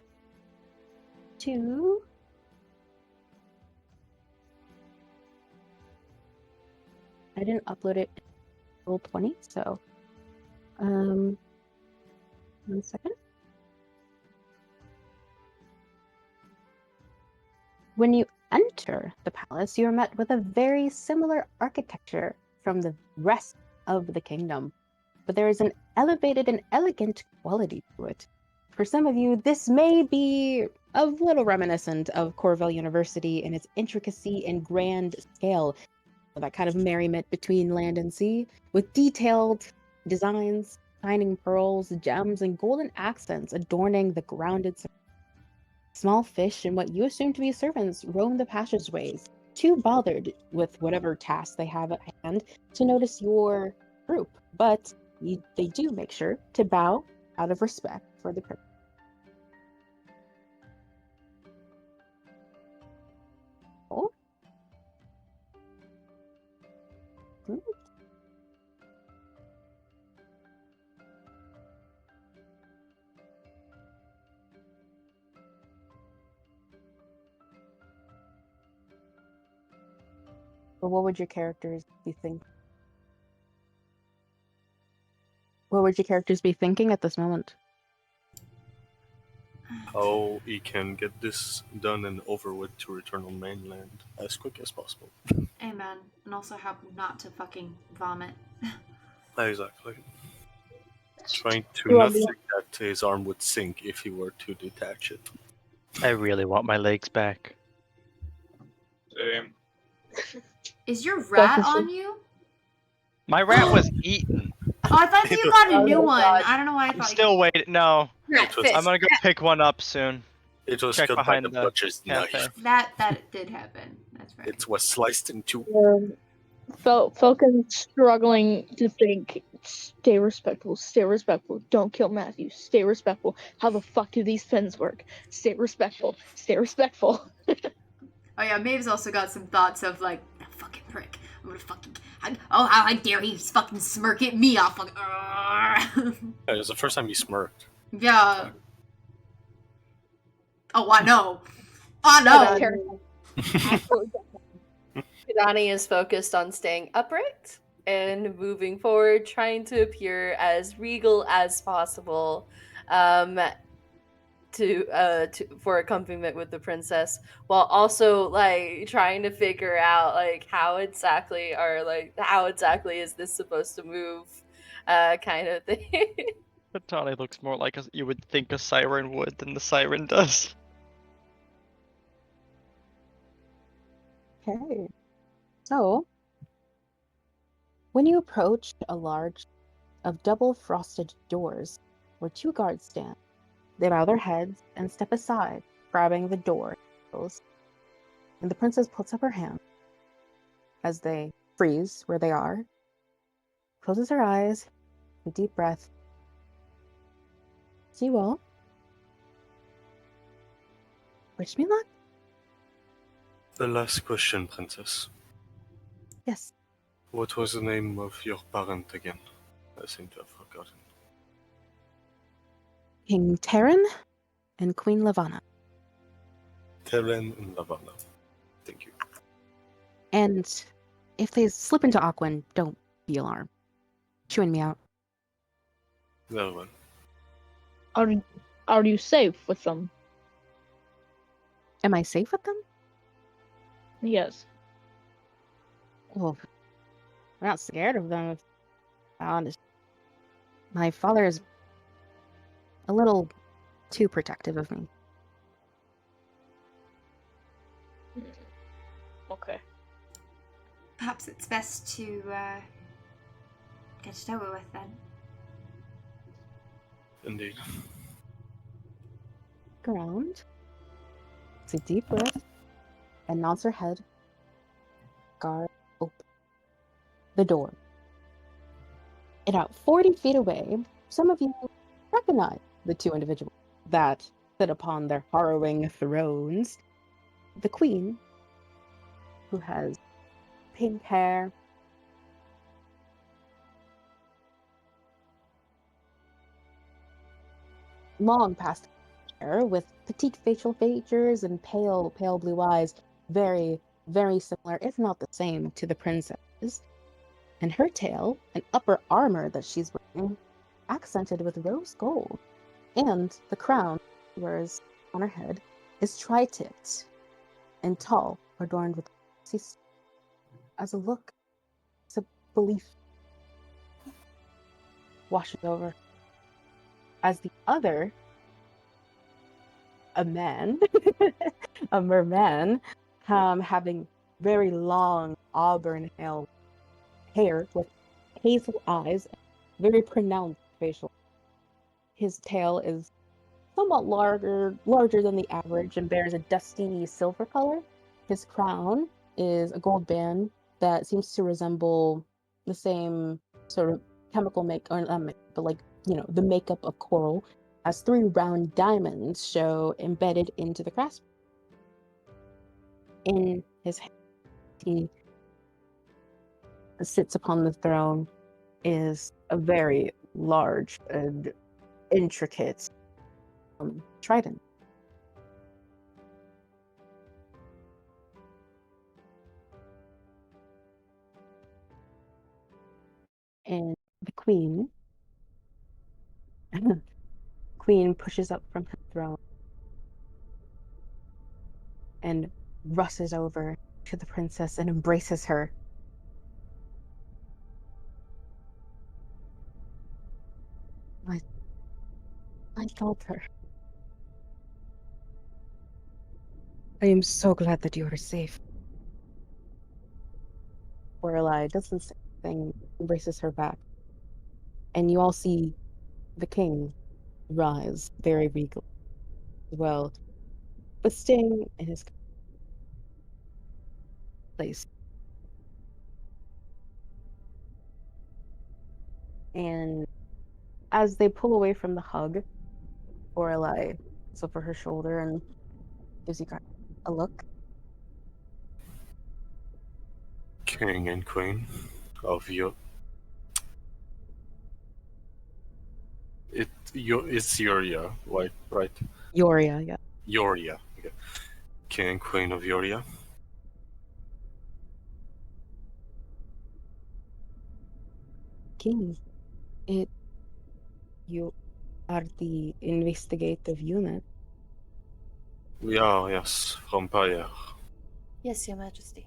to I didn't upload it in Roll20, so 1 second. When you enter the palace, you are met with a very similar architecture from the rest of the kingdom, but there is an elevated and elegant quality to it. For some of you, this may be a little reminiscent of Corvell University in its intricacy and grand scale, that kind of merriment between land and sea, with detailed designs, shining pearls, gems, and golden accents adorning the grounded. Small fish and what you assume to be servants roam the passageways, too bothered with whatever task they have at hand to notice your group, but they do make sure to bow out of respect for the prince. Oh. But what would your characters be thinking? What would your characters be thinking at this moment? How we can get this done and over with to return on mainland as quick as possible. Amen. And also help not to fucking vomit. Exactly. Trying to not think that his arm would sink if he were to detach it. I really want my legs back. Same. Is your rat on you? My rat was eaten. Oh, I thought you got a new Oh, one. God. I don't know why I I'm thought still waiting. No, Rat was- fist. I'm gonna go pick one up soon. It was Check cut by behind the the butcher's cafe. knife. That did happen. That's right. It was sliced in two. Fellken's struggling to think. Stay respectful. Stay respectful. Don't kill Matthew. Stay respectful. How the fuck do these pens work? Stay respectful. Stay respectful. Oh yeah, Maeve's also got some thoughts of like, that fucking prick. I'm gonna fucking. How dare he fucking smirk at me? I'll fucking. It was the first time he smirked. Yeah. Oh, I know. I know. Absolutely. Kahdani is focused on staying upright and moving forward, trying to appear as regal as possible, for accompaniment with the princess, while also like trying to figure out like how exactly is this supposed to move, kind of thing. Kahdani looks more like you would think a siren would than the siren does. Okay. So, when you approach a large of double frosted doors where two guards stand, they bow their heads and step aside, grabbing the door handles. And the princess puts up her hand as they freeze where they are, closes her eyes, a deep breath. See you all. Wish me luck. The last question, Princess. Yes. What was the name of your parent again? I seem to have forgotten. King Terran and Queen Lavanna. Telen and Lavanna. Thank you. And if they slip into Aquan, don't be alarmed. Chewing me out. Very well. Are you safe with them? Am I safe with them? Yes. Well, I'm not scared of them, if I'm honest. My father is a little too protective of me. Okay. Perhaps it's best to get it over with then. Indeed. Ground. It's a deep breath and nods her head. Guard open. The door. And out 40 feet away, some of you recognize the two individuals that sit upon their harrowing thrones. The queen, who has pink hair, long past hair, with petite facial features and pale blue eyes, very, very similar, if not the same, to the princess. And her tail and upper armor that she's wearing, accented with rose gold. And the crown she wears on her head is tri-tipped and tall, adorned with as a look, as a belief washes over. As the other, a man, a merman, having very long auburn hair with hazel eyes, very pronounced facial. His tail is somewhat larger than the average, and bears a dustiny silver color. His crown is a gold band that seems to resemble the same sort of chemical but like, the makeup of coral, as three round diamonds show embedded into the clasp. In his hand, he sits upon the throne, is a very large and intricate trident. And the queen pushes up from her throne and rushes over to the princess and embraces her. My daughter. I am so glad that you are safe. Lorelei does the same thing, embraces her back. And you all see the king rise, very regal as well, but staying in his place. And as they pull away from the hug, Lorelei looks over her shoulder and gives you guys a look. King and Queen of your. It's Yoria, right? Yoria, yeah. Yoria. Okay. King and Queen of Yoria. king. You are the investigative unit. We are, yes, from Payer. Yes, Your Majesty.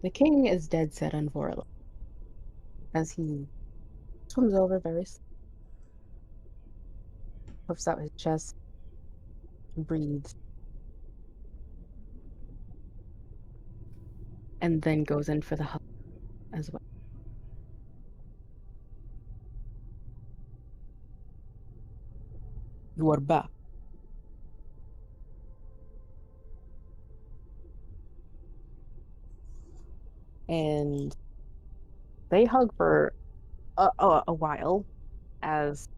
The king is dead set on Vorla as he swims over very slowly, puffs out his chest, breathes, and then goes in for the hug as well. You are back. And they hug for a while as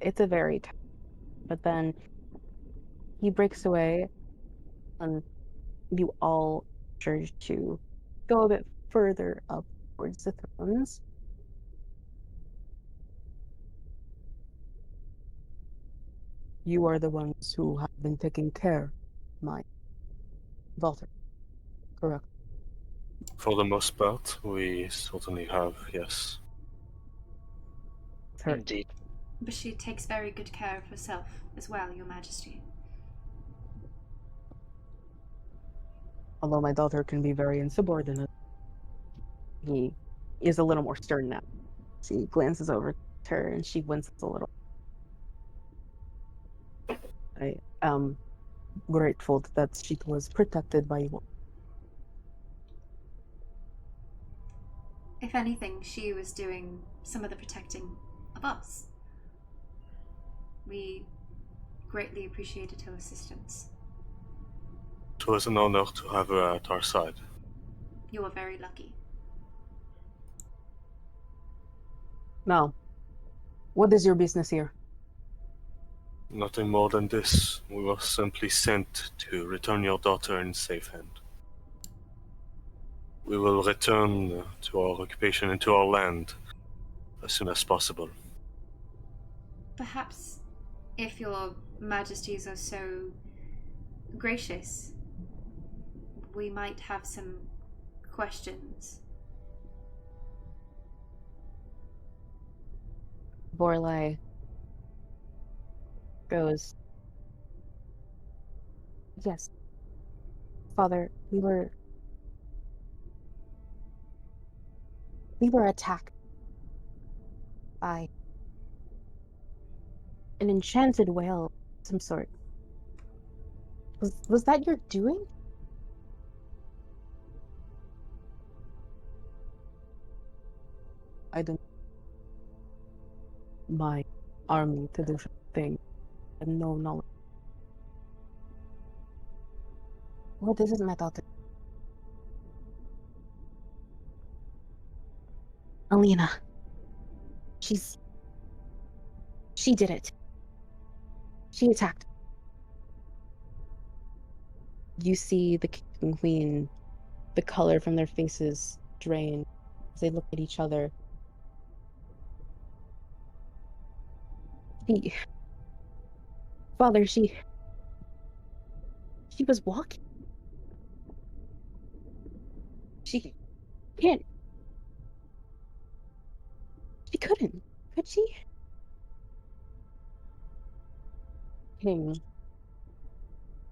it's a very tough, but then he breaks away and you all urge to go a bit further up towards the thrones. You are the ones who have been taking care of my daughter, correct? For the most part, we certainly have, yes. Her. Indeed. But she takes very good care of herself as well, Your Majesty. Although my daughter can be very insubordinate, he is a little more stern now. She glances over at her and she winces a little. I am grateful that she was protected by you. If anything, she was doing some of the protecting of us. We greatly appreciated her assistance. It was an honor to have her at our side. You are very lucky. Now, what is your business here? Nothing more than this. We were simply sent to return your daughter in safe hand. We will return to our occupation and to our land as soon as possible. Perhaps, if your majesties are so gracious, we might have some questions. Borlai goes, yes, Father, we were attacked by an enchanted whale of some sort. Was that your doing? I don't my army to do something and no knowledge. Well, this is my daughter. Aleena. She did it. She attacked. You see the king and queen, the color from their faces drain as they look at each other. Father, she was walking. She can't. She couldn't. Could she? King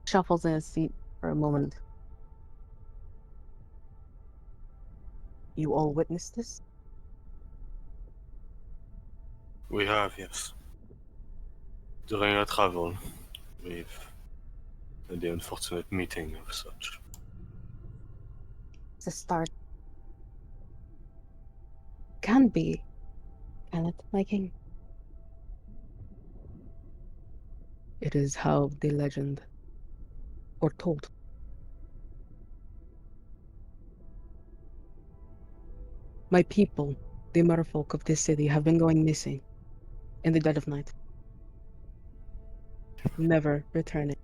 shuffles in his seat for a moment. You all witnessed this? We have, yes. During our travel, we've had the unfortunate meeting of such. It's a start. Can be. Can it, my king? It is how the legend foretold. My people, the Merfolk of this city, have been going missing in the dead of night. Never returning.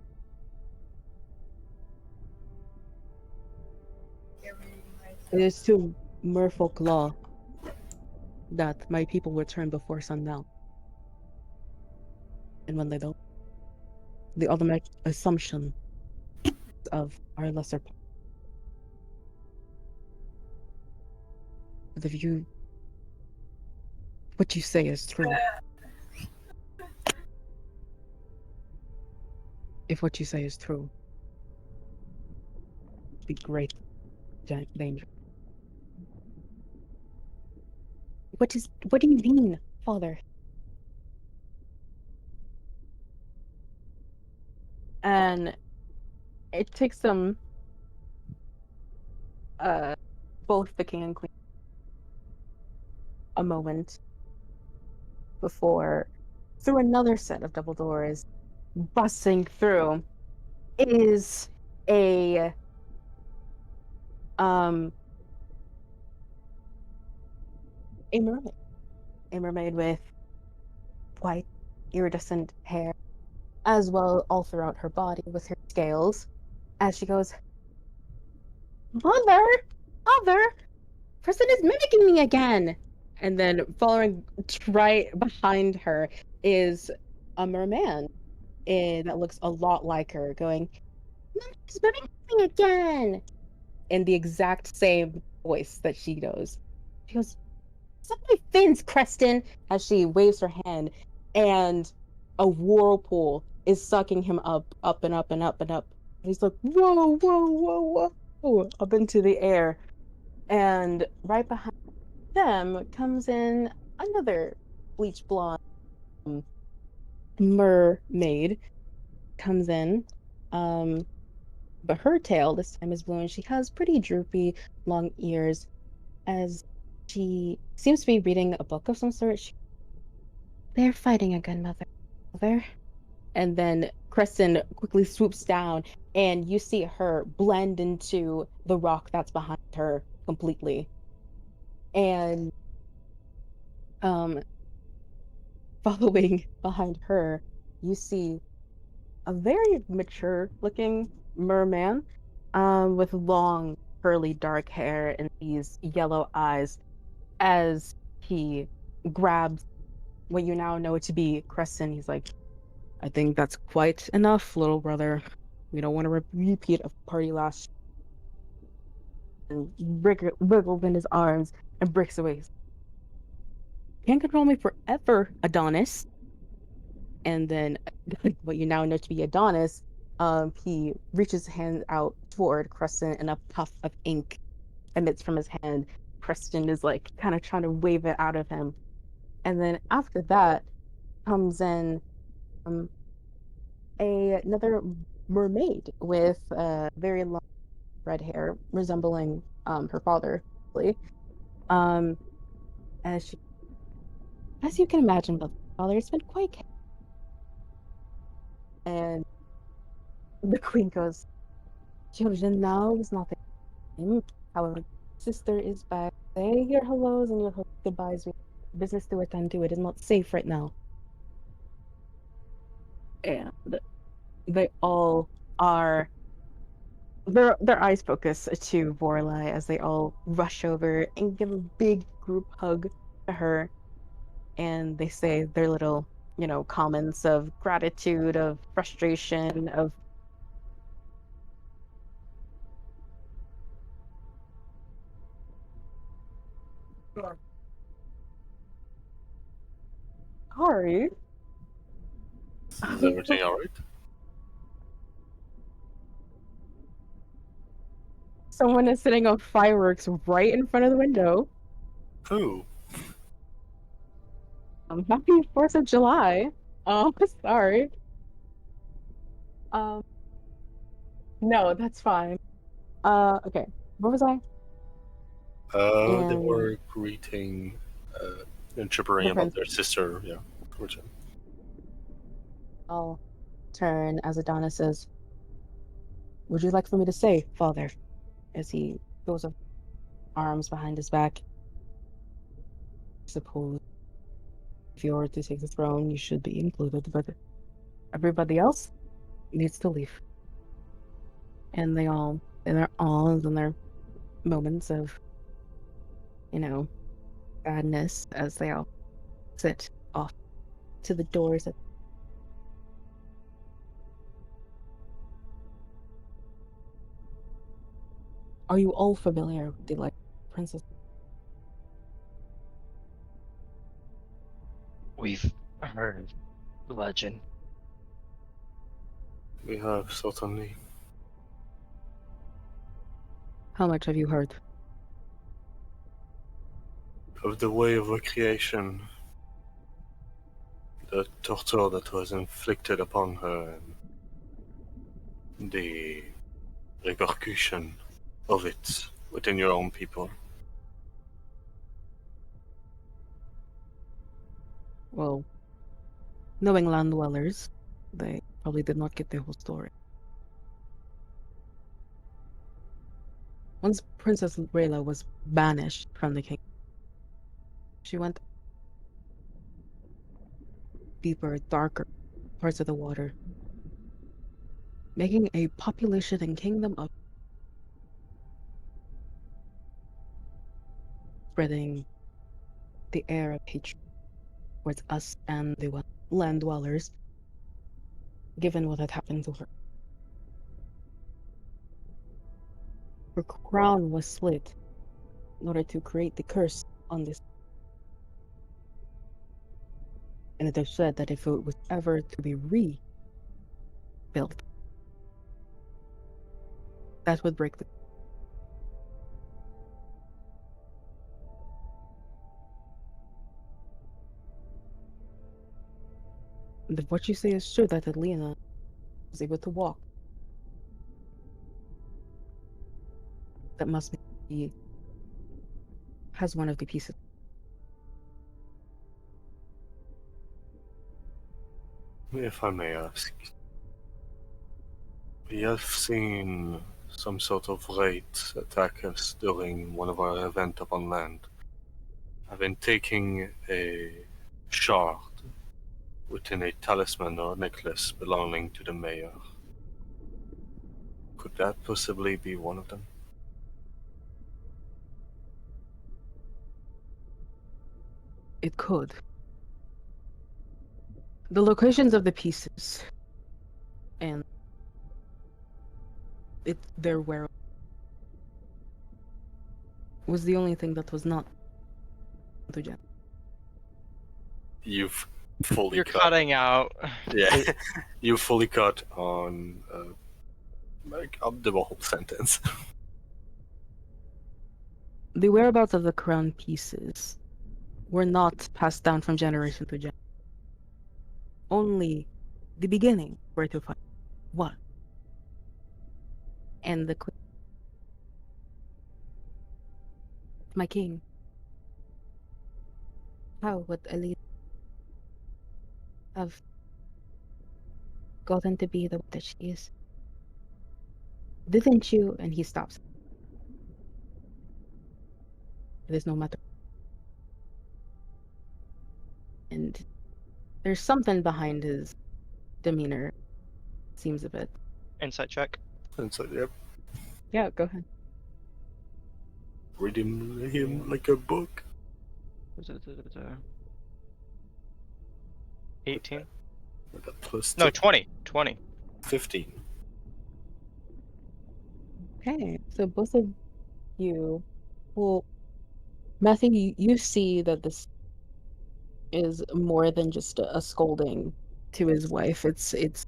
It is to Merfolk law that my people return before sundown. And when they don't, the automatic assumption of our lesser part. If you, what you say is true. If what you say is true, it'd be great danger. What do you mean, father? And it takes them, both the king and queen, a moment before, through another set of double doors, busting through, is a um a mermaid. A mermaid with white iridescent hair, as well all throughout her body with her scales, as she goes, Mother! Mother! Person is mimicking me again! And then following right behind her is a merman that looks a lot like her, going, Mother is mimicking me again! In the exact same voice that she knows. She goes, Suck my fins, Creston! As she waves her hand, and a whirlpool is sucking him up and up and up and up. And he's like, whoa, whoa, whoa, whoa, up into the air. And right behind them comes in another bleach blonde mermaid. Comes in, but her tail this time is blue, and she has pretty droopy, long ears, as she seems to be reading a book of some sort. They're fighting again, mother. And then Creston quickly swoops down, and you see her blend into the rock that's behind her completely. And following behind her, you see a very mature-looking merman, with long, curly, dark hair and these yellow eyes, as he grabs what you now know to be Creston. He's like, I think that's quite enough, little brother. We don't want to repeat a party last. And wriggled in his arms and breaks away. Can't control me forever, Adonis. And then, what you now know to be Adonis, he reaches his hand out toward Creston, and a puff of ink emits from his hand. Creston is like kind of trying to wave it out of him. And then after that comes in another mermaid with very long red hair, resembling her father. Um, as you can imagine, the father has been quite. And the queen goes, Children, now is not the time. However, sister is back. Say your hellos and your goodbyes. We have business to attend to. It is not safe right now. And they all are. Their eyes focus to Vorlai as they all rush over and give a big group hug to her, and they say their little, comments of gratitude, of frustration, of sorry. Is everything alright? Someone is sitting on fireworks right in front of the window. Who? Happy 4th of July. Oh, sorry. No, that's fine. Okay. Where was I? They And were greeting and chippering the about prince. their sister, yeah. Fortune. I'll turn as Adonis says, Would you like for me to say, father? As he goes up, arms behind his back. I suppose if you were to take the throne, you should be included, but everybody else needs to leave. And they all, in their awes and their moments of, sadness, as they all sit off to the doors. Are you all familiar with the Princess? We've heard the legend. We have, certainly. How much have you heard? Of the way of recreation, the torture that was inflicted upon her, and the repercussion of it within your own people. Well, knowing land dwellers, they probably did not get the whole story. Once Princess Rayla was banished from the kingdom, she went deeper, darker parts of the water, making a population and kingdom of spreading the air of hatred towards us and the land dwellers, given what had happened to her. Her crown was slit in order to create the curse on this. And it is said that if it was ever to be rebuilt, that would break the. What you say is true, that Aleena was able to walk. That must be has one of the pieces. If I may ask, we have seen some sort of wraith attack us during one of our events upon land. I've been taking a shard within a talisman or necklace belonging to the mayor. Could that possibly be one of them? It could. The locations of the pieces and their where was the only thing that was not to Jen. You've fully You're cut. cutting out. Yeah, you fully cut on the whole sentence. The whereabouts of the crown pieces were not passed down from generation to generation. Only the beginning were to find what. And the queen. My king. How would Aleena have gotten to be the one that she is? Didn't you? And he stops. It is no matter. And there's something behind his demeanor. Seems a bit. Insight check. And so, yep, Yeah, go ahead. read him like a book. 18? With a plus No, 2. 20. 20. 15. Okay, so both of you, well, Matthew, you see that this is more than just a scolding to his wife. It's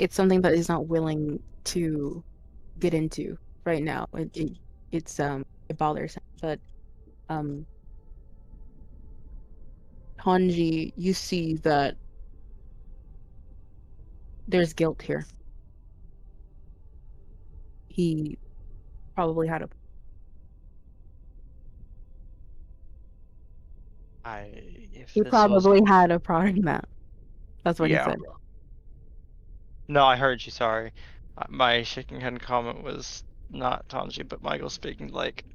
something that he's not willing to get into right now. It bothers him. But Tanji, you see that there's guilt here. He probably had a If he this probably wasn't... had a problem in that. That's what he Yeah. said. No, I heard you, sorry. My shaking head comment was not Tanji, but Michael speaking like,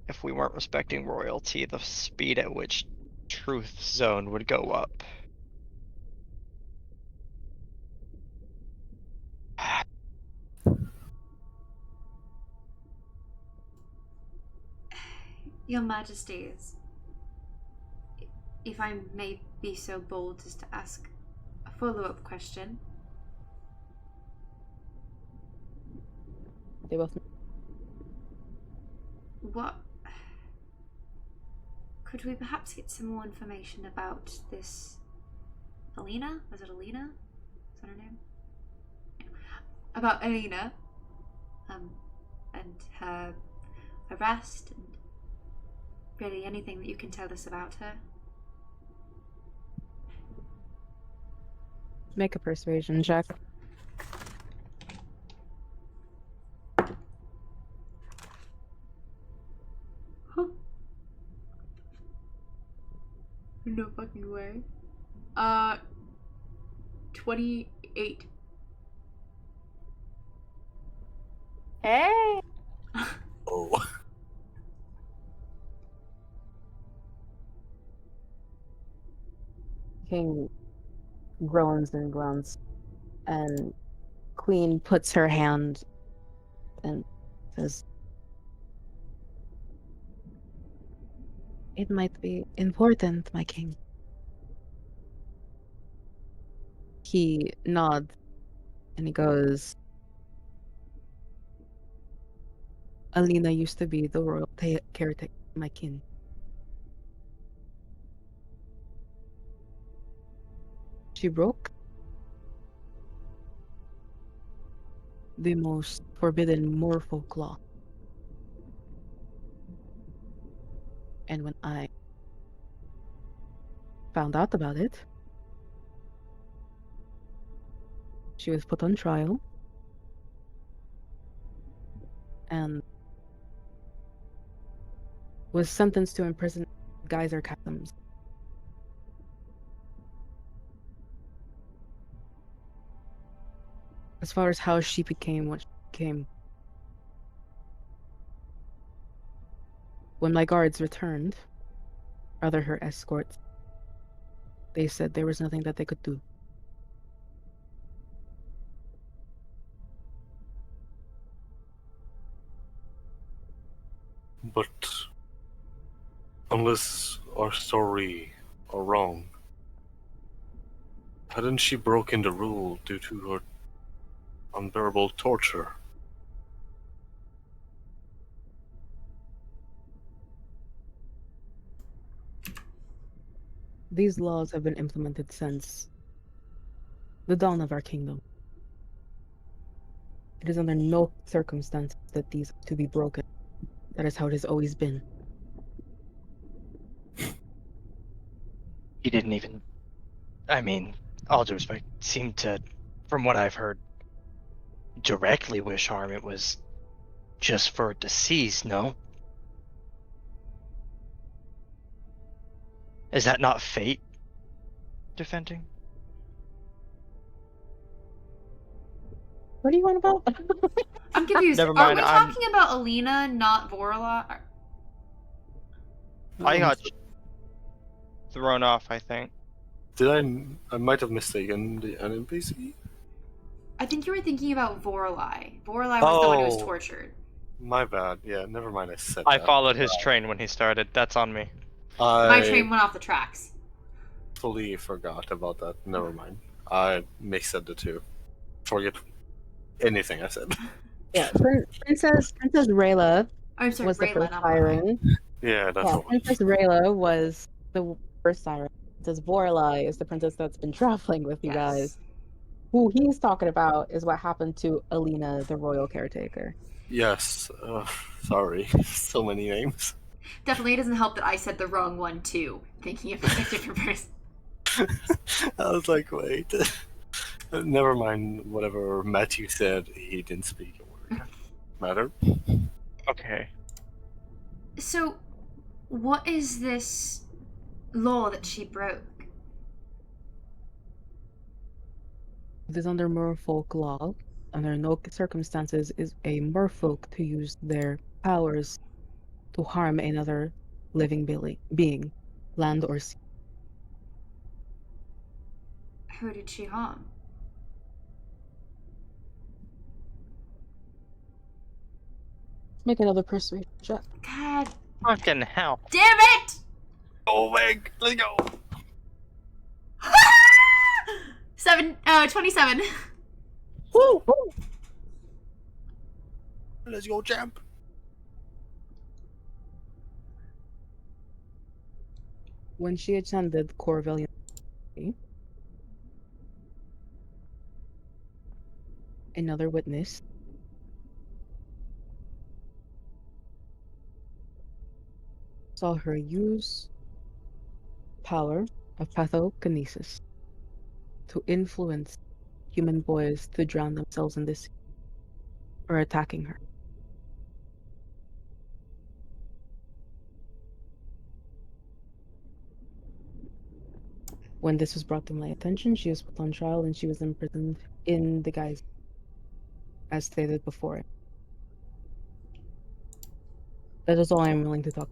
if we weren't respecting royalty, the speed at which truth zone would go up. Your Majesties, if I may be so bold as to ask a follow-up question. They both. What Could we perhaps get some more information about this Aleena? Was it Aleena? Is that her name? Yeah. About Aleena. And her arrest, and really anything that you can tell us about her. Make a persuasion check. Huh. No fucking way. 28. Hey. Oh. King groans and grunts, and Queen puts her hand and says, "It might be important, my king." He nods and he goes, "Aleena used to be the royal caretaker, my king. She broke the most forbidden Merfolk law. And when I found out about it, she was put on trial and was sentenced to imprison geyser chasms. As far as how she became what she became, when my guards returned, rather her escorts, they said there was nothing that they could do. But unless our story are wrong, hadn't she broken the rule due to her unbearable torture? These laws have been implemented since the dawn of our kingdom. It is under no circumstances that these are to be broken. That is how it has always been. He didn't even, I mean, all due respect, seem to, from what I've heard, directly wish harm. It was just for deceased, no? Is that not fate defending? What do you want about? I'm confused. Never Are mind, we I'm- talking about Aleena, not Vorla? I got thrown off, I think. Did I might have mistaken the NPC? I think you were thinking about Vorlai. Vorlai was the one who was Oh. tortured. My bad. Yeah, never mind. I said I that. followed his train when he started. That's on me. My I train went off the tracks. fully forgot about that. Never mind. I mixed the two. Forget anything I said. Yeah, Princess Rayla I'm sorry, was the Rayla, first not Vorlai. siren. Yeah, that's Yeah, all. Princess Rayla was the first siren. Princess Vorlai is the princess that's been traveling with you guys. Yes. Who he's talking about is what happened to Aleena, the royal caretaker. Yes. Sorry. So many names. Definitely doesn't help that I said the wrong one too, thinking about a different person. I was like, wait. Never mind whatever Matthew said. He didn't speak a word. Matter. Okay. So, what is this law that she broke? It is under Merfolk law. Under no circumstances is a Merfolk to use their powers to harm another living being, land or sea. Who did she harm? Make another persuasion check. God Fucking hell. damn it! Oh, Meg, let's go. 27. Woo! Let's go, champ. When she attended Corvellian, another witness saw her use power of pathokinesis to influence human boys to drown themselves in this or attacking her. When this was brought to my attention, she was put on trial and she was imprisoned in the guise, as stated before. That is all I am willing to talk.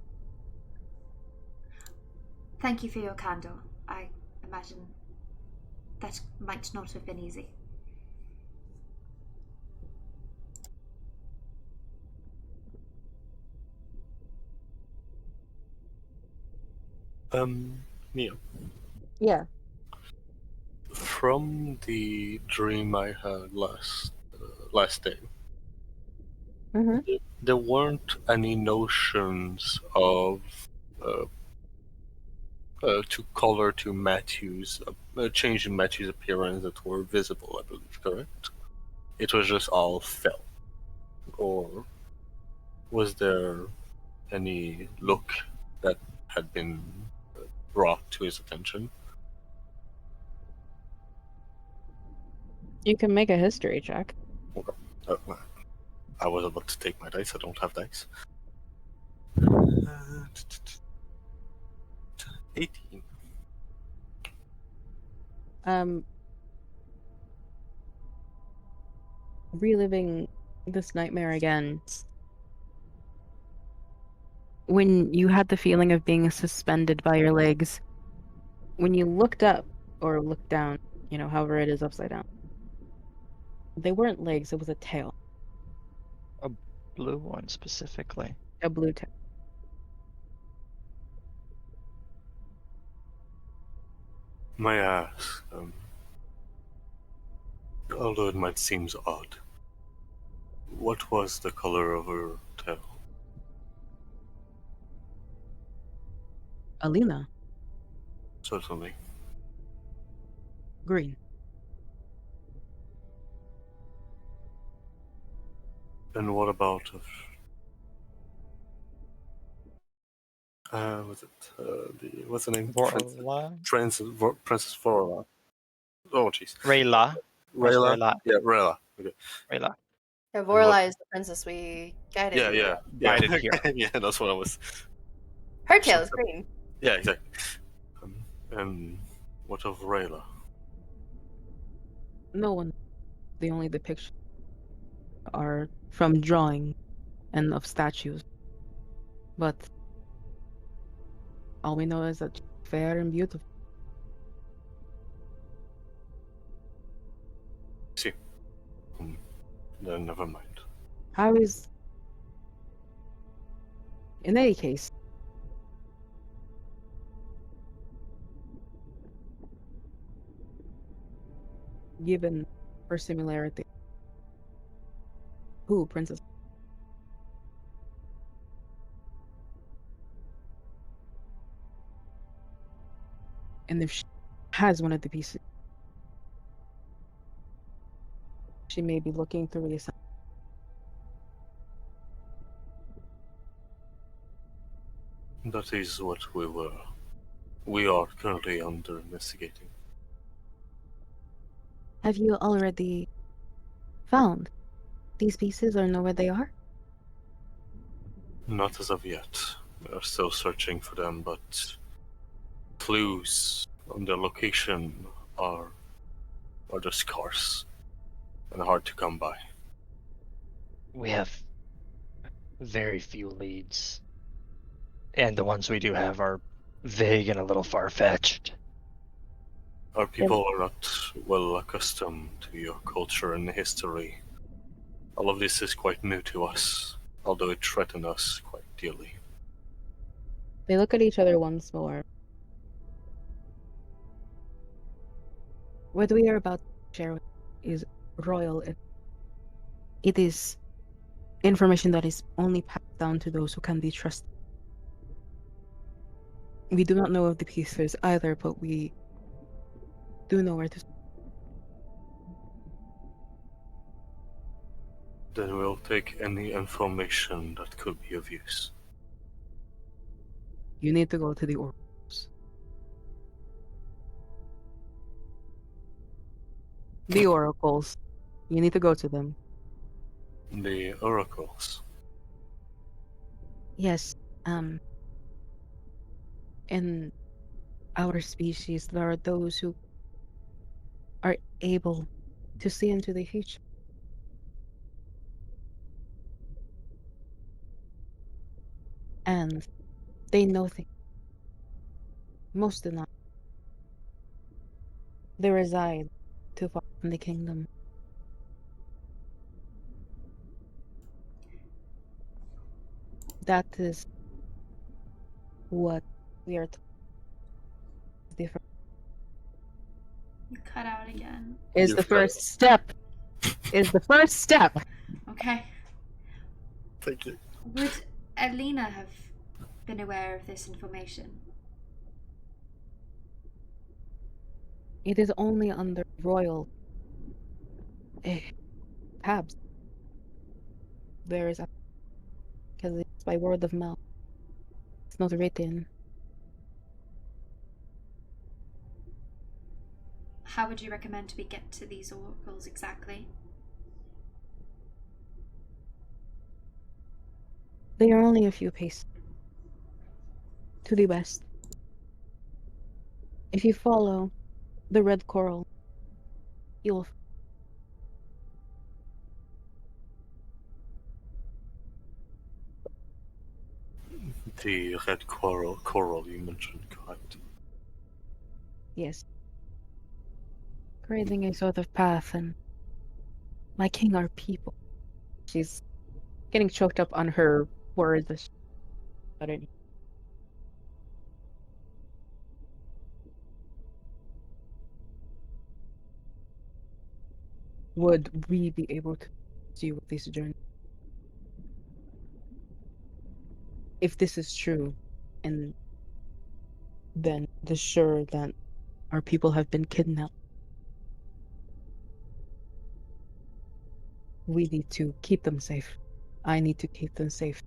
Thank you for your candor. I imagine that might not have been easy. Mia, Yeah. from the dream I had last day, there weren't any notions of to color to Matthew's change in Matthew's appearance that were visible, I believe, correct? It was just all felt. Or was there any look that had been brought to his attention? You can make a history check. Okay. I was about to take my dice. I don't have dice. 18. Reliving this nightmare again. When you had the feeling of being suspended by your legs, when you looked up or looked down, however it is upside down, they weren't legs, it was a tail. A blue one specifically. A blue tail. May I ask, although it might seem odd, what was the color of her tail? Aleena. Certainly. Green. And what about was it what's the name? Vorla? Princess Vorla. Oh jeez. Rayla. Rayla. Yeah, Rayla. Okay. Rayla. Yeah, Vorla is the princess we guided. Yeah. Guided here. Yeah, that's what I was. Her tail is green. Yeah, exactly. And what of Rayla? No one. The only depictions are from drawing and of statues. But all we know is that she's fair and beautiful. See. Then never mind. I was... In any case, given her similarity. Who, Princess? And if she has one of the pieces, she may be looking through the asylum. That is what we are currently under investigating. Have you already found these pieces or know where they are? Not as of yet. We are still searching for them, but clues on their location are just scarce and hard to come by. We have very few leads. And the ones we do have are vague and a little far-fetched. Our people are not well accustomed to your culture and history. All of this is quite new to us, although it threatens us quite dearly. They look at each other once more. What we are about to share is royal. It is information that is only passed down to those who can be trusted. We do not know of the pieces either, but we do know where to. Then we'll take any information that could be of use. You need to go to the oracles. The oracles. You need to go to them. The oracles. Yes. In our species, there are those who are able to see into the future. And they know things. Most do not. They reside too far from the kingdom. That is what we are told is different. You cut out again. Is You've the got- first step. Is the first step. Okay. Thank you. Would Aleena have been aware of this information? It is only under royal tabs. There is a because it's by word of mouth. It's not written. How would you recommend we get to these oracles exactly? They are only a few paces to the west. If you follow the red coral, you'll The red coral you mentioned, correct? yes, creating a sort of path and liking our people. She's getting choked up on her words. But it, would we be able to do with this journey? If this is true, and then it is sure that our people have been kidnapped, we need to keep them safe. I need to keep them safe.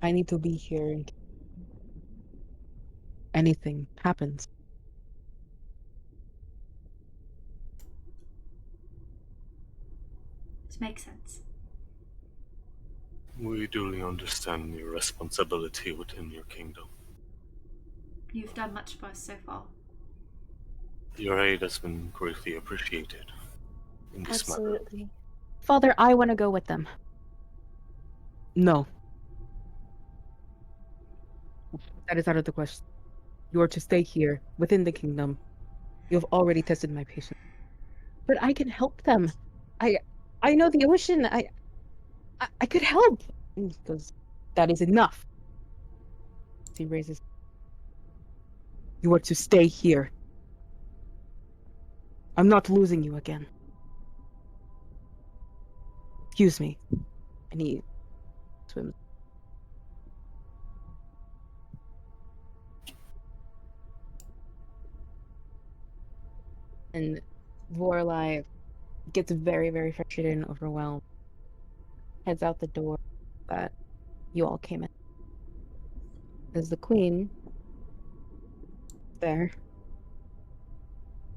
I need to be here in case anything happens. This makes sense. We duly understand your responsibility within your kingdom. You've done much for us so far. Your aid has been greatly appreciated in this matter. Absolutely. Father, I want to go with them. No. That is out of the question. You are to stay here, within the kingdom. You have already tested my patience. But I can help them. I know the ocean. I could help. Because that is enough. He raises. You are to stay here. I'm not losing you again. Excuse me. And he swims. And Vorlai gets very, very frustrated and overwhelmed. Heads out the door that you all came in. As the queen there,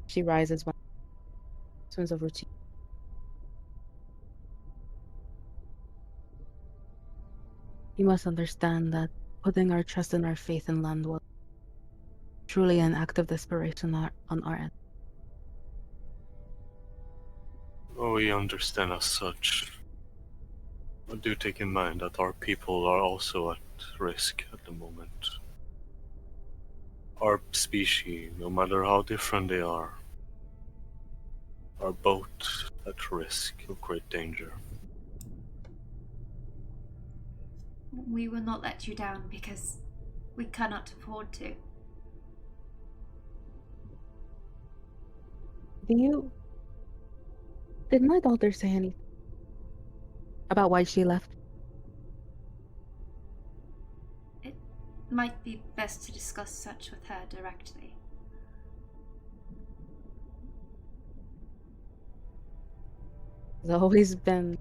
she rises when swims over to you. You must understand that putting our trust and our faith in land was truly an act of desperation on our end. We understand as such. But do take in mind that our people are also at risk at the moment. Our species, no matter how different they are both at risk of great danger. We will not let you down because we cannot afford to. Did my daughter say anything about why she left? It might be best to discuss such with her directly. Has always been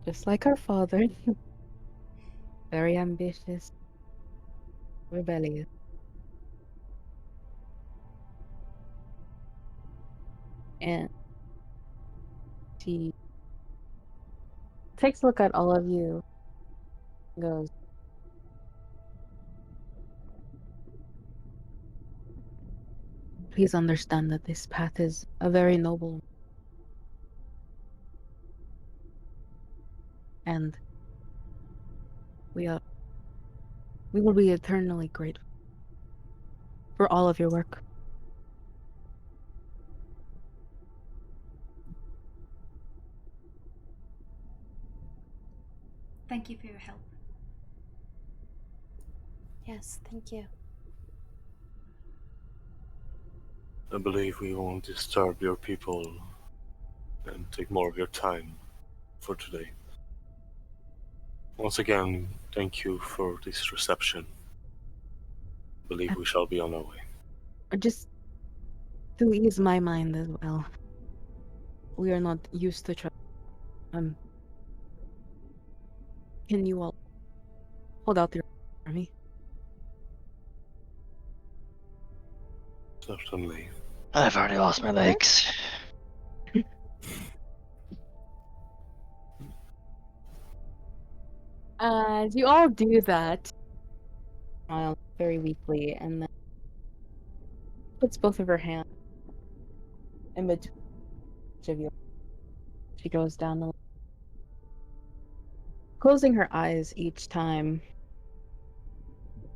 just like her father. Very ambitious, rebellious. And she takes a look at all of you and goes, please understand that this path is a very noble one. And we will be eternally grateful for all of your work. Thank you for your help. Yes, thank you. I believe we won't disturb your people and take more of your time for today. Once again, thank you for this reception. I believe we shall be on our way. Just to ease my mind as well. We are not used to travel. Can you all hold out your for me? Certainly. I've already lost my legs. As you all do that, smile very weakly, and then puts both of her hands in between each of you. She goes down the closing her eyes each time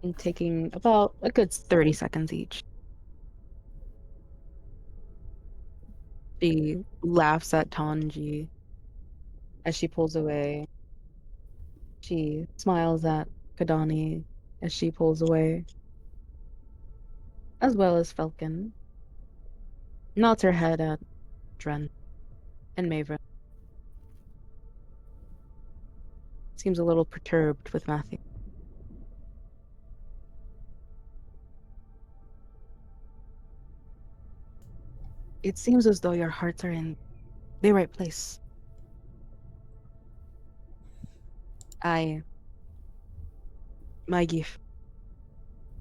and taking about a good 30 seconds each. She laughs at Tanji as she pulls away. She smiles at Kahdani as she pulls away, as well as Fellken. Nods her head at Drench and Maeveryn. Seems a little perturbed with Matthew. It seems as though your hearts are in the right place. My gift,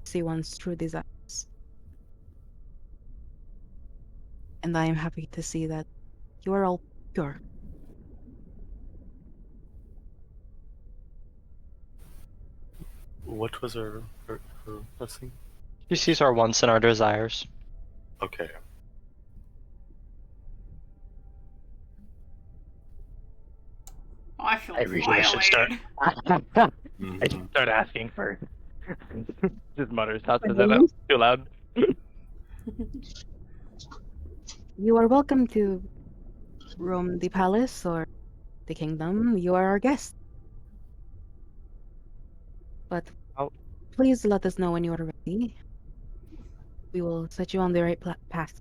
see one's true desires. And I am happy to see that you are all pure. What was her blessing? She sees our wants and our desires. Okay. I feel I really should start. violated. I should start asking first. Just mutters, not to say that too loud. You are welcome to roam the palace or the kingdom. You are our guest. But please let us know when you are ready. We will set you on the right path.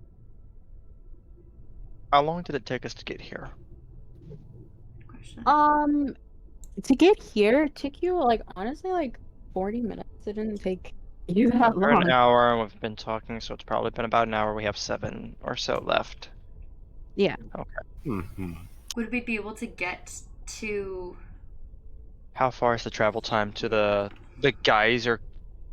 How long did it take us to get here? Question. To get here, it took you honestly 40 minutes. It didn't take you that For long. an hour, and we've been talking, so it's probably been about an hour. We have 7 or so left. Yeah. Okay. Would we be able to get to... How far is the travel time to the geyser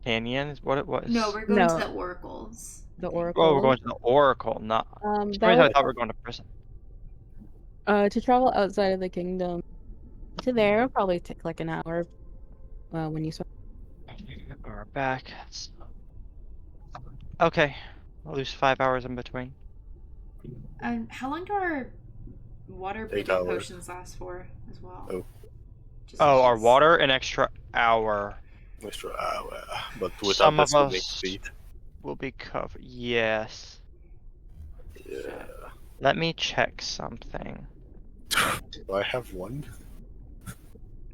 canyon? Is what it was? No, we're going to the oracles. The oracle. Oh, we're going to the oracle, not. I thought we were going to prison. To travel outside of the kingdom to there will probably take like an hour. When you swim. We're back. Okay, I'll lose 5 hours in between. How long do our water breathing 8 hours. potions last for as well? Oh. Our water an extra hour. Extra hour, but without Some that of swimming us speed. will be covered. Yes. Yeah. Let me check something. Do I have one?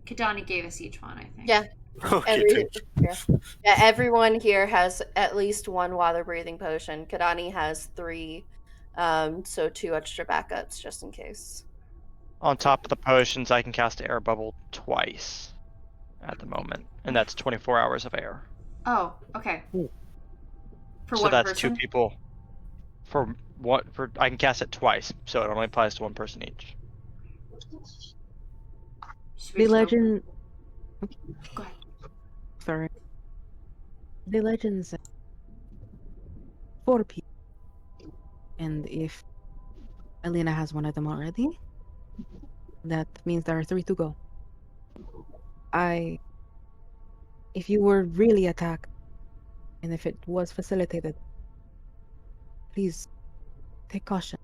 Kahdani gave us each one, I think. Yeah. Okay, Everyone here has at least one water breathing potion. Kahdani has 3. So 2 extra backups just in case. On top of the potions, I can cast Air Bubble twice at the moment, and that's 24 hours of air. Oh, okay. For So one that's person? 2 people. For what? For I can cast it twice, so it only applies to 1 person each. Should we The just go? legend. Go ahead. Sorry. The legend says 4 people. And if Aleena has one of them already, that means there are 3 to go. If you were really attacked, and if it was facilitated, please take caution.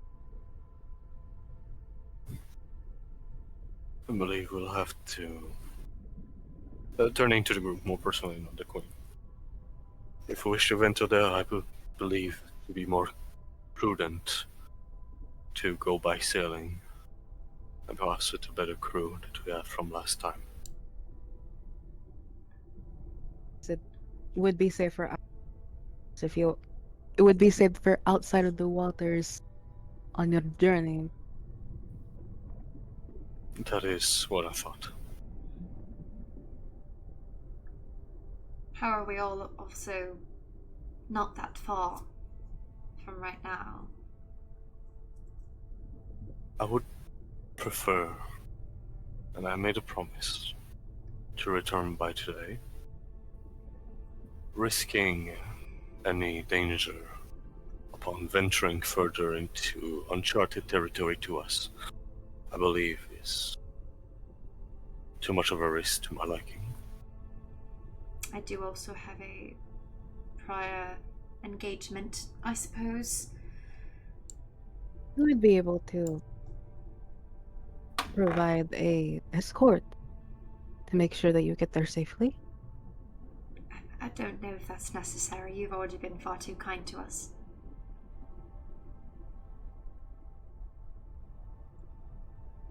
I believe we'll have to. Turning to the group more personally, not the Queen. If we wish to venture there, I believe it would be more prudent to go by sailing, and perhaps with a better crew that we had from last time. It would be safer if you. It would be safer outside of the waters on your journey. That is what I thought. How are we all also not that far from right now? I would prefer, and I made a promise, to return by today. Risking any danger upon venturing further into uncharted territory to us, I believe is too much of a risk to my liking. I do also have a prior engagement, I suppose. You would be able to provide a escort to make sure that you get there safely. I don't know if that's necessary. You've already been far too kind to us.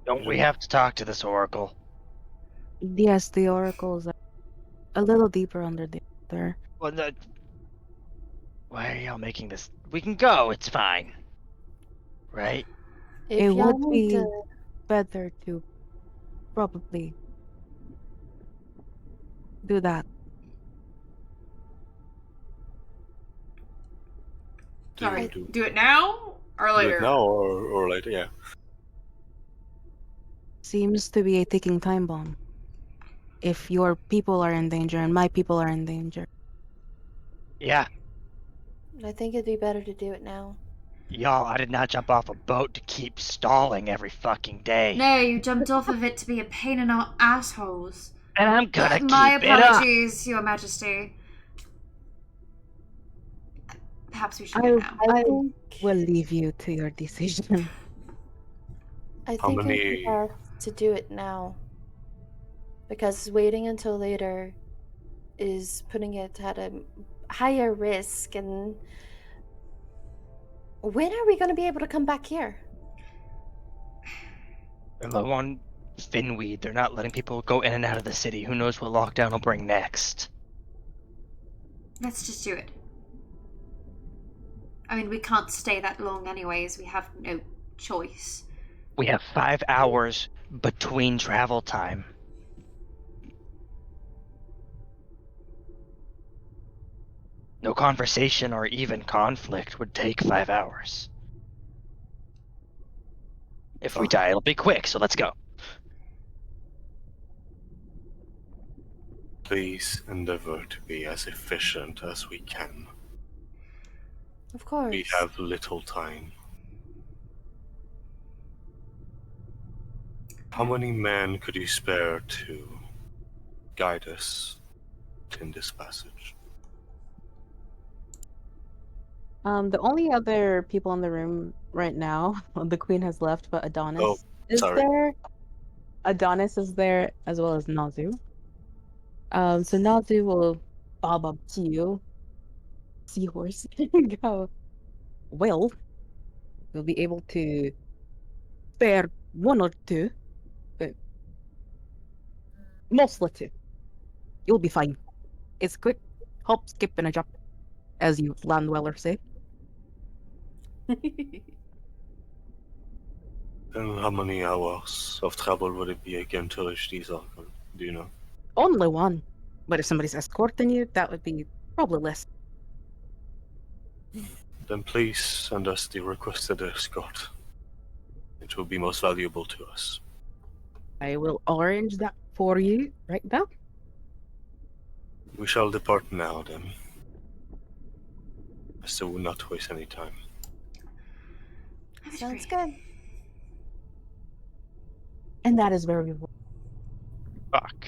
Don't we have to talk to this oracle? Yes, the oracles are a little deeper under the water. Well, why are y'all making this? We can go. It's fine, right? If It y'all would need be to, better to probably do that. Sorry, do it now or later? Do it now or later, yeah. Seems to be a ticking time bomb. If your people are in danger and my people are in danger. Yeah. I think it'd be better to do it now. Y'all, I did not jump off a boat to keep stalling every fucking day. No, you jumped off of it to be a pain in our assholes. And I'm gonna My keep it up. apologies, Your Majesty. Perhaps we should go now. I will leave you to your decision. I How think it'd many- be best to do it now. Because waiting until later is putting it at a higher risk, and when are we going to be able to come back here? They're low on finweed. They're not letting people go in and out of the city. Who knows what lockdown will bring next? Let's just do it. I mean, we can't stay that long anyways. We have no choice. We have 5 hours between travel time. No conversation or even conflict would take 5 hours. If we die, it'll be quick, so let's go. Please endeavor to be as efficient as we can. Of course. We have little time. How many men could you spare to guide us in this passage? The only other people in the room right now, the queen has left, but Adonis is sorry. there. Adonis is there as well as Nazu. So Nazu will bob up to you, seahorse, and go, well, we'll be able to spare 1 or 2, but mostly 2. You'll be fine. It's quick, hop, skip, and a jump, as you land well or say. And how many hours of travel would it be again to reach these Archon? Do you know? Only one. But if somebody's escorting you, that would be probably less. Then please send us the requested escort. It will be most valuable to us. I will arrange that for you right now. We shall depart now, then. I still will not waste any time. Sounds good. And that is where we will. Fuck.